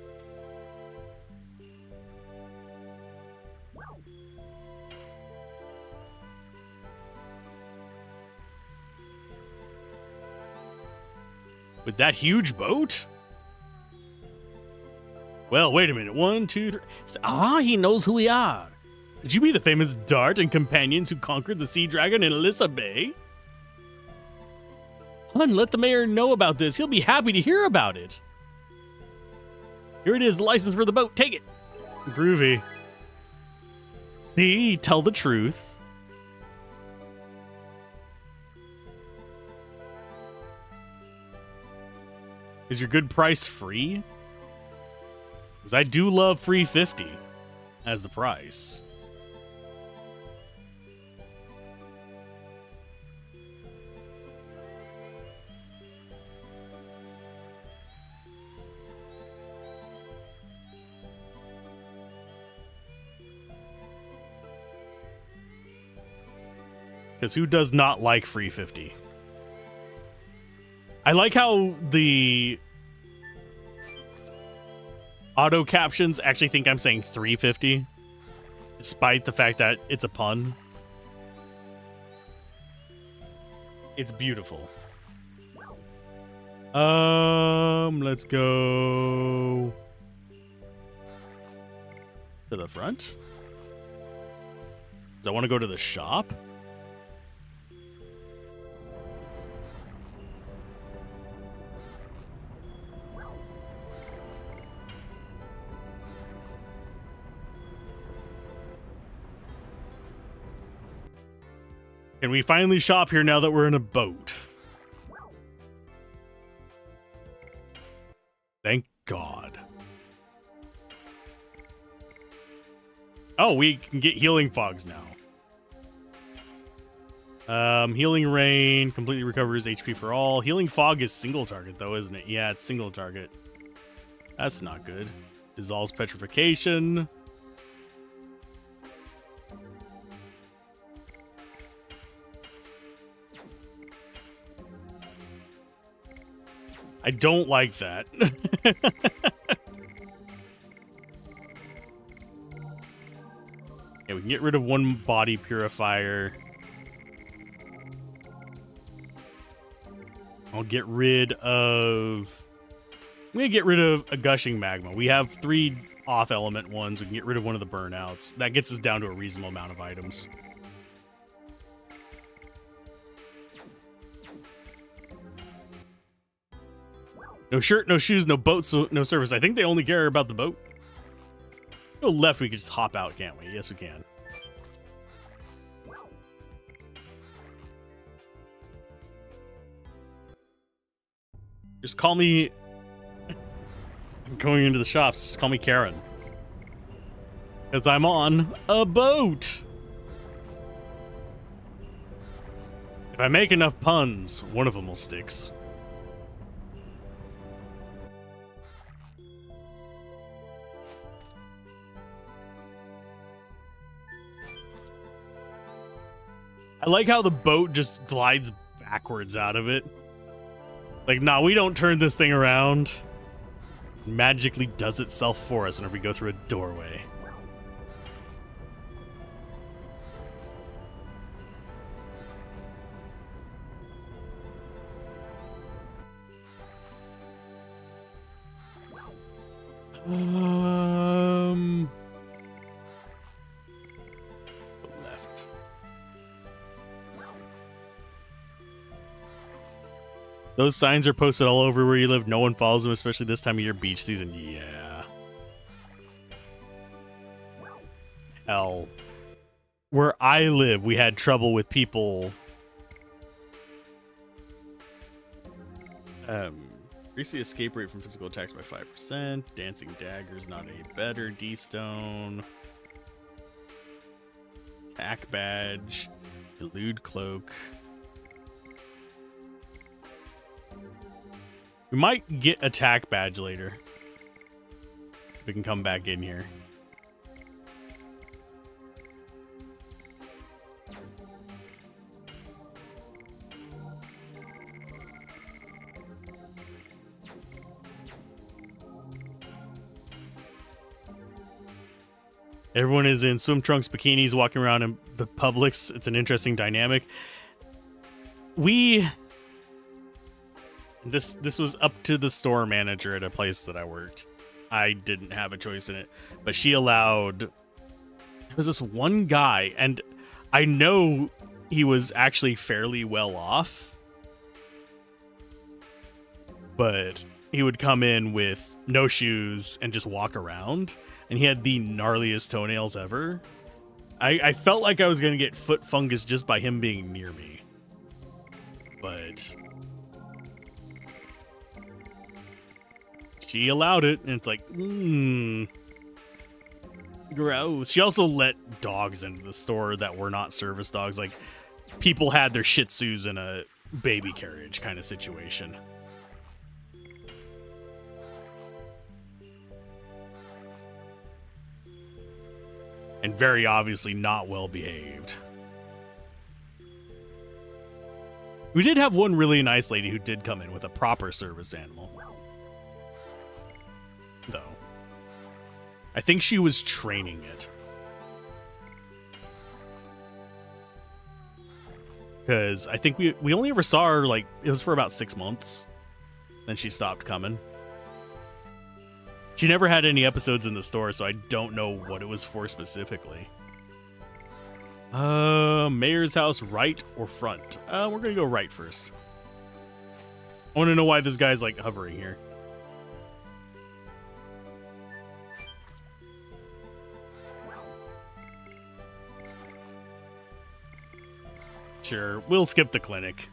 With that huge boat? Well, wait a minute. 1, 2, 3. Ah, he knows who we are. Could you be the famous Dart and companions who conquered the sea dragon in Alyssa Bay? Hun, let the mayor know about this. He'll be happy to hear about it. Here it is, the license for the boat. Take it. Groovy. See, tell the truth. Is your good price free? Because I do love free 50 as the price. Because who does not like free 50? I like how the auto captions actually think I'm saying 350, despite the fact that it's a pun. It's beautiful. Let's go to the front. Does I want to go to the shop? Can we finally shop here now that we're in a boat? Thank God. Oh, we can get healing fogs now. Healing rain completely recovers HP for all. Healing fog is single target though, isn't it? Yeah, it's single target. That's not good. Dissolves petrification. I don't like that. Yeah, we can get rid of one body purifier. I'll get rid of... I'm going to get rid of a gushing magma. We have 3 off element ones. We can get rid of one of the burnouts. That gets us down to a reasonable amount of items. No shirt, no shoes, no boat, no service. I think they only care about the boat. Go left, we could just hop out, can't we? Yes, we can. Just call me... I'm going into the shops. Just call me Karen. Because I'm on a boat. If I make enough puns, one of them will sticks. I like how the boat just glides backwards out of it. Like, nah, we don't turn this thing around. It magically does itself for us whenever we go through a doorway. Left. Those signs are posted all over where you live. No one follows them, especially this time of year, beach season. Yeah. Hell. Where I live, we had trouble with people Increase the escape rate from physical attacks by 5%. Dancing daggers, not any better. D-stone. Attack badge. Elude cloak. We might get attack badge later. We can come back in here. Everyone is in swim trunks, bikinis, walking around in the Publix. It's an interesting dynamic. This was up to the store manager at a place that I worked. I didn't have a choice in it, but she allowed. There was this one guy, and I know he was actually fairly well off, but he would come in with no shoes and just walk around, and he had the gnarliest toenails ever. I felt like I was going to get foot fungus just by him being near me. But she allowed it, and it's like, gross. She also let dogs into the store that were not service dogs. Like, people had their Shih Tzus in a baby carriage kind of situation. And very obviously not well behaved. We did have one really nice lady who did come in with a proper service animal. Though. I think she was training it. Because I think we only ever saw her, like, it was for about 6 months. Then she stopped coming. She never had any episodes in the store, so I don't know what it was for specifically. Mayor's house, right or front? We're gonna go right first. I want to know why this guy's, like, hovering here. Sure, we'll skip the clinic.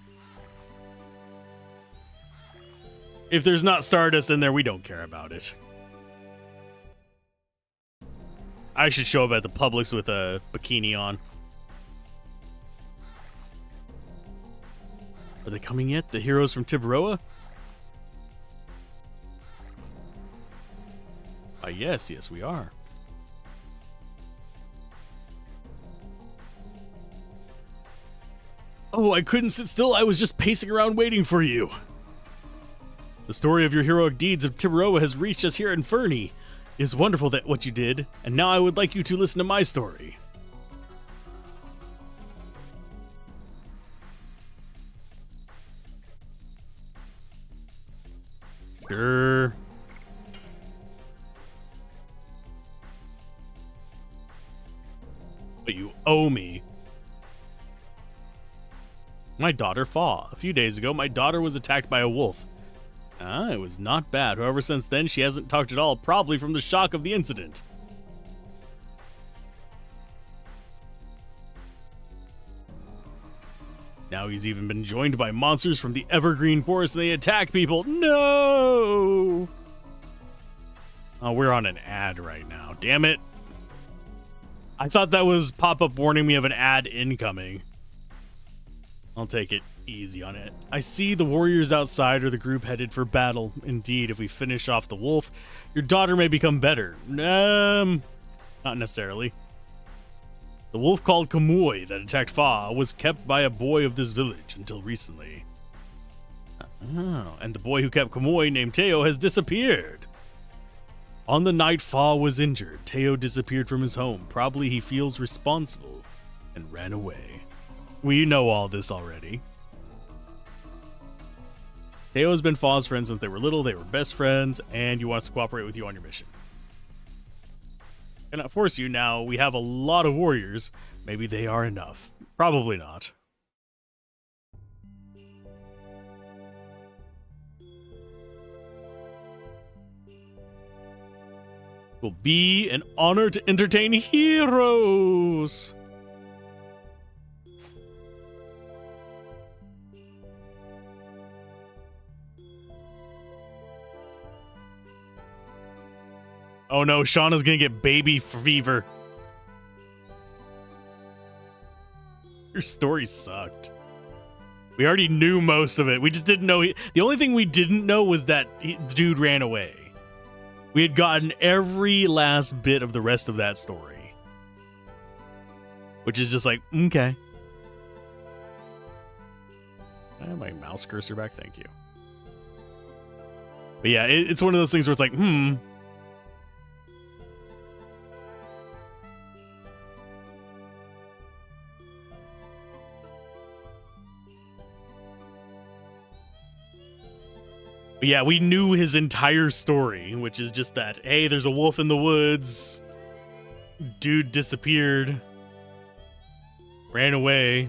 If there's not Stardust in there, we don't care about it. I should show up at the Publix with a bikini on. Are they coming yet? The heroes from Tiburoa? Yes, we are. Oh, I couldn't sit still. I was just pacing around waiting for you. The story of your heroic deeds of Tiburoa has reached us here in Fernie. It is wonderful that what you did, and now I would like you to listen to my story. Sure. But you owe me. My daughter Fa. A few days ago, my daughter was attacked by a wolf. It was not bad. However, since then, she hasn't talked at all, probably from the shock of the incident. Now he's even been joined by monsters from the Evergreen Forest, and they attack people. No! Oh, we're on an ad right now. Damn it. I thought that was pop-up warning me of an ad incoming. I'll take it easy on it. I see the warriors outside are the group headed for battle. Indeed, if we finish off the wolf, your daughter may become better. Not necessarily. The wolf called Kamui that attacked Fa was kept by a boy of this village until recently. Oh, and the boy who kept Kamui, named Teo, has disappeared. On the night Fa was injured, Teo disappeared from his home. Probably he feels responsible and ran away. We know all this already. Teo has been Fa's friend since they were little. They were best friends, and he wants to cooperate with you on your mission. Cannot force you now. We have a lot of warriors. Maybe they are enough. Probably not. It will be an honor to entertain heroes. Oh no, Shauna's gonna get baby fever. Your story sucked. We already knew most of it. We just didn't know. The only thing we didn't know was that the dude ran away. We had gotten every last bit of the rest of that story. Which is just like, okay. I have my mouse cursor back, thank you. But yeah, it's one of those things where it's like, But yeah, we knew his entire story, which is just that, hey, there's a wolf in the woods. Dude disappeared. Ran away.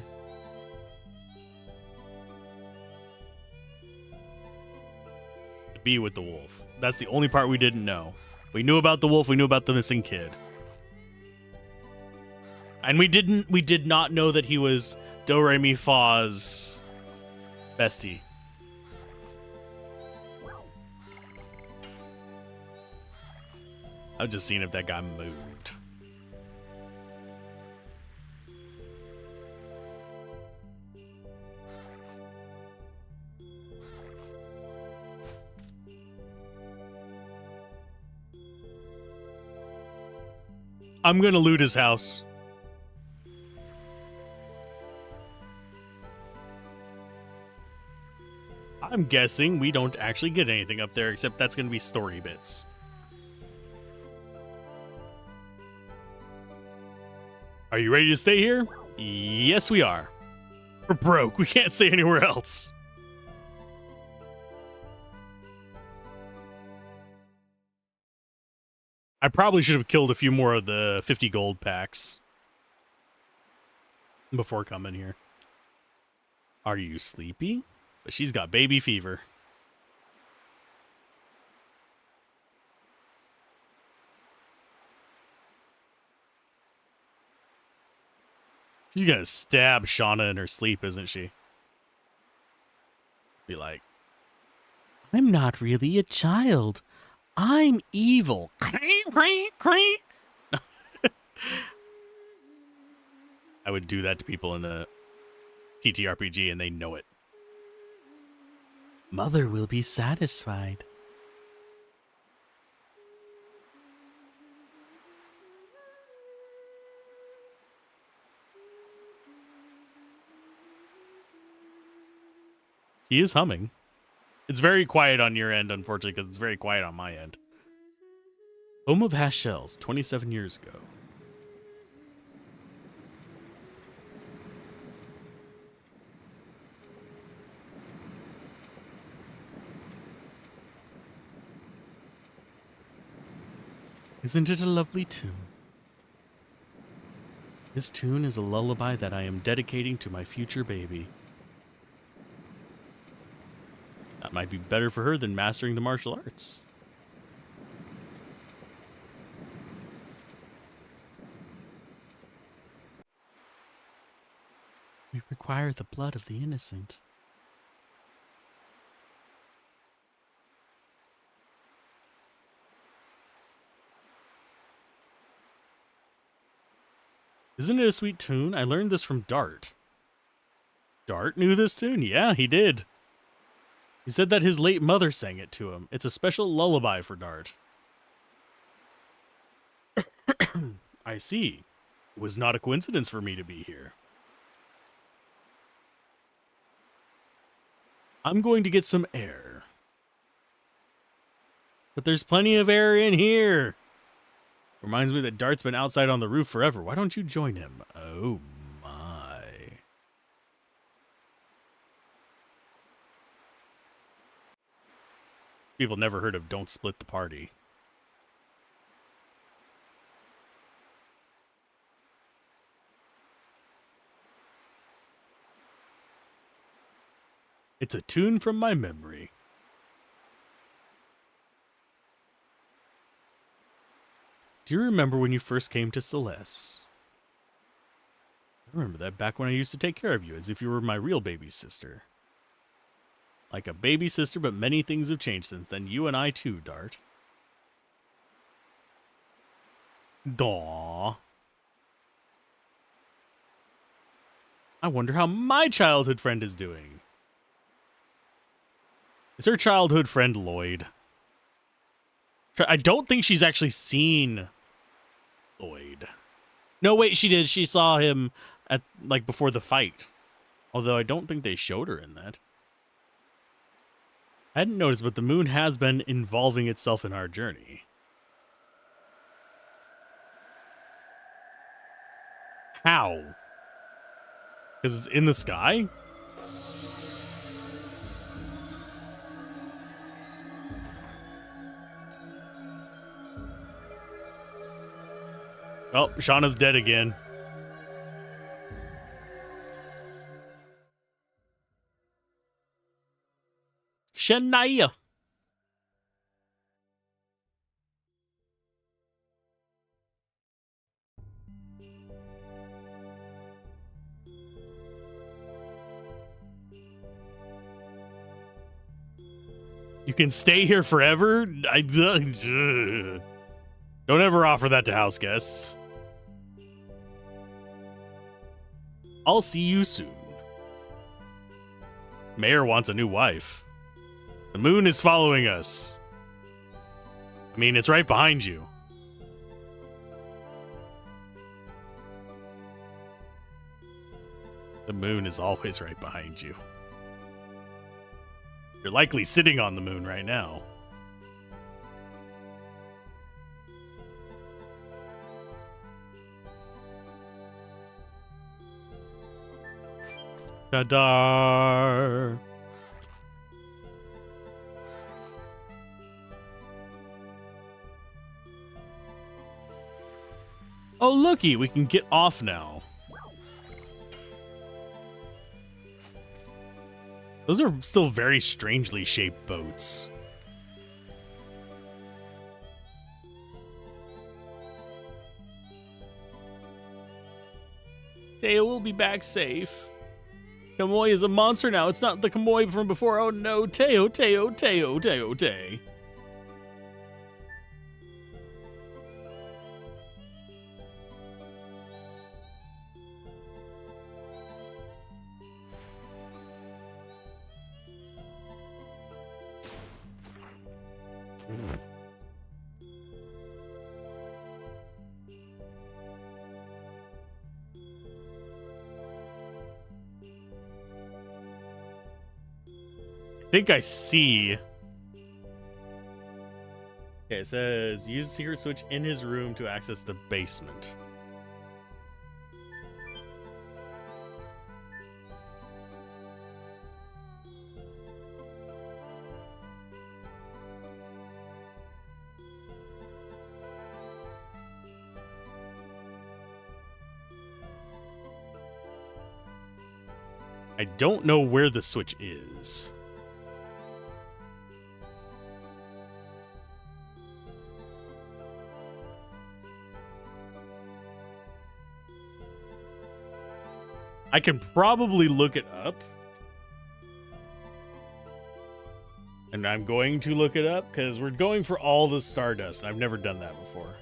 To be with the wolf. That's the only part we didn't know. We knew about the wolf, we knew about the missing kid. And we did not know that he was Do Re Mi Fa's bestie. I was just seeing if that guy moved. I'm gonna loot his house. I'm guessing we don't actually get anything up there, except that's gonna be story bits. Are you ready to stay here? Yes, we are. We're broke. We can't stay anywhere else. I probably should have killed a few more of the 50 gold packs before coming here. Are you sleepy? But she's got baby fever. She's gonna stab Shauna in her sleep, isn't she? Be like, I'm not really a child. I'm evil. I would do that to people in a TTRPG and they know it. Mother will be satisfied. He is humming. It's very quiet on your end, unfortunately, because it's very quiet on my end. Home of Hash Shells, 27 years ago. Isn't it a lovely tune? This tune is a lullaby that I am dedicating to my future baby. That might be better for her than mastering the martial arts. We require the blood of the innocent. Isn't it a sweet tune? I learned this from Dart. Dart knew this tune? Yeah, he did. He said that his late mother sang it to him. It's a special lullaby for Dart. I see. It was not a coincidence for me to be here. I'm going to get some air. But there's plenty of air in here. Reminds me that Dart's been outside on the roof forever. Why don't you join him? Oh my. People never heard of Don't Split the Party. It's a tune from my memory. Do you remember when you first came to Celeste? I remember that back when I used to take care of you as if you were my real baby sister. Like a baby sister, but many things have changed since then. You and I too, Dart. Daw. I wonder how my childhood friend is doing. Is her childhood friend Lloyd? I don't think she's actually seen Lloyd. No, wait, she did. She saw him at like before the fight. Although I don't think they showed her in that. I hadn't noticed, but the moon has been involving itself in our journey. How? Because it's in the sky? Oh, Shauna's dead again. Shania. You can stay here forever? Don't ever offer that to house guests. I'll see you soon. Mayor wants a new wife. The moon is following us. I mean, it's right behind you. The moon is always right behind you. You're likely sitting on the moon right now. Ta-da! Oh, looky, we can get off now. Those are still very strangely shaped boats. Teo will be back safe. Kamui is a monster now. It's not the Kamui from before. Oh no, Teo, Teo, Teo, Teo, Teo. I think I see. Okay, it says use the secret switch in his room to access the basement. I don't know where the switch is. I can probably look it up. And I'm going to look it up because we're going for all the Stardust. I've never done that before.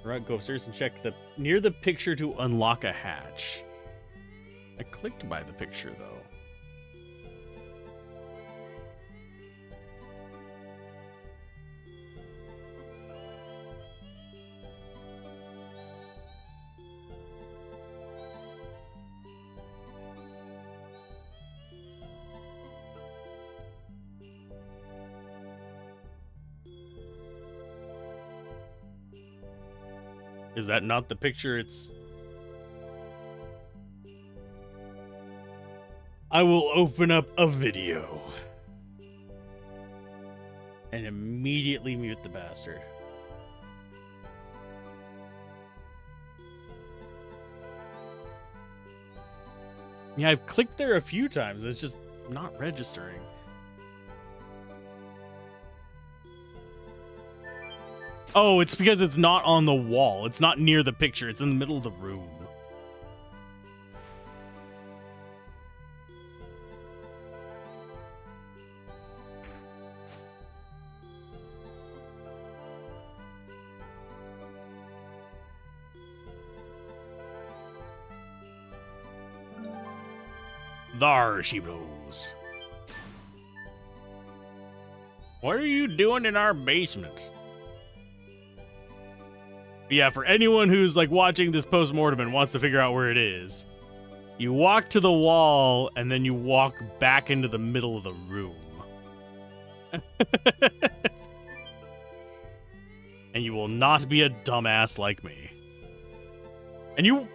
Right, go upstairs and check near the picture to unlock a hatch. I clicked by the picture though. Is that not the picture? I will open up a video and immediately mute the bastard. Yeah, I've clicked there a few times. It's just not registering. Oh, it's because it's not on the wall. It's not near the picture. It's in the middle of the room. There she blows. What are you doing in our basement? Yeah, for anyone who's like watching this post-mortem and wants to figure out where it is, you walk to the wall and then you walk back into the middle of the room. And you will not be a dumbass like me. And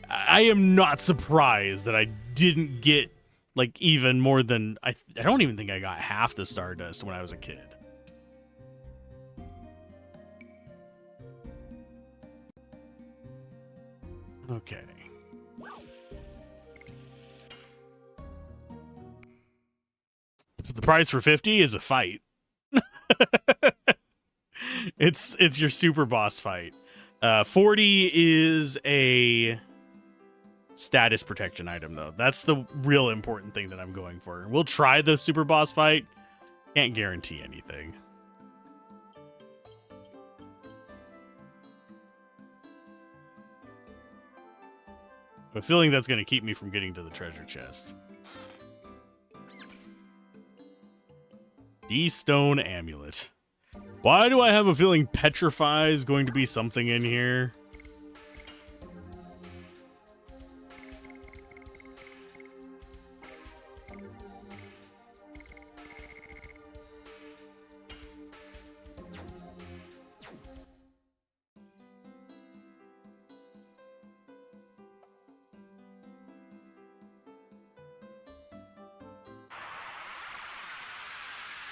I am not surprised that I didn't get like even more than I don't even think I got half the Stardust when I was a kid. Okay. The price for 50 is a fight. It's your super boss fight. 40 is a status protection item, though. That's the real important thing that I'm going for. We'll try the super boss fight. Can't guarantee anything. I have a feeling that's going to keep me from getting to the treasure chest. D-Stone Amulet. Why do I have a feeling Petrify is going to be something in here?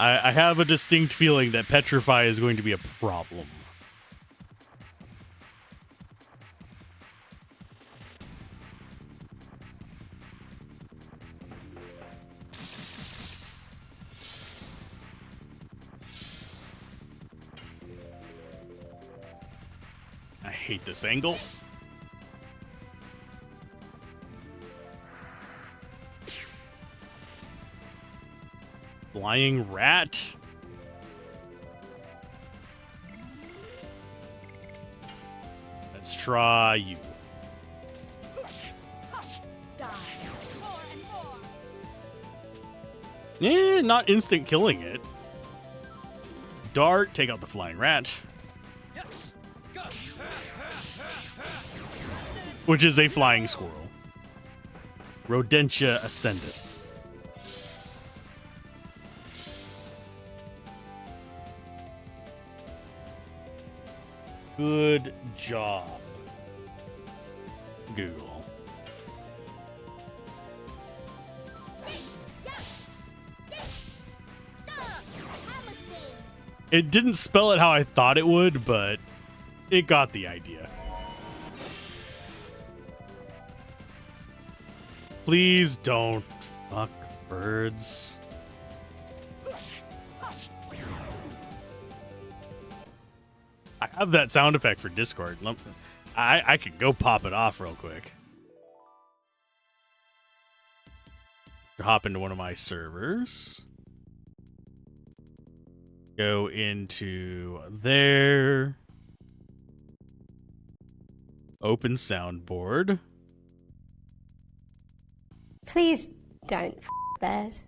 I have a distinct feeling that Petrify is going to be a problem. I hate this angle. Flying rat. Let's try you. Not instant killing it. Dart, take out the flying rat. Which is a flying squirrel. Rodentia ascendus. Good job, Google. It didn't spell it how I thought it would, but it got the idea. Please don't fuck birds. I have that sound effect for Discord. I could go pop it off real quick. Hop into one of my servers. Go into there. Open soundboard. Please don't f bears.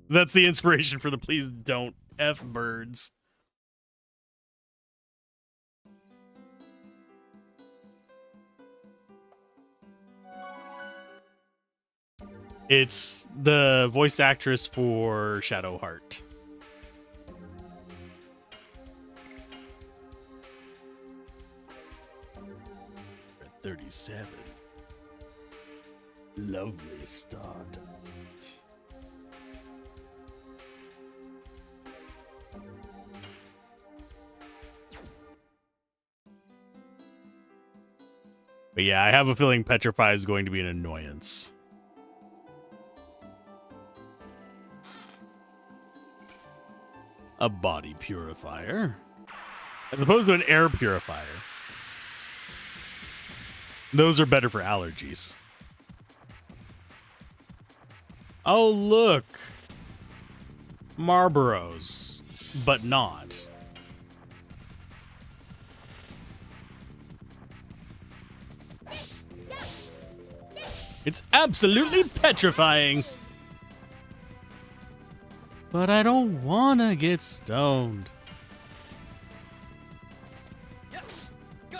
That's the inspiration for the please don't F birds. It's the voice actress for Shadowheart. At 37. Lovely Stardust. But yeah, I have a feeling Petrify is going to be an annoyance. A body purifier. As opposed to an air purifier. Those are better for allergies. Oh, look. Marlboros, but not. It's absolutely petrifying. But I don't want to get stoned. Yes. Go.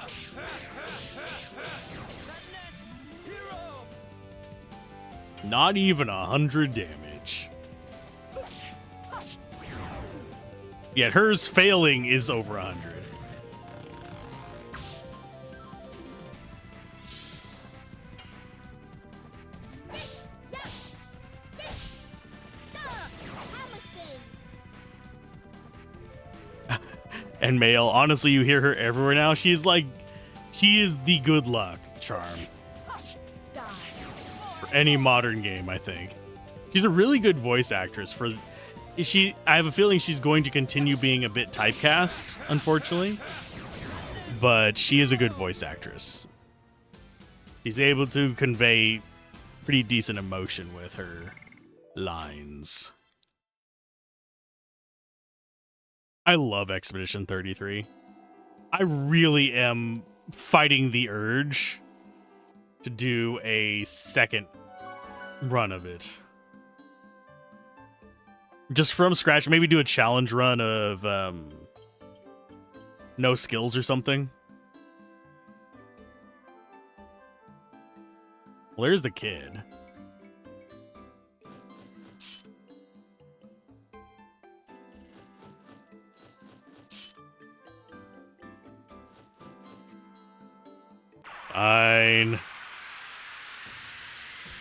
Hero. Not even 100 damage. Yet hers failing is over 100. And Male, honestly, you hear her everywhere now. She's like, she is the good luck charm Die. for any modern game, I think. She's a really good voice actress for I have a feeling she's going to continue being a bit typecast, unfortunately. But she is a good voice actress. She's able to convey pretty decent emotion with her lines. I love Expedition 33. I really am fighting the urge to do a second run of it. Just from scratch, maybe do a challenge run of no skills or something. Well, there's the kid. Fine. Is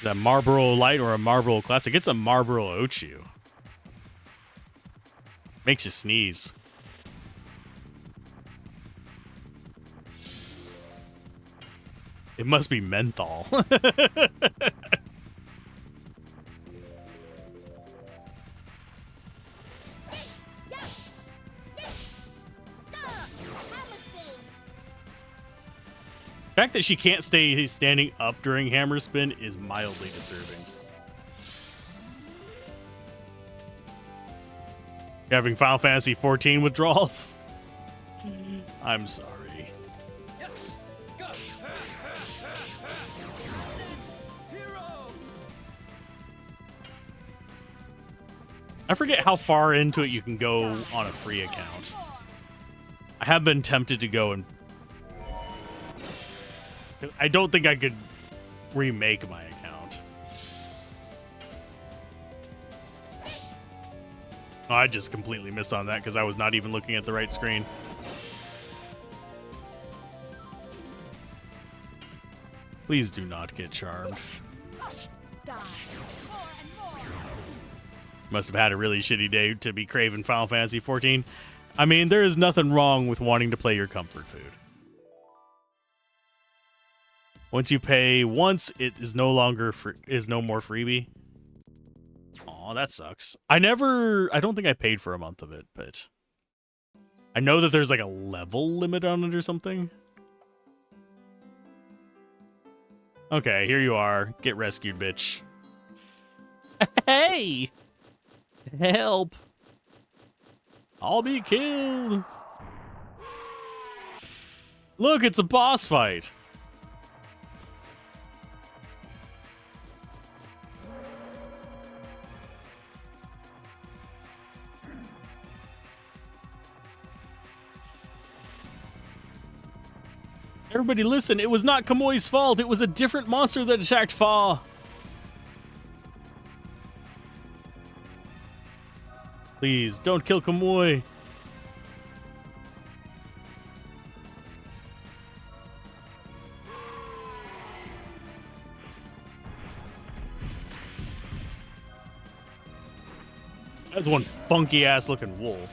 that Marlboro Light or a Marlboro Classic? It's a Marlboro Ochu. Makes you sneeze. It must be menthol. The fact that she can't stay standing up during hammer spin is mildly disturbing. You having Final Fantasy 14 withdrawals? I'm sorry. Yes. Go. Hero. I forget how far into it you can go on a free account. I have been tempted to go and... I don't think I could remake my account. Oh, I just completely missed on that because I was not even looking at the right screen. Please do not get charmed. Die. Must have had a really shitty day to be craving Final Fantasy 14. I mean, there is nothing wrong with wanting to play your comfort food. Once you pay once, it is no more freebie. Aw, that sucks. I don't think I paid for a month of it, but I know that there's like a level limit on it or something. Okay, here you are. Get rescued, bitch. Hey! Help! I'll be killed. Look, it's a boss fight. Everybody listen, it was not Kamui's fault. It was a different monster that attacked Fa. Please, don't kill Kamui. That's one funky-ass looking wolf.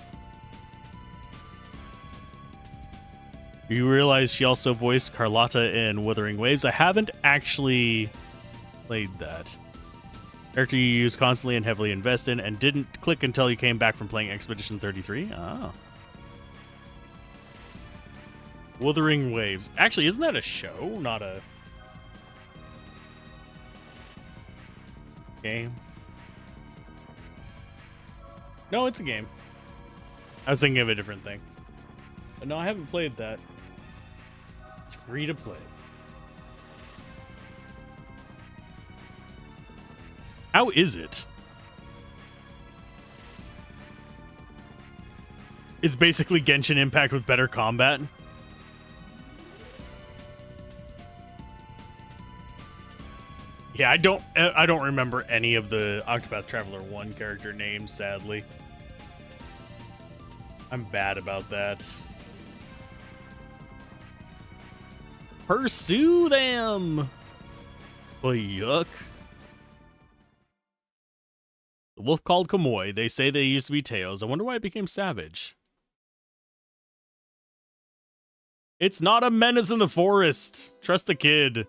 You realize she also voiced Carlotta in Wuthering Waves? I haven't actually played that. Character you use constantly and heavily invest in, and didn't click until you came back from playing Expedition 33? Oh. Wuthering Waves. Actually, isn't that a show, not a game? No, it's a game. I was thinking of a different thing. But no, I haven't played that. It's free to play. How is it? It's basically Genshin Impact with better combat. Yeah, I don't remember any of the Octopath Traveler 1 character names, sadly. I'm bad about that. Pursue them! Oh, yuck. The wolf called Kamoy. They say they used to be Teos. I wonder why it became savage. It's not a menace in the forest. Trust the kid.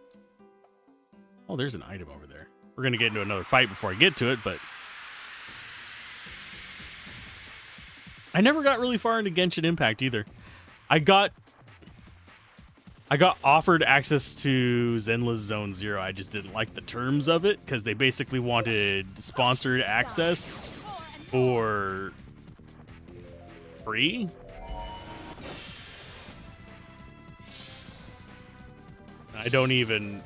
Oh, there's an item over there. We're going to get into another fight before I get to it, but... I never got really far into Genshin Impact either. I got offered access to Zenless Zone Zero. I just didn't like the terms of it because they basically wanted sponsored access for free. I don't even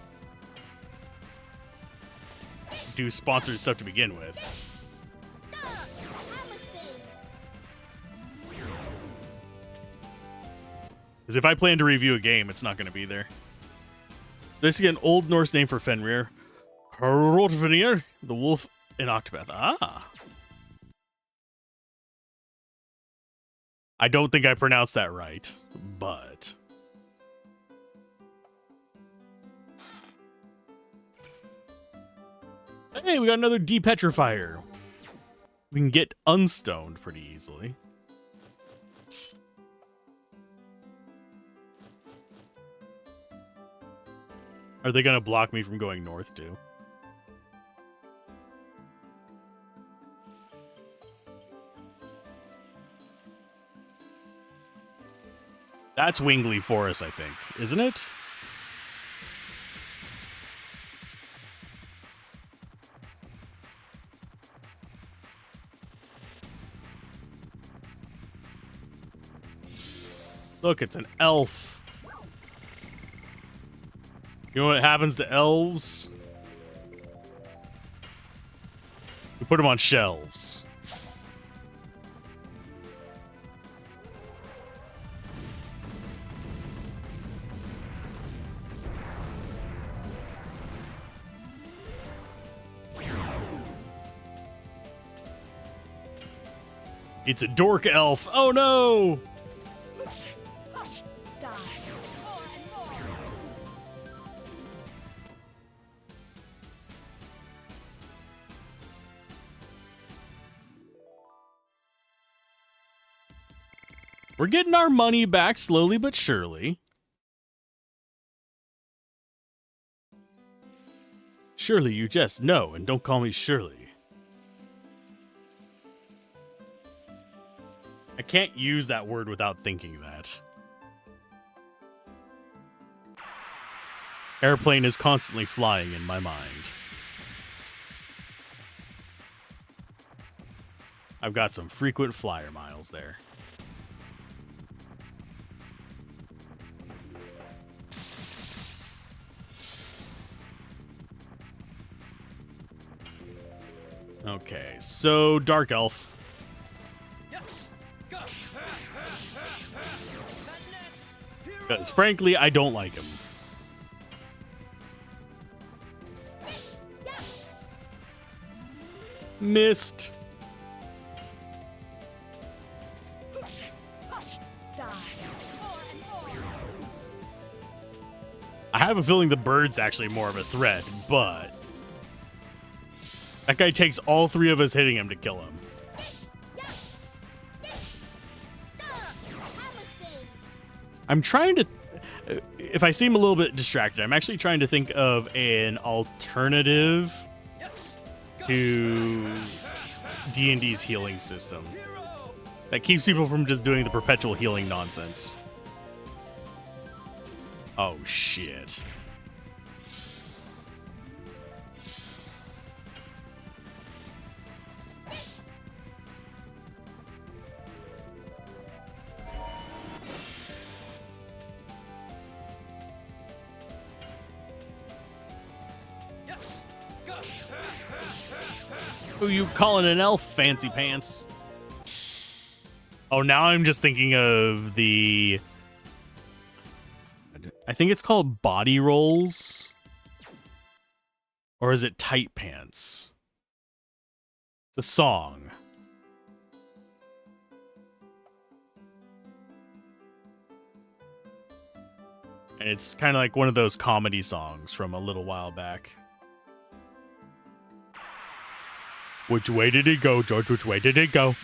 do sponsored stuff to begin with. Because if I plan to review a game, it's not going to be there. This is an Old Norse name for Fenrir. Hrolfnir, the wolf in Octopath. Ah. I don't think I pronounced that right, but... Hey, we got another depetrifier. We can get unstoned pretty easily. Are they going to block me from going north, too? That's Wingley Forest, I think. Isn't it? Look, it's an elf. You know what happens to elves? We put them on shelves. It's a dork elf. Oh no! Die. We're getting our money back slowly but surely. Surely you just know, and don't call me Shirley. I can't use that word without thinking that. Airplane is constantly flying in my mind. I've got some frequent flyer miles there. Okay, so Dark Elf. Because frankly, I don't like him. Missed. I have a feeling the bird's actually more of a threat, but that guy takes all three of us hitting him to kill him. I'm trying to... if I seem a little bit distracted, I'm actually trying to think of an alternative to D&D's healing system that keeps people from just doing the perpetual healing nonsense. Oh, shit. Who you calling an elf, fancy pants? Oh, now I'm just thinking of the... I think it's called body rolls. Or is it tight pants? It's a song. And it's kind of like one of those comedy songs from a little while back. Which way did it go, George? Which way did it go?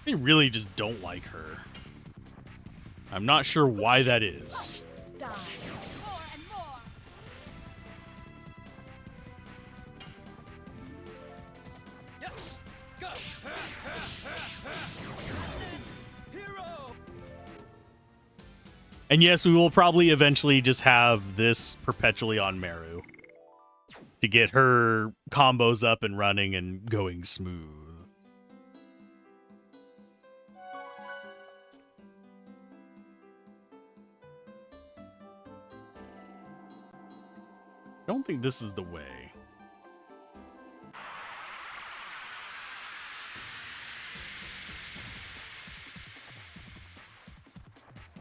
They really just don't like her. I'm not sure why that is. Die. More and more. Yes. Go. Hero. And yes, we will probably eventually just have this perpetually on Meru to get her combos up and running and going smooth. I don't think this is the way.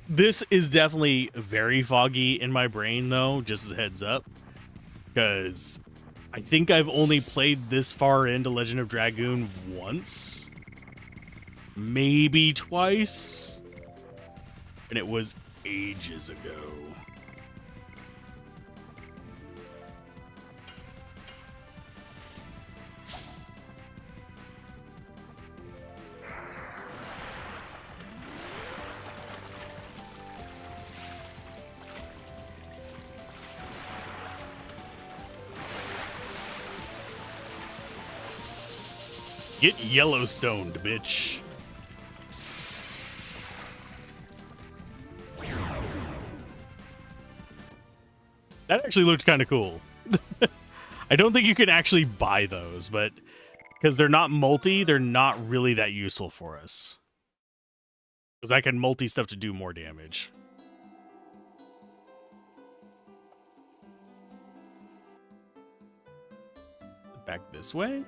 This is definitely very foggy in my brain, though, just as a heads up. Because I think I've only played this far into Legend of Dragoon once. Maybe twice. And it was ages ago. Get Yellowstoned, bitch. That actually looked kind of cool. I don't think you can actually buy those, but because they're not multi, they're not really that useful for us. Because I can multi stuff to do more damage. Back this way?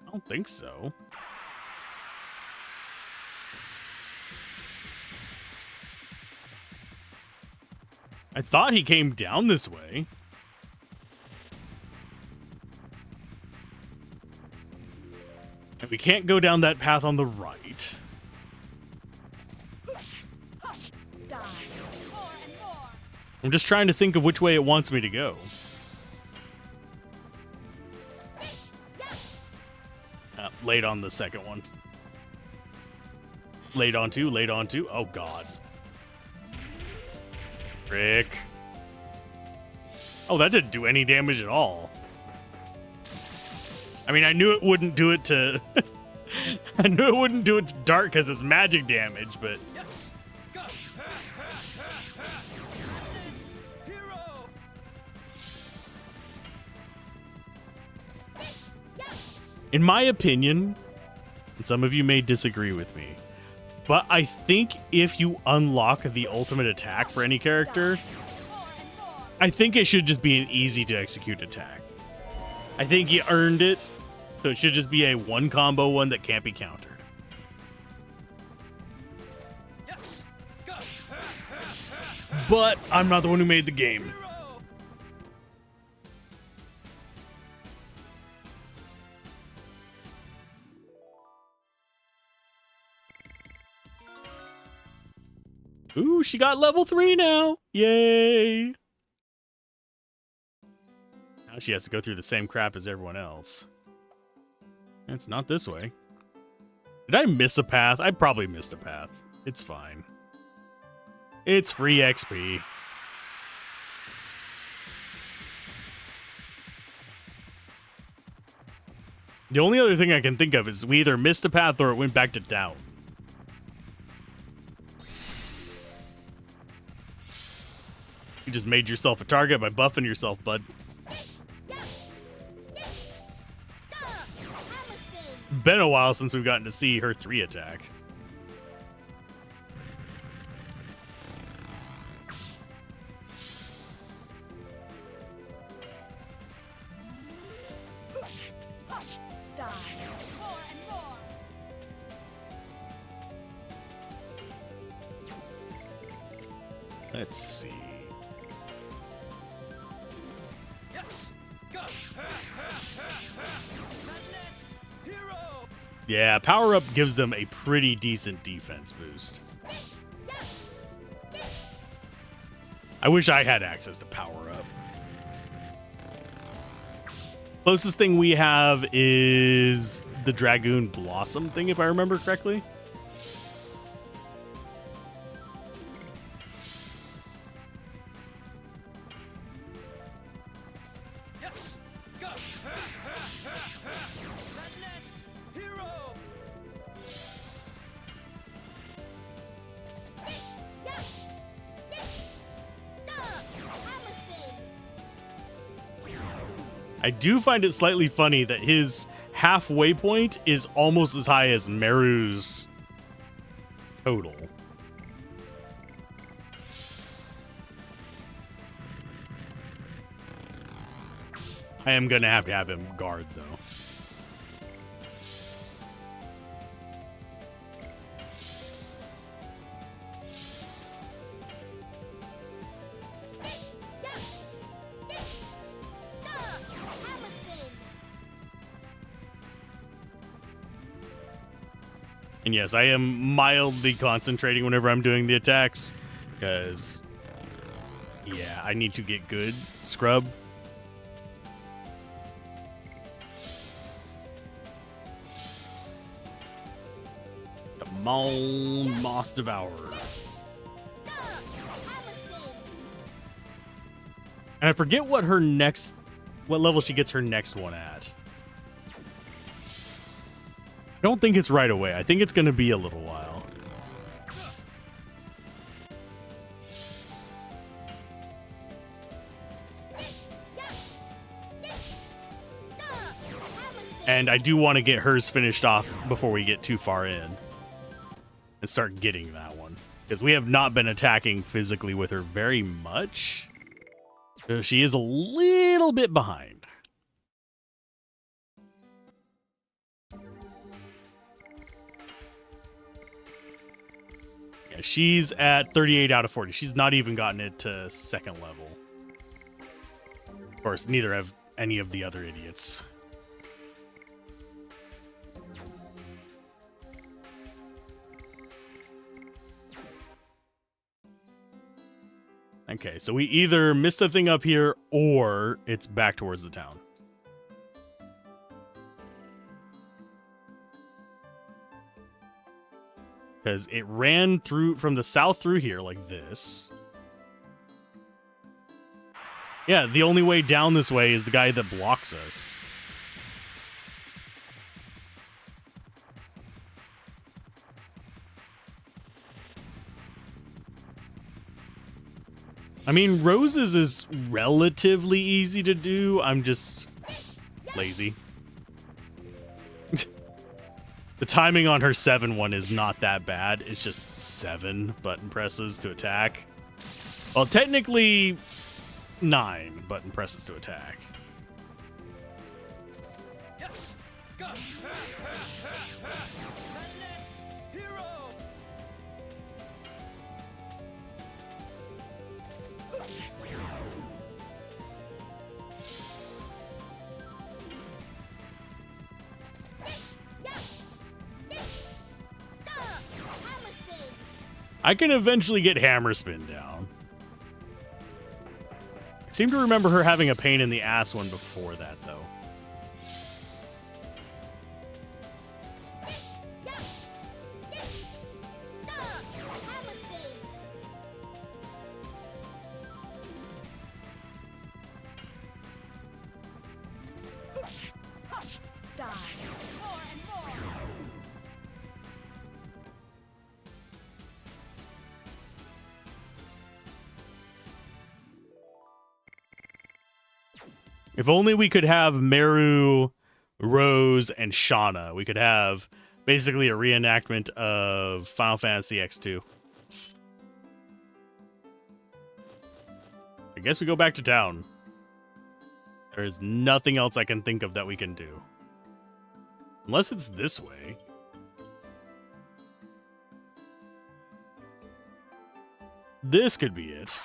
I don't think so. I thought he came down this way. And we can't go down that path on the right. Die. More and more. I'm just trying to think of which way it wants me to go. Late on the second one. Late on two, late on two. Oh, God. Frick. Oh, that didn't do any damage at all. I mean, I knew it wouldn't do it to... I knew it wouldn't do it to Dark because it's magic damage, but... Yes. Go. Hero. In my opinion, and some of you may disagree with me, but I think if you unlock the ultimate attack for any character, I think it should just be an easy to execute attack. I think you earned it, so it should just be a one combo one that can't be countered. Yes. Go. But I'm not the one who made the game. Hero. Ooh, she got level 3 now. Yay. Now she has to go through the same crap as everyone else. It's not this way. Did I miss a path? I probably missed a path. It's fine. It's free XP. The only other thing I can think of is we either missed a path or it went back to down. You just made yourself a target by buffing yourself, bud. Been a while since we've gotten to see her 3 attack. Die. More and more. Let's see. Yes. Go. Madness. Hero. Yeah, power up gives them a pretty decent defense boost. I wish I had access to power up. Closest thing we have is the Dragoon Blossom thing, if I remember correctly. Yes. Go. Madness. Hero. I do find it slightly funny that his halfway point is almost as high as Meru's total. I am going to have him guard, though. And yes, I am mildly concentrating whenever I'm doing the attacks, because, yeah, I need to get good scrub. Come on, Moss Devourer. And I forget what level she gets her next one at. I don't think it's right away. I think it's going to be a little while. And I do want to get hers finished off before we get too far in and start getting that one, because we have not been attacking physically with her very much. So she is a little bit behind. Yeah, she's at 38 out of 40. She's not even gotten it to second level. Of course, neither have any of the other idiots. Okay, so we either missed a thing up here or it's back towards the town. Because it ran through from the south through here like this. Yeah, the only way down this way is the guy that blocks us. I mean, Rose's is relatively easy to do. I'm just lazy. The timing on her 7 one is not that bad. It's just 7 button presses to attack. Well, technically 9 button presses to attack. Yes. Go. Madness. Hero. I can eventually get Hammer Spin down. I seem to remember her having a pain in the ass one before that, though. Die. More and more. If only we could have Meru, Rose, and Shauna. We could have basically a reenactment of Final Fantasy X2. I guess we go back to town. There's nothing else I can think of that we can do. Unless it's this way. This could be it.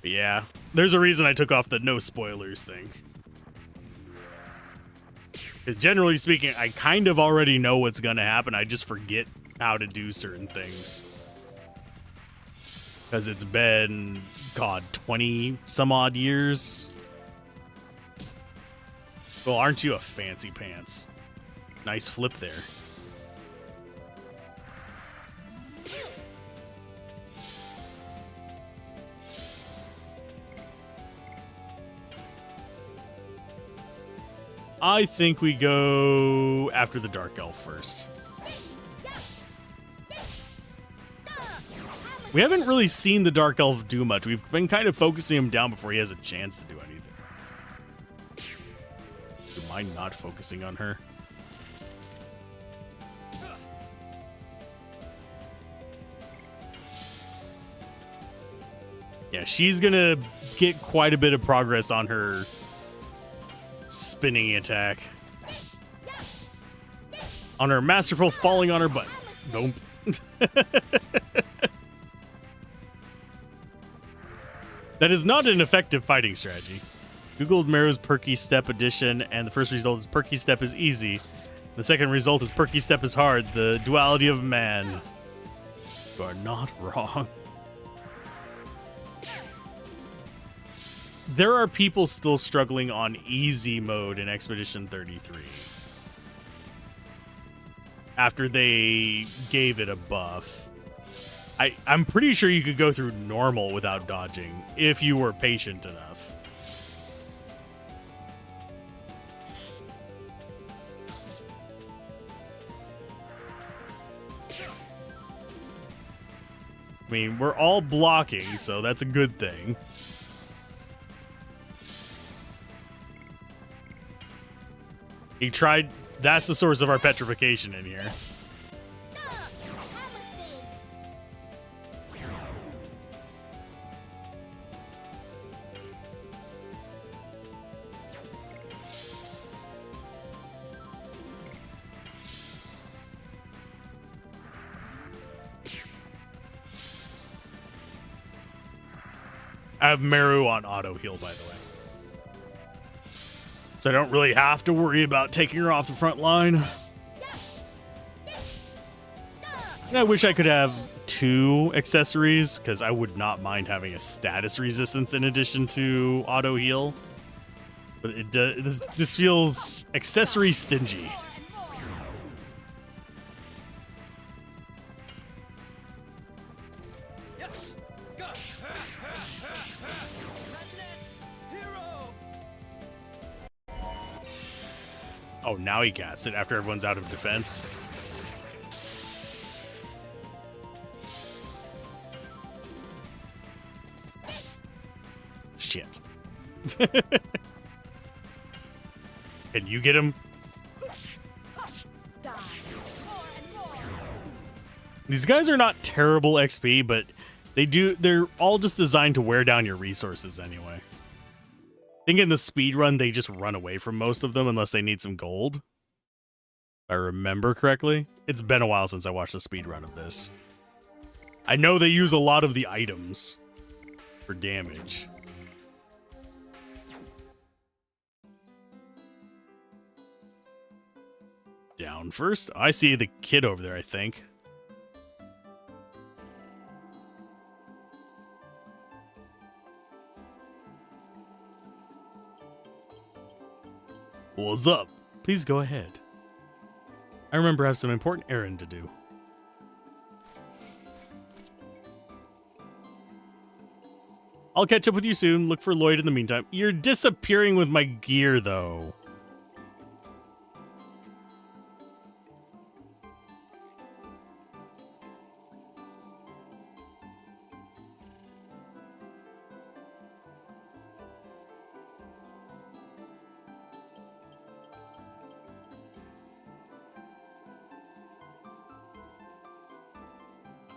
But yeah, there's a reason I took off the no spoilers thing. Because generally speaking, I kind of already know what's going to happen. I just forget how to do certain things. Because it's been, God, 20 some odd years. Well, aren't you a fancy pants? Nice flip there. I think we go after the Dark Elf first. We haven't really seen the Dark Elf do much. We've been kind of focusing him down before he has a chance to do anything. Do you mind not focusing on her? Yeah, she's gonna get quite a bit of progress on her spinning attack. On her masterful falling on her butt. Nope. That is not an effective fighting strategy. Googled Meru's Perky Step edition, and the first result is Perky Step is easy. The second result is Perky Step is hard. The duality of man. You are not wrong. There are people still struggling on easy mode in Expedition 33. After they gave it a buff. I'm pretty sure you could go through normal without dodging if you were patient enough. I mean, we're all blocking, so that's a good thing. He tried. That's the source of our petrification in here. I have Meru on auto heal, by the way. So I don't really have to worry about taking her off the front line. And I wish I could have 2 accessories, because I would not mind having a status resistance in addition to auto heal. But it does. This feels accessory stingy. Yes. Go. Hero. Oh, now he casts it after everyone's out of defense. Shit. Can you get him? Die. These guys are not terrible XP, but they're all just designed to wear down your resources anyway. I think in the speed run, they just run away from most of them unless they need some gold. If I remember correctly. It's been a while since I watched the speed run of this. I know they use a lot of the items for damage. Down first. I see the kid over there, I think. What's up? Please go ahead. I remember I have some important errand to do. I'll catch up with you soon. Look for Lloyd in the meantime. You're disappearing with my gear, though.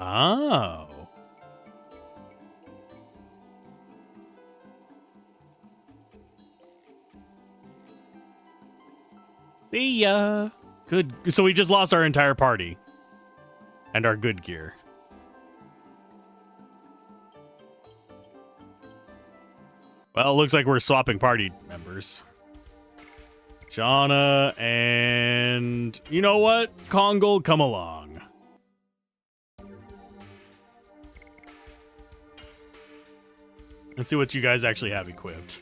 Oh. See ya. Good. So we just lost our entire party. And our good gear. Well, it looks like we're swapping party members. Jana and... You know what? Kongol, come along. Let's see what you guys actually have equipped.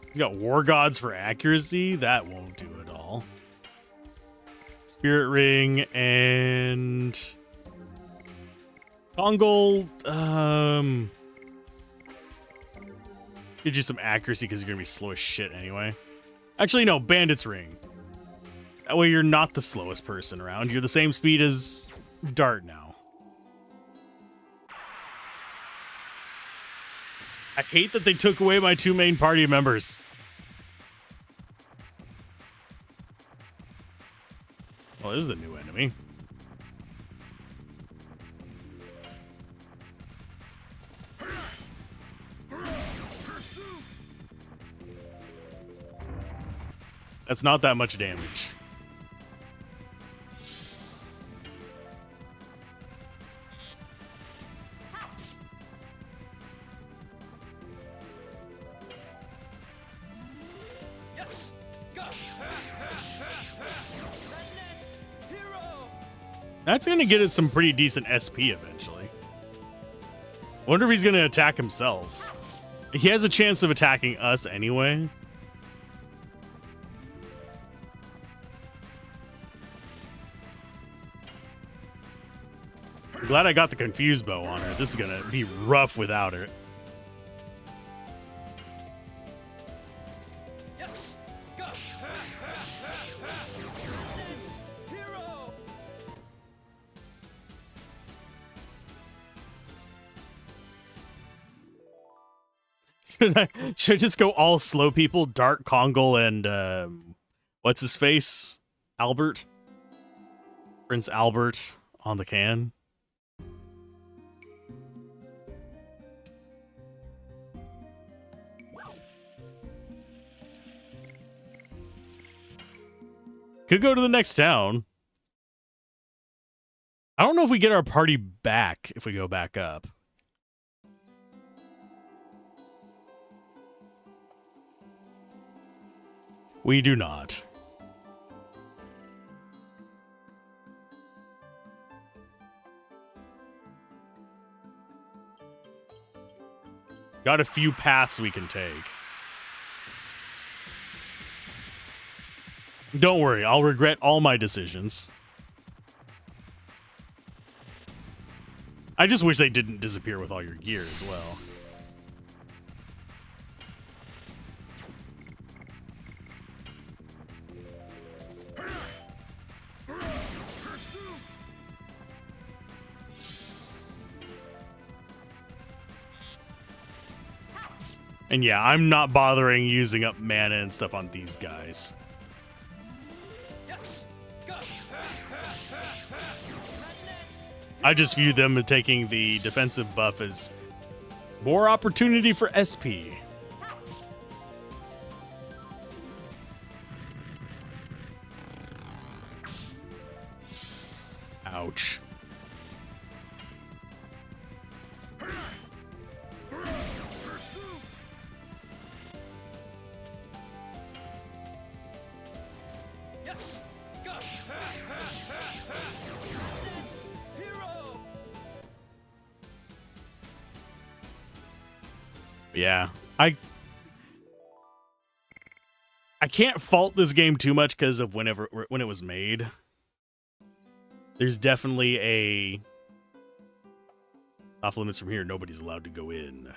He's got War Gods for accuracy. That won't do it all. Spirit Ring and... Kongol, gives you some accuracy because you're going to be slow as shit anyway. Actually, no, Bandit's Ring. That way you're not the slowest person around. You're the same speed as Dart now. I hate that they took away my 2 main party members. Well, this is a new enemy. That's not that much damage. Yes. Go. Hero. That's going to get us some pretty decent SP eventually. Wonder if he's going to attack himself. He has a chance of attacking us anyway. I'm glad I got the confused bow on her. This is going to be rough without her. Yes. Go. Hero. Should I just go all slow people? Dart, Kongol, and what's his face? Albert? Prince Albert on the can. Could go to the next town. I don't know if we get our party back if we go back up. We do not. Got a few paths we can take. Don't worry, I'll regret all my decisions. I just wish they didn't disappear with all your gear as well. And yeah, I'm not bothering using up mana and stuff on these guys. I just view them taking the defensive buff as more opportunity for SP. Ouch. Yeah, I can't fault this game too much because of when it was made. There's definitely a off limits from here. Nobody's allowed to go in.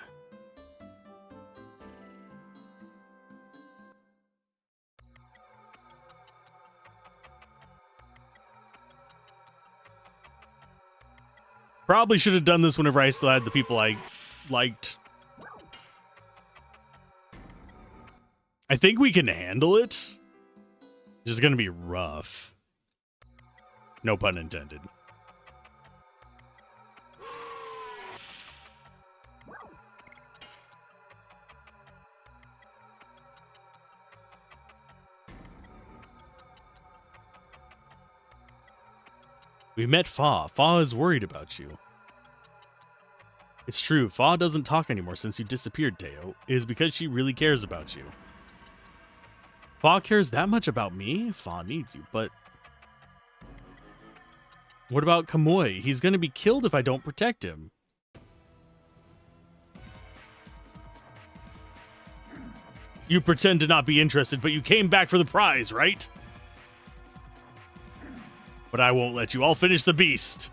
Probably should have done this whenever I still had the people I liked. I think we can handle it. It's just going to be rough. No pun intended. We met Fa. Fa is worried about you. It's true. Fa doesn't talk anymore since you disappeared, Teo. It is because she really cares about you. Fa cares that much about me? Fa needs you, but... What about Kamui? He's going to be killed if I don't protect him. You pretend to not be interested, but you came back for the prize, right? But I won't let you. I'll finish the beast.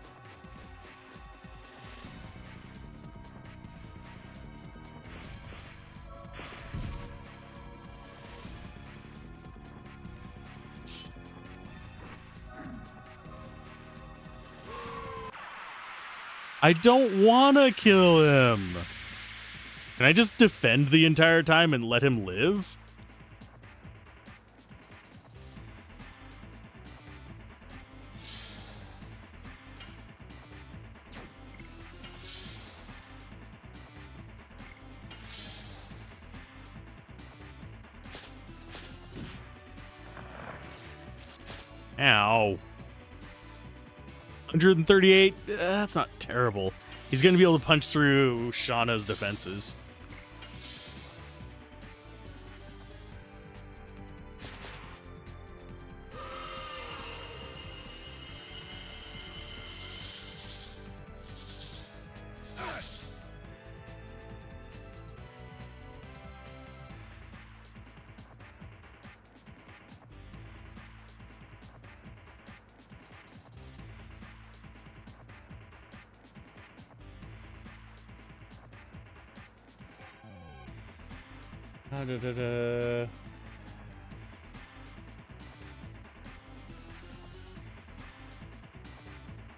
I don't want to kill him. Can I just defend the entire time and let him live? Ow. 138? That's not terrible. He's going to be able to punch through Shauna's defenses.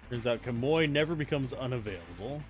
Turns out Kamui never becomes unavailable.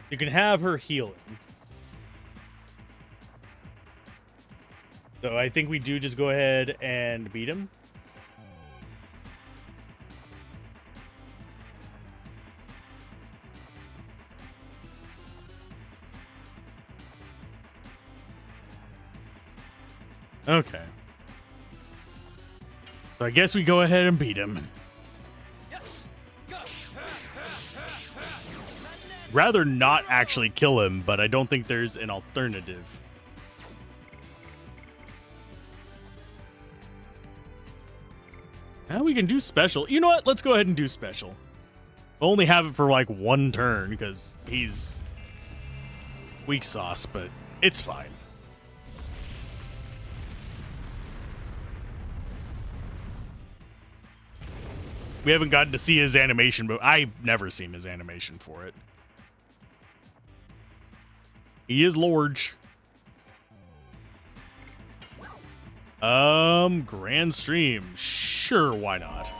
You can have her healing. So I think we do just go ahead and beat him. Okay. So I guess we go ahead and beat him. Yes. Go. Rather not actually kill him, but I don't think there's an alternative. Now we can do special. You know what? Let's go ahead and do special. We'll only have it for like one turn because he's weak sauce, but it's fine. We haven't gotten to see his animation, but I've never seen his animation for it. He is large. Grand stream. Sure, why not?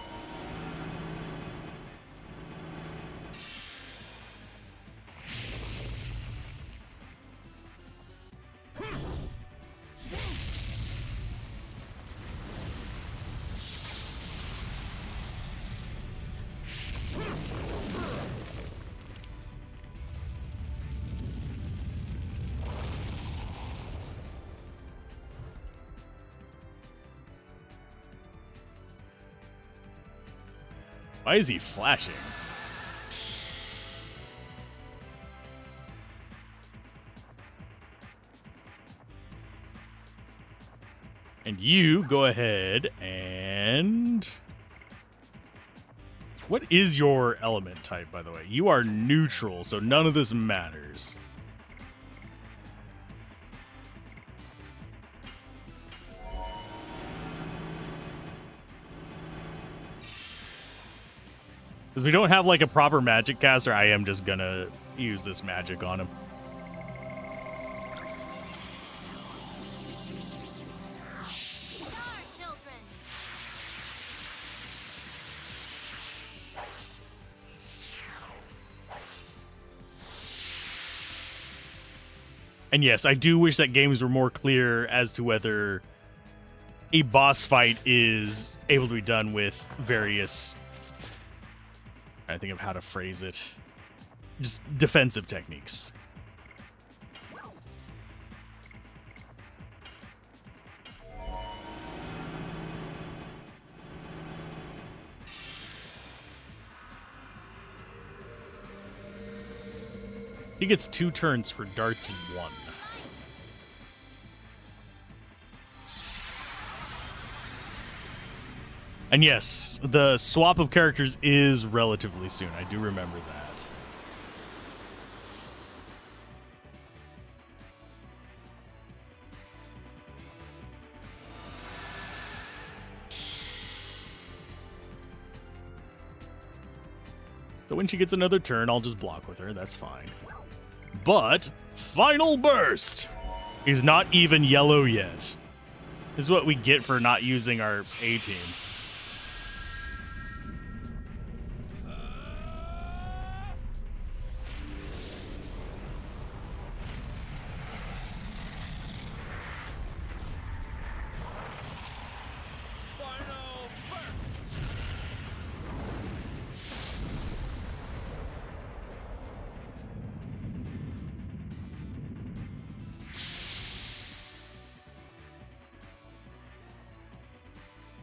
Why is he flashing? And you go ahead and... What is your element type, by the way? You are neutral, so none of this matters. Because we don't have like a proper magic caster, I am just gonna use this magic on him. Star children. And yes, I do wish that games were more clear as to whether a boss fight is able to be done with various, I think of how to phrase it, just defensive techniques. He gets 2 turns for darts 1. And yes, the swap of characters is relatively soon. I do remember that. So when she gets another turn, I'll just block with her. That's fine. But final burst is not even yellow yet. This is what we get for not using our A team.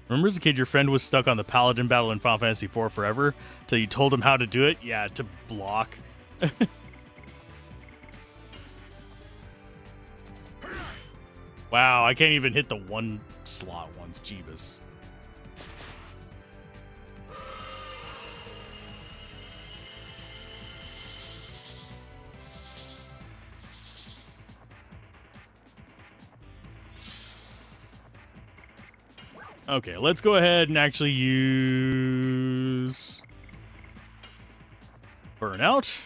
Remember as a kid, your friend was stuck on the Paladin battle in Final Fantasy IV forever till you told him how to do it? Yeah, to block. Wow, I can't even hit the 1 slot once, Jeebus. Okay, let's go ahead and actually use Burnout.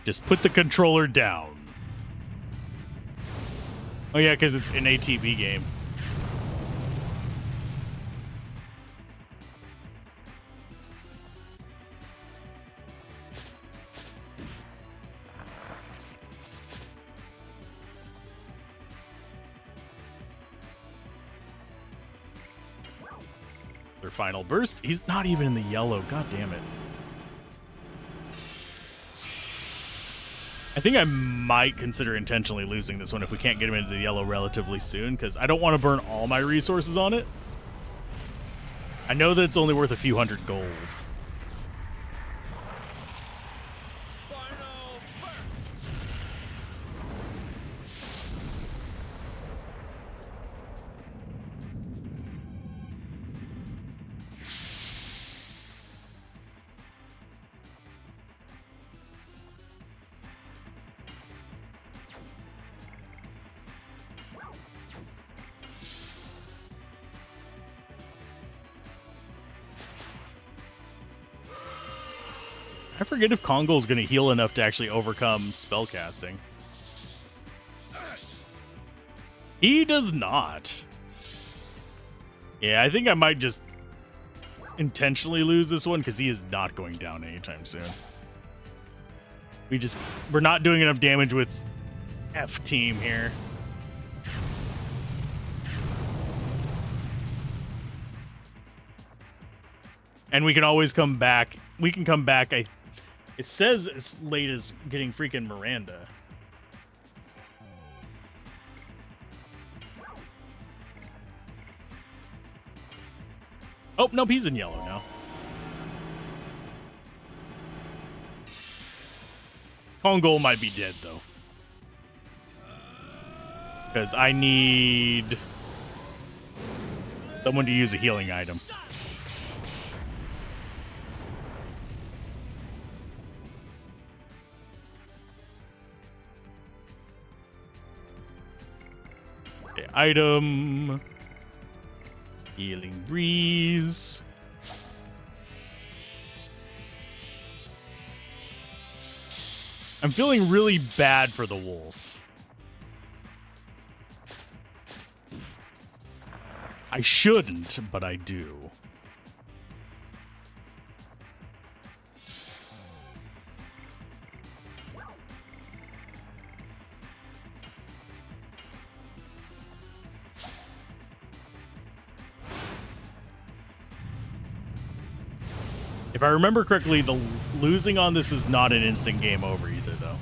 Just put the controller down. Oh yeah, because it's an ATB game. Their final burst. He's not even in the yellow. God damn it. I think I might consider intentionally losing this one if we can't get him into the yellow relatively soon, because I don't want to burn all my resources on it. I know that it's only worth a few hundred gold. I forget if Kongol's going to heal enough to actually overcome spellcasting. He does not. Yeah, I think I might just intentionally lose this one because he is not going down anytime soon. We're not doing enough damage with F team here. And we can always come back. We can come back. It says as late as getting freaking Miranda. Oh, nope, he's in yellow now. Kongol might be dead, though. Because I need someone to use a healing item. Okay, item. Healing Breeze. I'm feeling really bad for the wolf. I shouldn't, but I do. If I remember correctly, the losing on this is not an instant game over either, though.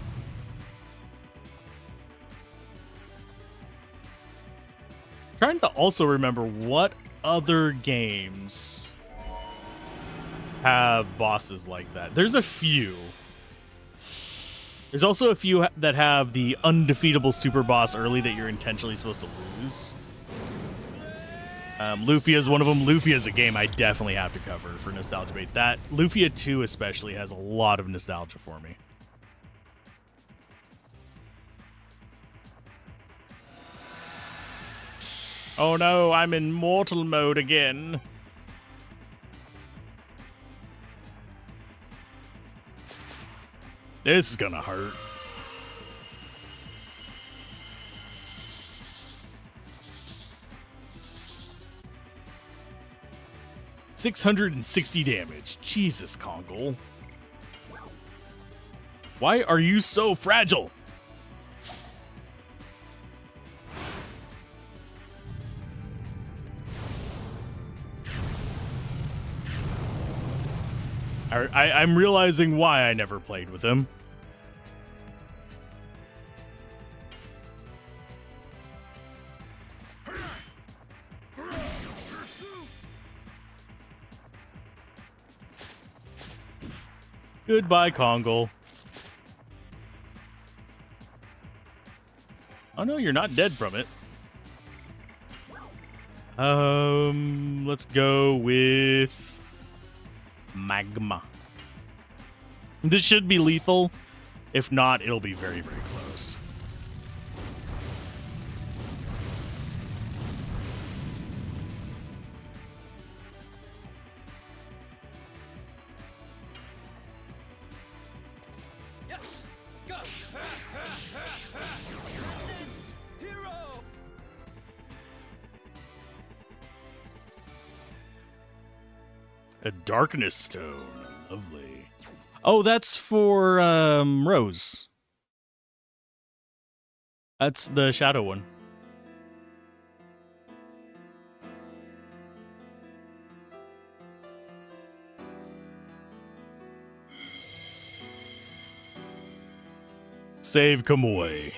Trying to also remember what other games have bosses like that. There's a few. There's also a few that have the undefeatable super boss early that you're intentionally supposed to lose. Lufia is one of them. Lufia is a game I definitely have to cover for nostalgia bait. That Lufia 2 especially has a lot of nostalgia for me. Oh no, I'm in mortal mode again. This is gonna hurt. $660 damage. Jesus, Kongol. Why are you so fragile? I'm realizing why I never played with him. Goodbye, Kongol. Oh no, you're not dead from it. Let's go with magma. This should be lethal. If not, it'll be very, very close. Yes. Go. Hero. A darkness stone. Lovely. Oh, that's for Rose. That's the shadow one. Save Kamoy.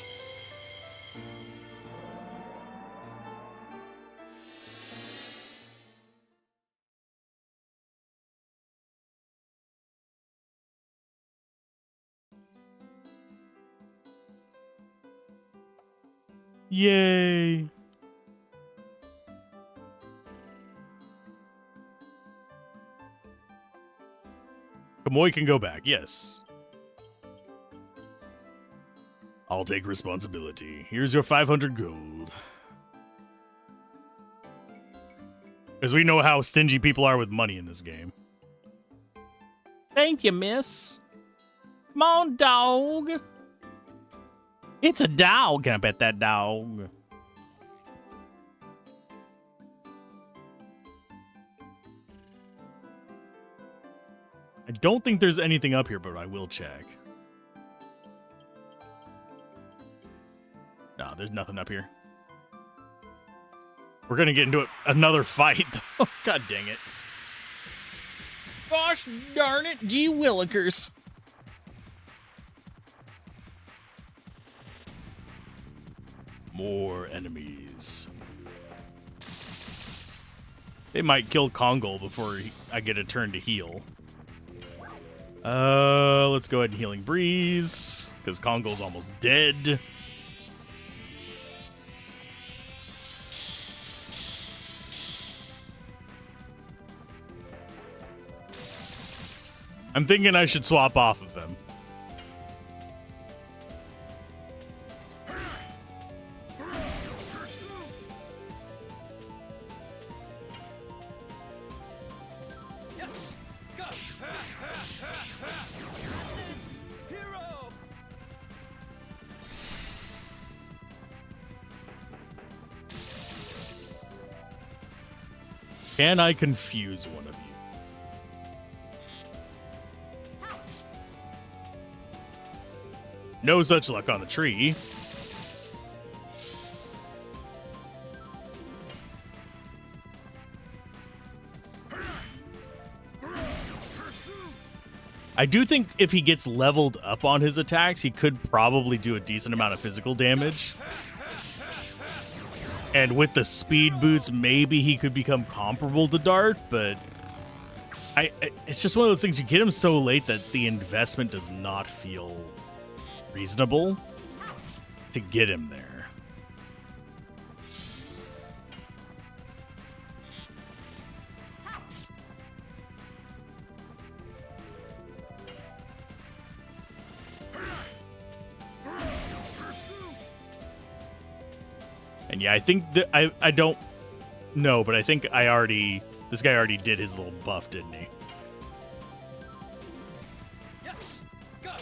Yay. Kamoy can go back, yes. I'll take responsibility. Here's your 500 gold. Because we know how stingy people are with money in this game. Thank you, miss. Come on, dog. It's a dog. Can I pet that dog? I don't think there's anything up here, but I will check. No, there's nothing up here. We're going to get into another fight, though. God dang it. Gosh darn it, gee willikers. More enemies. They might kill Kongol before I get a turn to heal. Let's go ahead and Healing Breeze, because Kongol's almost dead. I'm thinking I should swap off of him. Yes. Go. Hero. Can I confuse one of you? No such luck on the tree. I do think if he gets leveled up on his attacks, he could probably do a decent amount of physical damage. And with the speed boots, maybe he could become comparable to Dart, but it's just one of those things, you get him so late that the investment does not feel reasonable to get him there. And yeah, I think that I don't know, but I think this guy already did his little buff, didn't he? Yes. Go.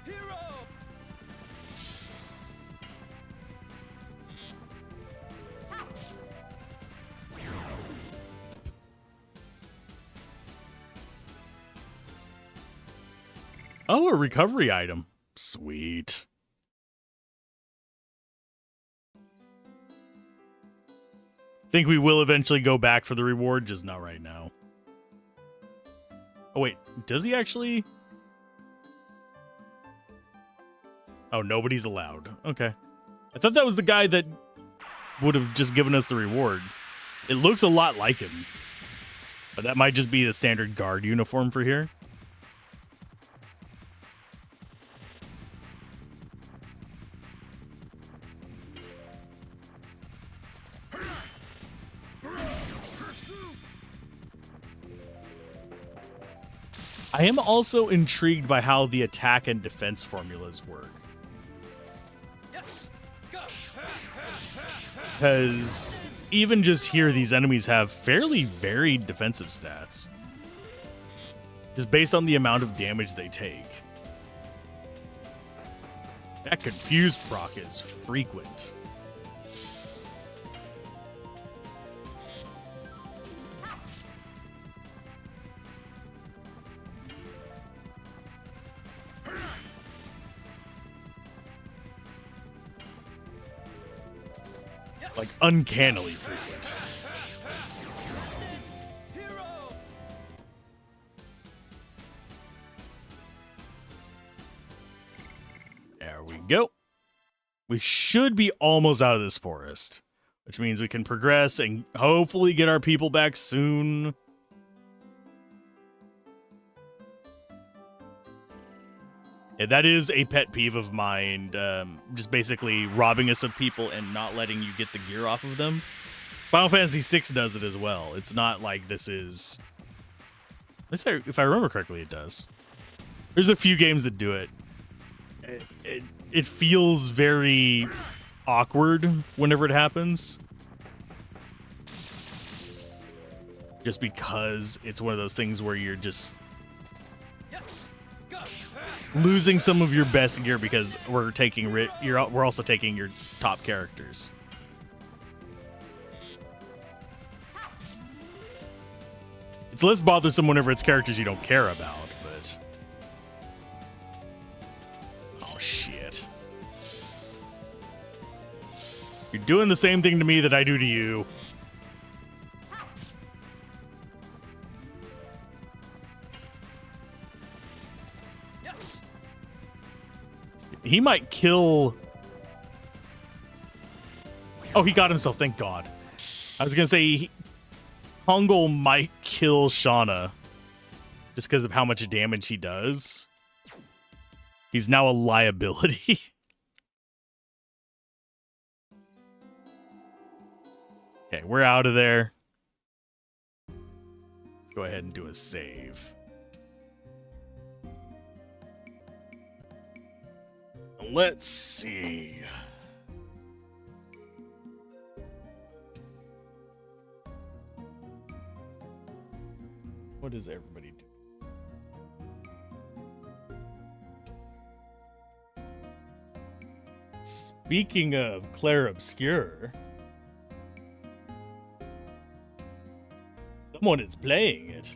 Hero. Oh, a recovery item. Sweet. Think we will eventually go back for the reward, just not right now. Oh, wait. Does he actually? Oh, nobody's allowed. Okay. I thought that was the guy that would have just given us the reward. It looks a lot like him. But that might just be the standard guard uniform for here. I am also intrigued by how the attack and defense formulas work. Yes. Go. Because even just here, these enemies have fairly varied defensive stats. Just based on the amount of damage they take. That confuse proc is frequent. Like, uncannily frequent. Hero. There we go. We should be almost out of this forest, which means we can progress and hopefully get our people back soon. Yeah, that is a pet peeve of mine, just basically robbing us of people and not letting you get the gear off of them. Final Fantasy VI does it as well. It's not like this is... If I remember correctly, it does. There's a few games that do it. It feels very awkward whenever it happens. Just because it's one of those things where you're just... losing some of your best gear because we're also taking your top characters. It's less bothersome whenever it's characters you don't care about, but oh shit. You're doing the same thing to me that I do to you. He might kill... Oh, he got himself, thank God. I was going to say, Hongol might kill Shauna just because of how much damage he does. He's now a liability. Okay, we're out of there. Let's go ahead and do a save. Let's see. What does everybody do? Speaking of Claire Obscure, someone is playing it.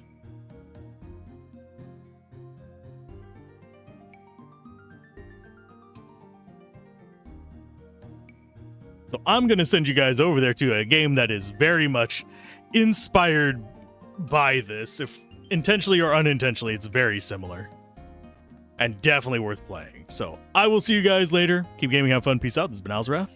So I'm going to send you guys over there to a game that is very much inspired by this, intentionally or unintentionally, it's very similar. And definitely worth playing. So I will see you guys later. Keep gaming, have fun. Peace out. This has been Alzorath.